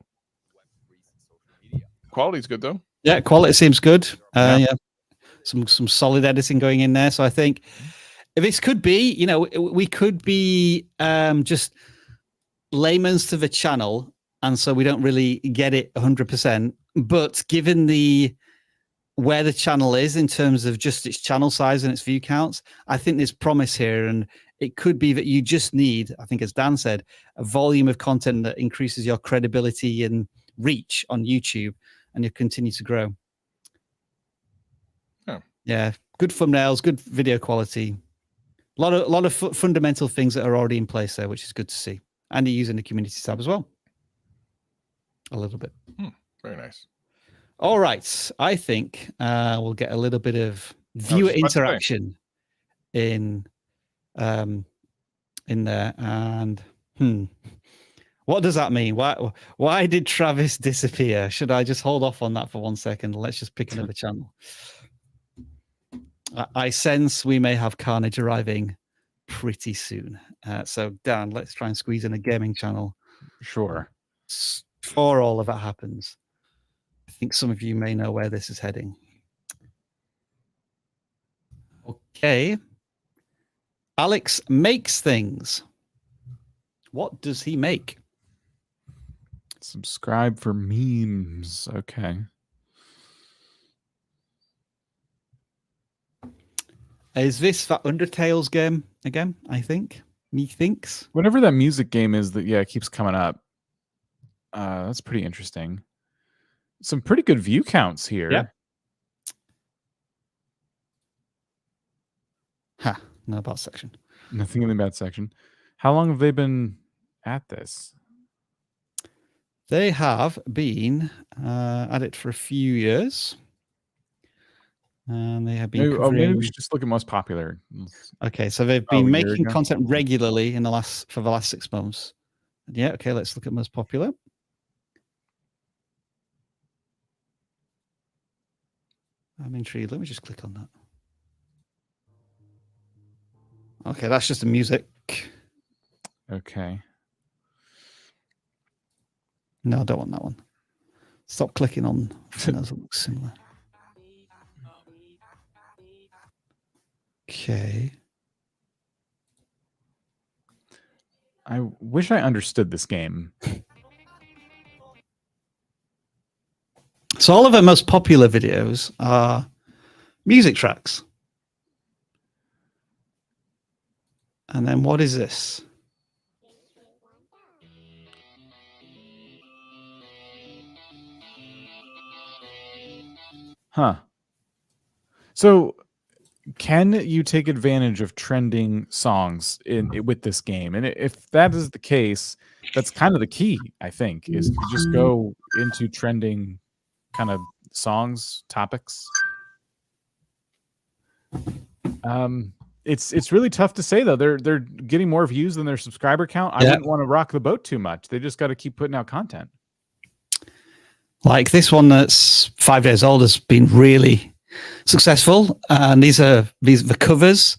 Quality's good though. Yeah, quality seems good. Yeah, some solid editing going in there. So I think this could be, we could be just layman's to the channel, and so we don't really get it 100%. But given where the channel is in terms of just its channel size and its view counts, I think there's promise here. And it could be that you just need, I think, as Dan said, a volume of content that increases your credibility and reach on YouTube, and you continue to grow. Yeah, good thumbnails, good video quality. A lot of fundamental things that are already in place there, which is good to see. And you're using the community tab as well. A little bit. Very nice. All right. I think we'll get a little bit of viewer interaction in there. And what does that mean? Why did Travis disappear? Should I just hold off on that for 1 second? Let's just pick another channel. I sense we may have carnage arriving pretty soon. So Dan, let's try and squeeze in a gaming channel. Sure. Before all of that happens. I think some of you may know where this is heading. Okay. Alex makes things. What does he make? Subscribe for memes. Okay. Is this that Undertale's game again? I think. Methinks. Whatever that music game is that, it keeps coming up. That's pretty interesting. Some pretty good view counts here. Yeah. Ha, no about section. Nothing in the bad section. How long have they been at this? They have been at it for a few years. And they have been Maybe, covering... maybe we should just look at most popular. Okay, so they've been making content regularly for the last 6 months. Yeah, okay, let's look at most popular. I'm intrigued. Let me just click on that. Okay, that's just the music. Okay. No, I don't want that one. Stop clicking on those that look similar. Okay. I wish I understood this game. So all of our most popular videos are music tracks. And then what is this? Huh. So can you take advantage of trending songs with this game? And if that is the case, that's kind of the key, I think, is to just go into trending kind of songs, topics. It's really tough to say though. They're getting more views than their subscriber count. I wouldn't want to rock the boat too much. They just got to keep putting out content. Like this one that's 5 days old has been really successful, and these are the covers.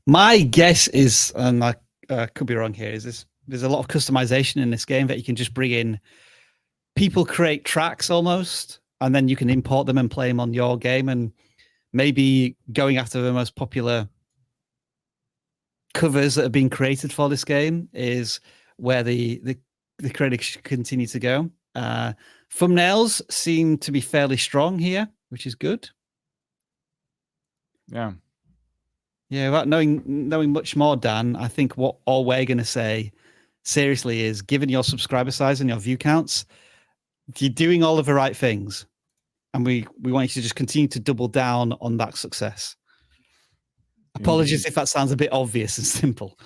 My guess is, and I could be wrong here, is there's a lot of customization in this game that you can just bring in. People create tracks almost, and then you can import them and play them on your game, and maybe going after the most popular covers that have been created for this game is where the credits should continue to go. Thumbnails seem to be fairly strong here, which is good. Yeah. Yeah, without knowing much more, Dan, I think what all we're going to say seriously is, given your subscriber size and your view counts, you're doing all of the right things. And we want you to just continue to double down on that success. Apologies if that sounds a bit obvious and simple.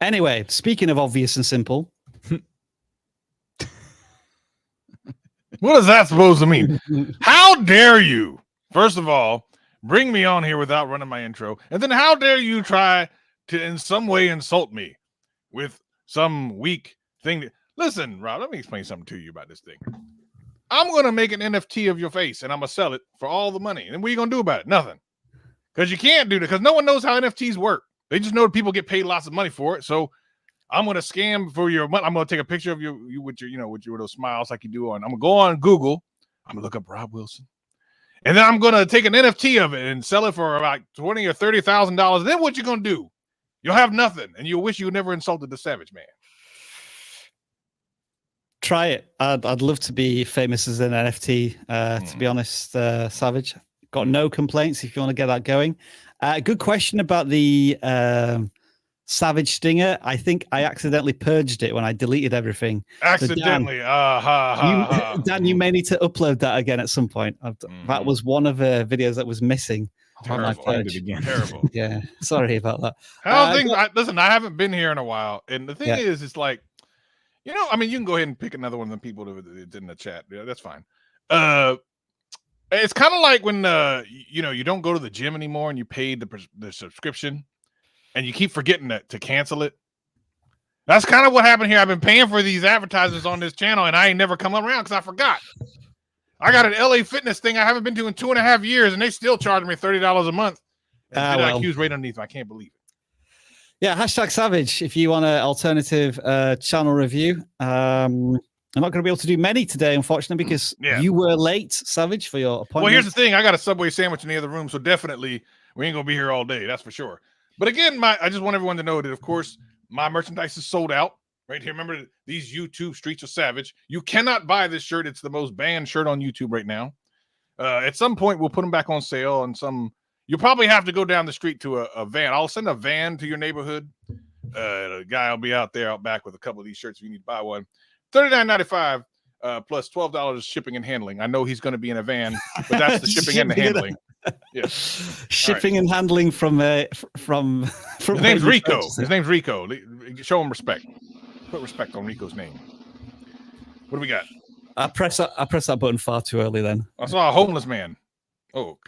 Anyway, speaking of obvious and simple. What is that supposed to mean? How dare you, first of all, bring me on here without running my intro? And then how dare you try to in some way insult me with some weak thing? Listen, Rob, let me explain something to you about this thing. I'm going to make an NFT of your face, and I'm going to sell it for all the money. And what are you going to do about it? Nothing. Because you can't do that, because no one knows how NFTs work. They just know that people get paid lots of money for it. So I'm going to scam for your money. I'm going to take a picture of you with your, with your little smiles like you do on. I'm going to go on Google. I'm going to look up Rob Wilson. And then I'm going to take an NFT of it and sell it for about $20,000 or $30,000. Then what you going to do? You'll have nothing, and you'll wish you never insulted the Savage Man. Try it. I'd love to be famous as an NFT, to be honest, Savage. Got no complaints if you want to get that going. Good question about the Savage Stinger. I think I accidentally purged it when I deleted everything. Accidentally. So Dan, you may need to upload that again at some point. That was one of the videos that was missing. Terrible. Terrible. Yeah, sorry about that. Listen, I haven't been here in a while. And the thing is, it's like, I mean, you can go ahead and pick another one of the people that's in the chat. Yeah, that's fine. It's kind of like when, you don't go to the gym anymore and you paid the subscription and you keep forgetting to cancel it. That's kind of what happened here. I've been paying for these advertisements on this channel and I ain't never come around because I forgot. I got an LA Fitness thing I haven't been to in 2.5 years and they still charge me $30 a month. And vidIQ's right underneath. I can't believe it. Yeah, hashtag Savage if you want an alternative channel review. I'm not going to be able to do many today, unfortunately, because you were late, Savage, for your appointment. Well, here's the thing. I got a Subway sandwich in the other room, so definitely we ain't going to be here all day. That's for sure. But again, I just want everyone to know that, of course, my merchandise is sold out right here. Remember these YouTube Streets of Savage. You cannot buy this shirt. It's the most banned shirt on YouTube right now. At some point, we'll put them back on sale on some. You'll probably have to go down the street to a van. I'll send a van to your neighborhood The guy will be out there, out back with a couple of these shirts if you need to buy one. $39.95 plus $12 shipping and handling. I know he's going to be in a van, but that's the shipping and the handling. Yes. Shipping and handling from His name's Rico. His name's Rico. Show him respect. Put respect on Rico's name. What do we got? I pressed that button far too early then. I saw a homeless man. Oh,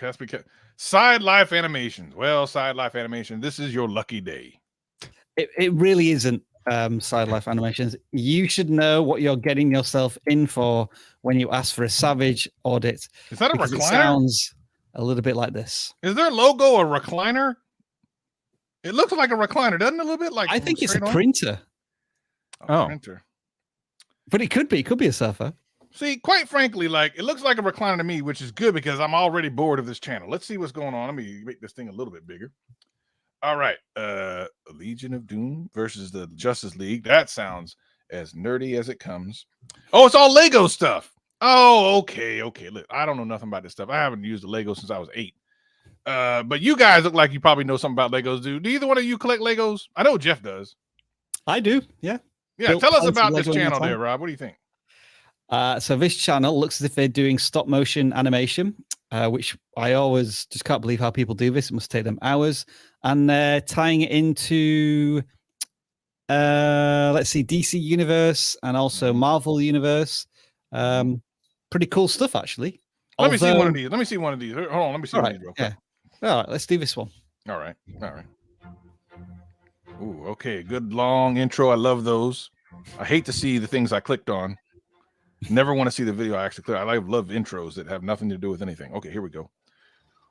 Side Life Animations. Well, Side Life Animation, this is your lucky day. It really isn't Side Life Animations. You should know what you're getting yourself in for when you ask for a Savage audit. Is that a recliner? It sounds a little bit like this. Is their logo a recliner? It looks like a recliner, doesn't it? A little bit like. I think it's a printer. Printer. But it could be. It could be a sofa. See, quite frankly, like it looks like a recliner to me, which is good because I'm already bored of this channel. Let's see what's going on. Let me make this thing a little bit bigger. All right. Legion of Doom versus the Justice League. That sounds as nerdy as it comes. Oh, it's all Lego stuff. Oh, okay. Look, I don't know nothing about this stuff. I haven't used a Lego since I was 8. But you guys look like you probably know something about Legos. Do either one of you collect Legos? I know Jeff does. I do. Yeah. Yeah. Tell us about this channel there, Rob. What do you think? So this channel looks as if they're doing stop motion animation, which I always just can't believe how people do this. It must take them hours. And they're tying it into, let's see, DC Universe and also Marvel Universe. Pretty cool stuff, actually. Let me see one of these. Hold on. Let me see one of these real quick. Yeah. All right. Let's do this one. All right. Ooh, okay. Good long intro. I love those. I hate to see the things I clicked on. Never want to see the video I actually click. I love intros that have nothing to do with anything. Okay, here we go.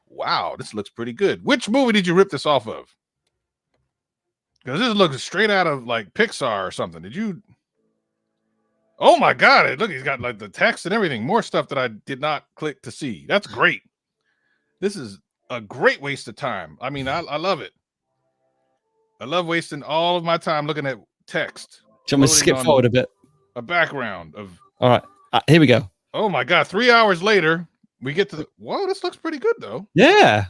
Wow, this looks pretty good. Which movie did you rip this off of? Because this looks straight out of like Pixar or something. Did you? Oh my God! Look, he's got like the text and everything. More stuff that I did not click to see. That's great. This is a great waste of time. I mean, I love it. I love wasting all of my time looking at text. Do you want me to skip forward a bit? A background of. All right, here we go. Oh my God! 3 hours later, we get to the. Whoa, this looks pretty good though. Yeah,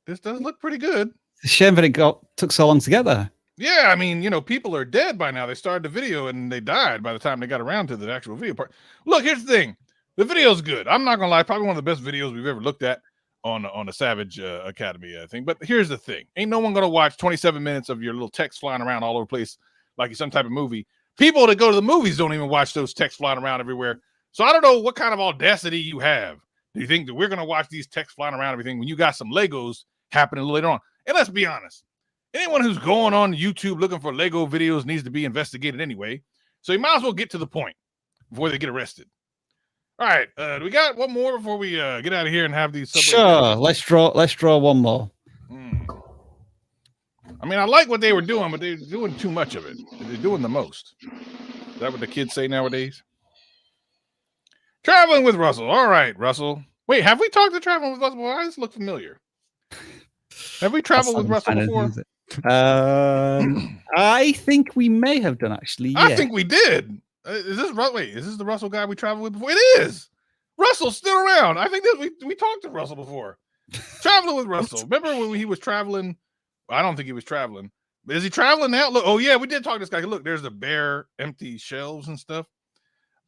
this does look pretty good. It's a shame that it took so long to get there. Yeah, I mean, people are dead by now. They started the video and they died by the time they got around to the actual video part. Look, here's the thing: the video's good. I'm not gonna lie, probably one of the best videos we've ever looked at on the Savage Academy thing. But here's the thing: ain't no one gonna watch 27 minutes of your little text flying around all over the place like it's some type of movie. People that go to the movies don't even watch those texts flying around everywhere. So I don't know what kind of audacity you have. Do you think that we're going to watch these texts flying around everything when you got some Legos happening later on? And let's be honest. Anyone who's going on YouTube looking for Lego videos needs to be investigated anyway. So you might as well get to the point before they get arrested. All right. Do we got one more before we get out of here and have these? Sure. Let's draw one more. I mean, I like what they were doing, but they're doing too much of it. They're doing the most. Is that what the kids say nowadays? Traveling with Russell. All right, Russell. Wait, have we talked to Traveling with Russell before? I just look familiar. Have we traveled with Russell before? I think we may have done, actually. Yeah. I think we did. Is this the Russell guy we traveled with before? It is. Russell's still around. I think that we talked to Russell before. Traveling with Russell. Remember when he was traveling? I don't think he was traveling. Is he traveling now? Look, oh yeah, we did talk to this guy. Look, there's the bare empty shelves and stuff.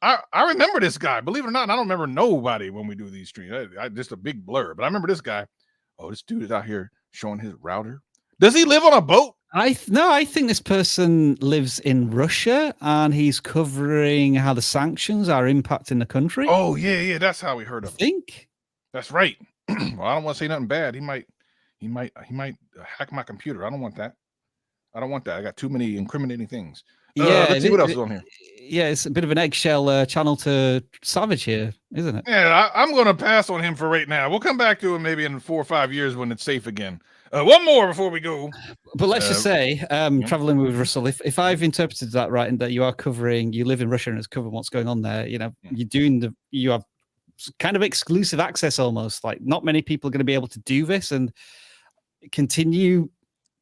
I remember this guy. Believe it or not, I don't remember nobody when we do these streams. I just a big blur, but I remember this guy. Oh, this dude is out here showing his router. Does he live on a boat? I think this person lives in Russia and he's covering how the sanctions are impacting the country. Oh yeah, that's how we heard of him. I think that's right. Well, I don't want to say nothing bad. He might hack my computer. I don't want that. I got too many incriminating things. Yeah, let's see what else is on here. Yeah, it's a bit of an eggshell channel to Savage here, isn't it? Yeah, I'm going to pass on him for right now. We'll come back to him maybe in 4 or 5 years when it's safe again. One more before we go. But let's just say, traveling with Russell, if I've interpreted that right, and that you live in Russia and it's covering what's going on there, you have kind of exclusive access almost. Like not many people are going to be able to do this and continue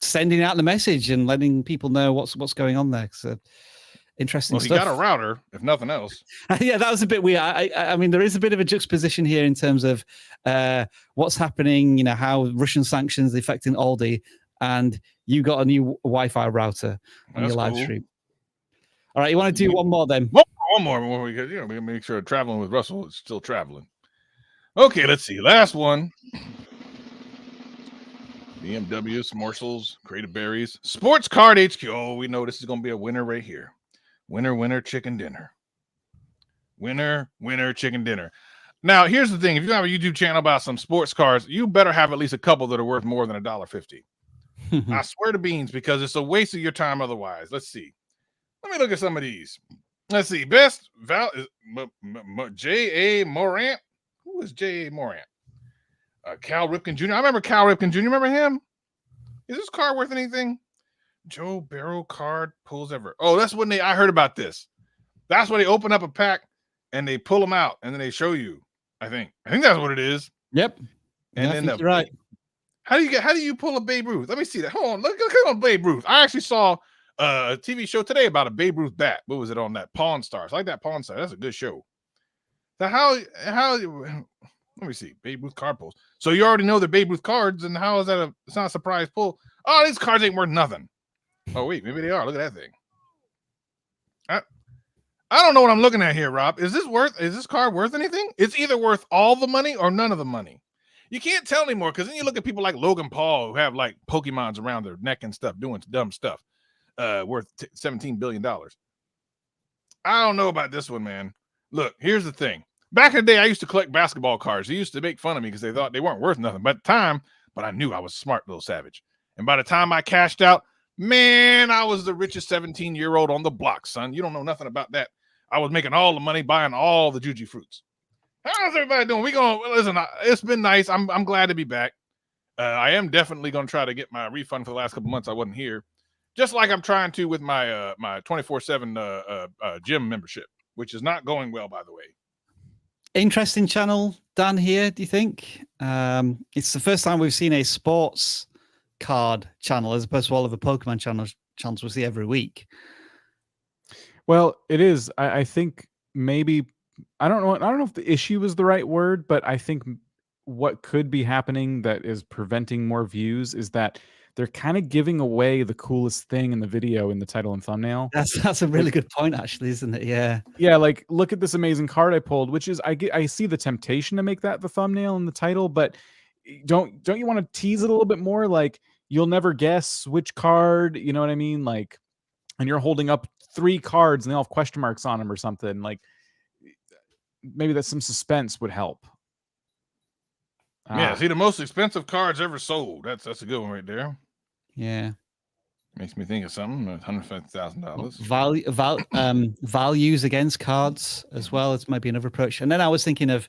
sending out the message and letting people know what's going on there. So interesting stuff. He got a router, if nothing else. Yeah, that was a bit weird. I mean, there is a bit of a juxtaposition here in terms of what's happening, how Russian sanctions affecting Aldi, and you got a new Wi-Fi router on your live cool. stream. All right, you want to do one more then? One more because we make sure traveling with Russell is still traveling. Okay, let's see. Last one. BMW, morsels, Creative Berries, Sports Card HQ. Oh, we know this is going to be a winner right here. Winner, chicken dinner. Winner, chicken dinner. Now, here's the thing. If you have a YouTube channel about some sports cards, you better have at least a couple that are worth more than $1.50. I swear to beans, because it's a waste of your time otherwise. Let's see. Let me look at some of these. Let's see. Best J.A. Morant. Who is J.A. Morant? Cal Ripken Jr. I remember Cal Ripken Jr. Remember him? Is this card worth anything? Joe Barrow card pulls ever. Oh, that's when I heard about this. That's when they open up a pack and they pull them out and then they show you. I think that's what it is. Yep. And then you're right. How do you pull a Babe Ruth? Let me see that. Hold on. Look on Babe Ruth. I actually saw a TV show today about a Babe Ruth bat. What was it on that? Pawn Stars? I like that Pawn Star. That's a good show. So how let me see. Babe Ruth card pulls. So you already know the Babe Ruth cards, and how is that it's not a surprise pull? Oh, these cards ain't worth nothing. Oh, wait, maybe they are. Look at that thing. I don't know what I'm looking at here, Rob. Is this card worth anything? It's either worth all the money or none of the money. You can't tell anymore, because then you look at people like Logan Paul who have like Pokemons around their neck and stuff, doing dumb stuff, worth $17 billion. I don't know about this one, man. Look, here's the thing. Back in the day, I used to collect basketball cards. They used to make fun of me because they thought they weren't worth nothing. But I knew I was a smart little savage. And by the time I cashed out, man, I was the richest 17-year-old on the block, son. You don't know nothing about that. I was making all the money, buying all the Juji fruits. How's everybody doing? Listen, it's been nice. I'm glad to be back. I am definitely going to try to get my refund for the last couple months I wasn't here. Just like I'm trying to with my my 24/7 gym membership, which is not going well, by the way. Interesting channel, Dan, here, do you think? It's the first time we've seen a sports card channel as opposed to all of the Pokemon channels we see every week. Well, it is. I think maybe I don't know if the issue is the right word, but I think what could be happening that is preventing more views is that they're kind of giving away the coolest thing in the video in the title and thumbnail. That's a really good point, actually, isn't it? Yeah. Yeah, like look at this amazing card I pulled, which is I see the temptation to make that the thumbnail and the title, but don't you want to tease it a little bit more? Like you'll never guess which card, you know what I mean? Like, and you're holding up 3 cards and they all have question marks on them or something. Like maybe that some suspense would help. Yeah, see, the most expensive cards ever sold. That's a good one right there. Yeah. Makes me think of something. $150,000. Values against cards as well as maybe another approach. And then I was thinking of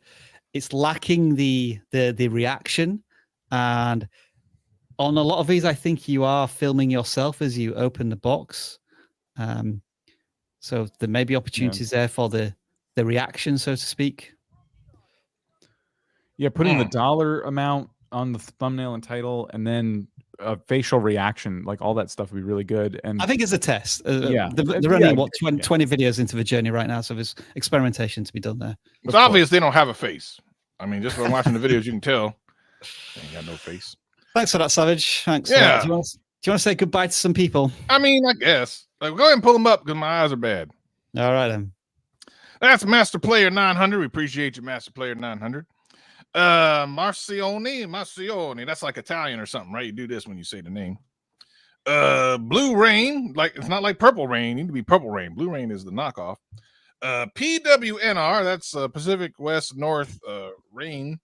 it's lacking the reaction. And on a lot of these, I think you are filming yourself as you open the box. So there may be opportunities there for the reaction, so to speak. Yeah, putting the dollar amount on the thumbnail and title, and then a facial reaction, like all that stuff would be really good. And I think it's a test. Yeah, they're only 20 videos into the journey right now, so there's experimentation to be done there. It's obvious they don't have a face. I mean, just from watching the videos, you can tell they ain't got no face. Thanks for that, Savage. Thanks. Yeah. Do you want to say goodbye to some people? I mean, I guess. Like, go ahead and pull them up because my eyes are bad. All right, then. That's Master Player 900. We appreciate you, Master Player 900. Marcione. That's like Italian or something, right? You do this when you say the name. Blue Rain, like it's not like Purple Rain. You need to be Purple Rain. Blue Rain is the knockoff. PWNR, that's Pacific West North Rain.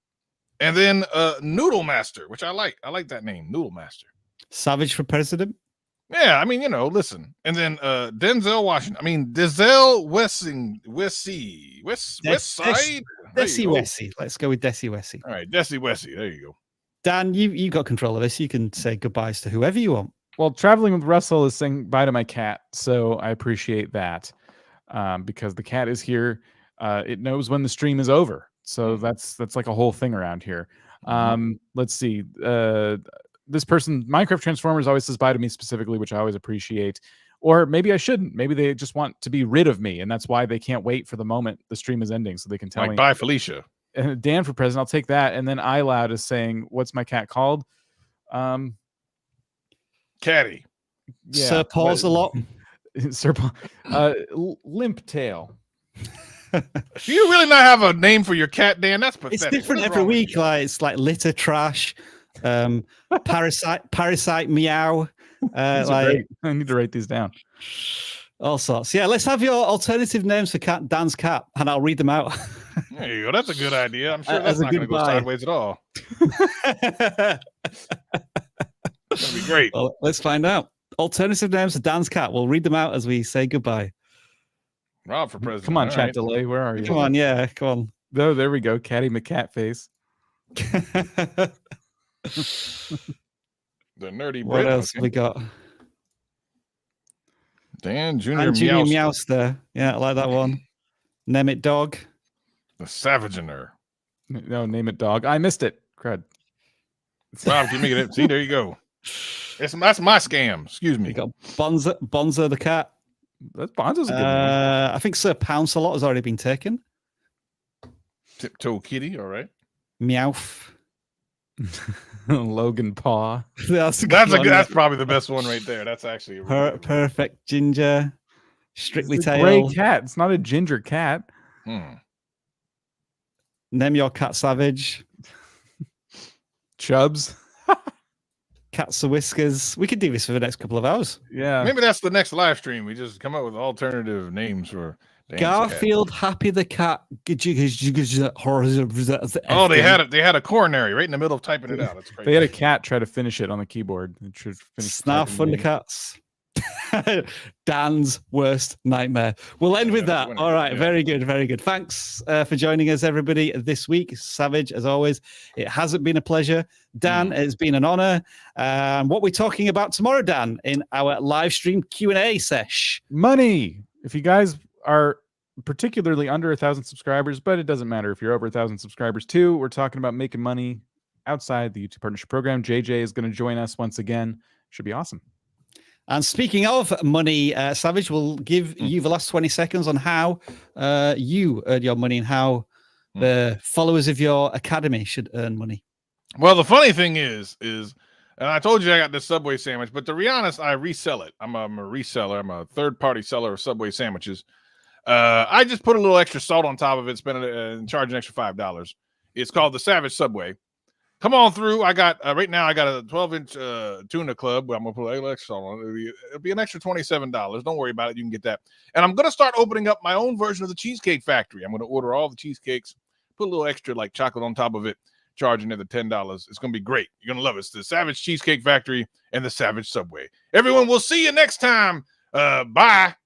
And then Noodle Master, which I like. I like that name, Noodle Master. Savage for president? Yeah, I mean, you know, listen. And then Denzel Washington. I mean, Denzel West Side. Desi Wessie. Let's go with Desi Wessie. All right, Desi Wessie. There you go. Dan, you got control of this. You can say goodbyes to whoever you want. Well, traveling with Russell is saying bye to my cat, so I appreciate that because the cat is here. It knows when the stream is over, so that's like a whole thing around here. Let's see. This person, Minecraft Transformers, always says bye to me specifically, which I always appreciate. Or maybe I shouldn't. Maybe they just want to be rid of me, and that's why they can't wait for the moment the stream is ending, so they can tell me. Bye, Felicia. And Dan for president, I'll take that. And then iLoud is saying, "What's my cat called?" Caddy. Sir Paws a lot. Sir Limp Tail. Do you really not have a name for your cat, Dan? That's pathetic. It's different every week. Like it's like litter trash, parasite meow. Like I need to write these down. All sorts. Yeah, let's have your alternative names for Dan's cat, and I'll read them out. There you go. That's a good idea. I'm sure that's not going to go sideways at all. It's going to be great. Well, let's find out. Alternative names for Dan's cat. We'll read them out as we say goodbye. Rob for president. Come on, chat delay. Where are you? Come on, yeah, come on. Oh, there we go. Caddy McCatface. The nerdy. What else we got? Dan Jr. Meowster. Yeah, I like that one. Name it dog. The Savagener. No, name it dog. I missed it. Crud. Rob, can you make it? See, there you go. That's my scam. Excuse me. You got Bonzo the cat. That's Bonzo's a good name. I think Sir Pounce-a-lot has already been taken. Tiptoe Kitty, all right. Meowth. Logan Paw. That's probably the best one right there. That's actually perfect Ginger. Strictly Tail. Gray cat. It's not a ginger cat. Name your cat Savage. Chubbs. Cats and Whiskers. We could do this for the next couple of hours. Yeah. Maybe that's the next live stream. We just come up with alternative names for Garfield, Happy the cat. Oh, they had a coronary right in the middle of typing it out. That's crazy. They had a cat try to finish it on the keyboard. Snarf Thundercats. Dan's worst nightmare. We'll end with that. All right. Yeah. Very good. Very good. Thanks for joining us, everybody, this week. Savage, as always. It hasn't been a pleasure. Dan, it's been an honor. What we're talking about tomorrow, Dan, in our live stream Q&A sesh? Money. If you guys are particularly under 1,000 subscribers, but it doesn't matter if you're over 1,000 subscribers too. We're talking about making money outside the YouTube Partnership Program. JJ is going to join us once again. Should be awesome. And speaking of money, Savage, we'll give you the last 20 seconds on how you earn your money and how the followers of your academy should earn money. Well, the funny thing is, and I told you I got this Subway sandwich, but to be honest, I resell it. I'm a reseller. I'm a third-party seller of Subway sandwiches. I just put a little extra salt on top of it, spend it and charge an extra $5. It's called the Savage Subway. Come on through. I got right now. I got a 12-inch tuna club. I'm gonna put a little extra salt on it. It'll be an extra $27. Don't worry about it. You can get that. And I'm gonna start opening up my own version of the Cheesecake Factory. I'm gonna order all the cheesecakes, put a little extra like chocolate on top of it, charge another $10. It's gonna be great. You're gonna love it. It's the Savage Cheesecake Factory and the Savage Subway. Everyone, we'll see you next time. Bye.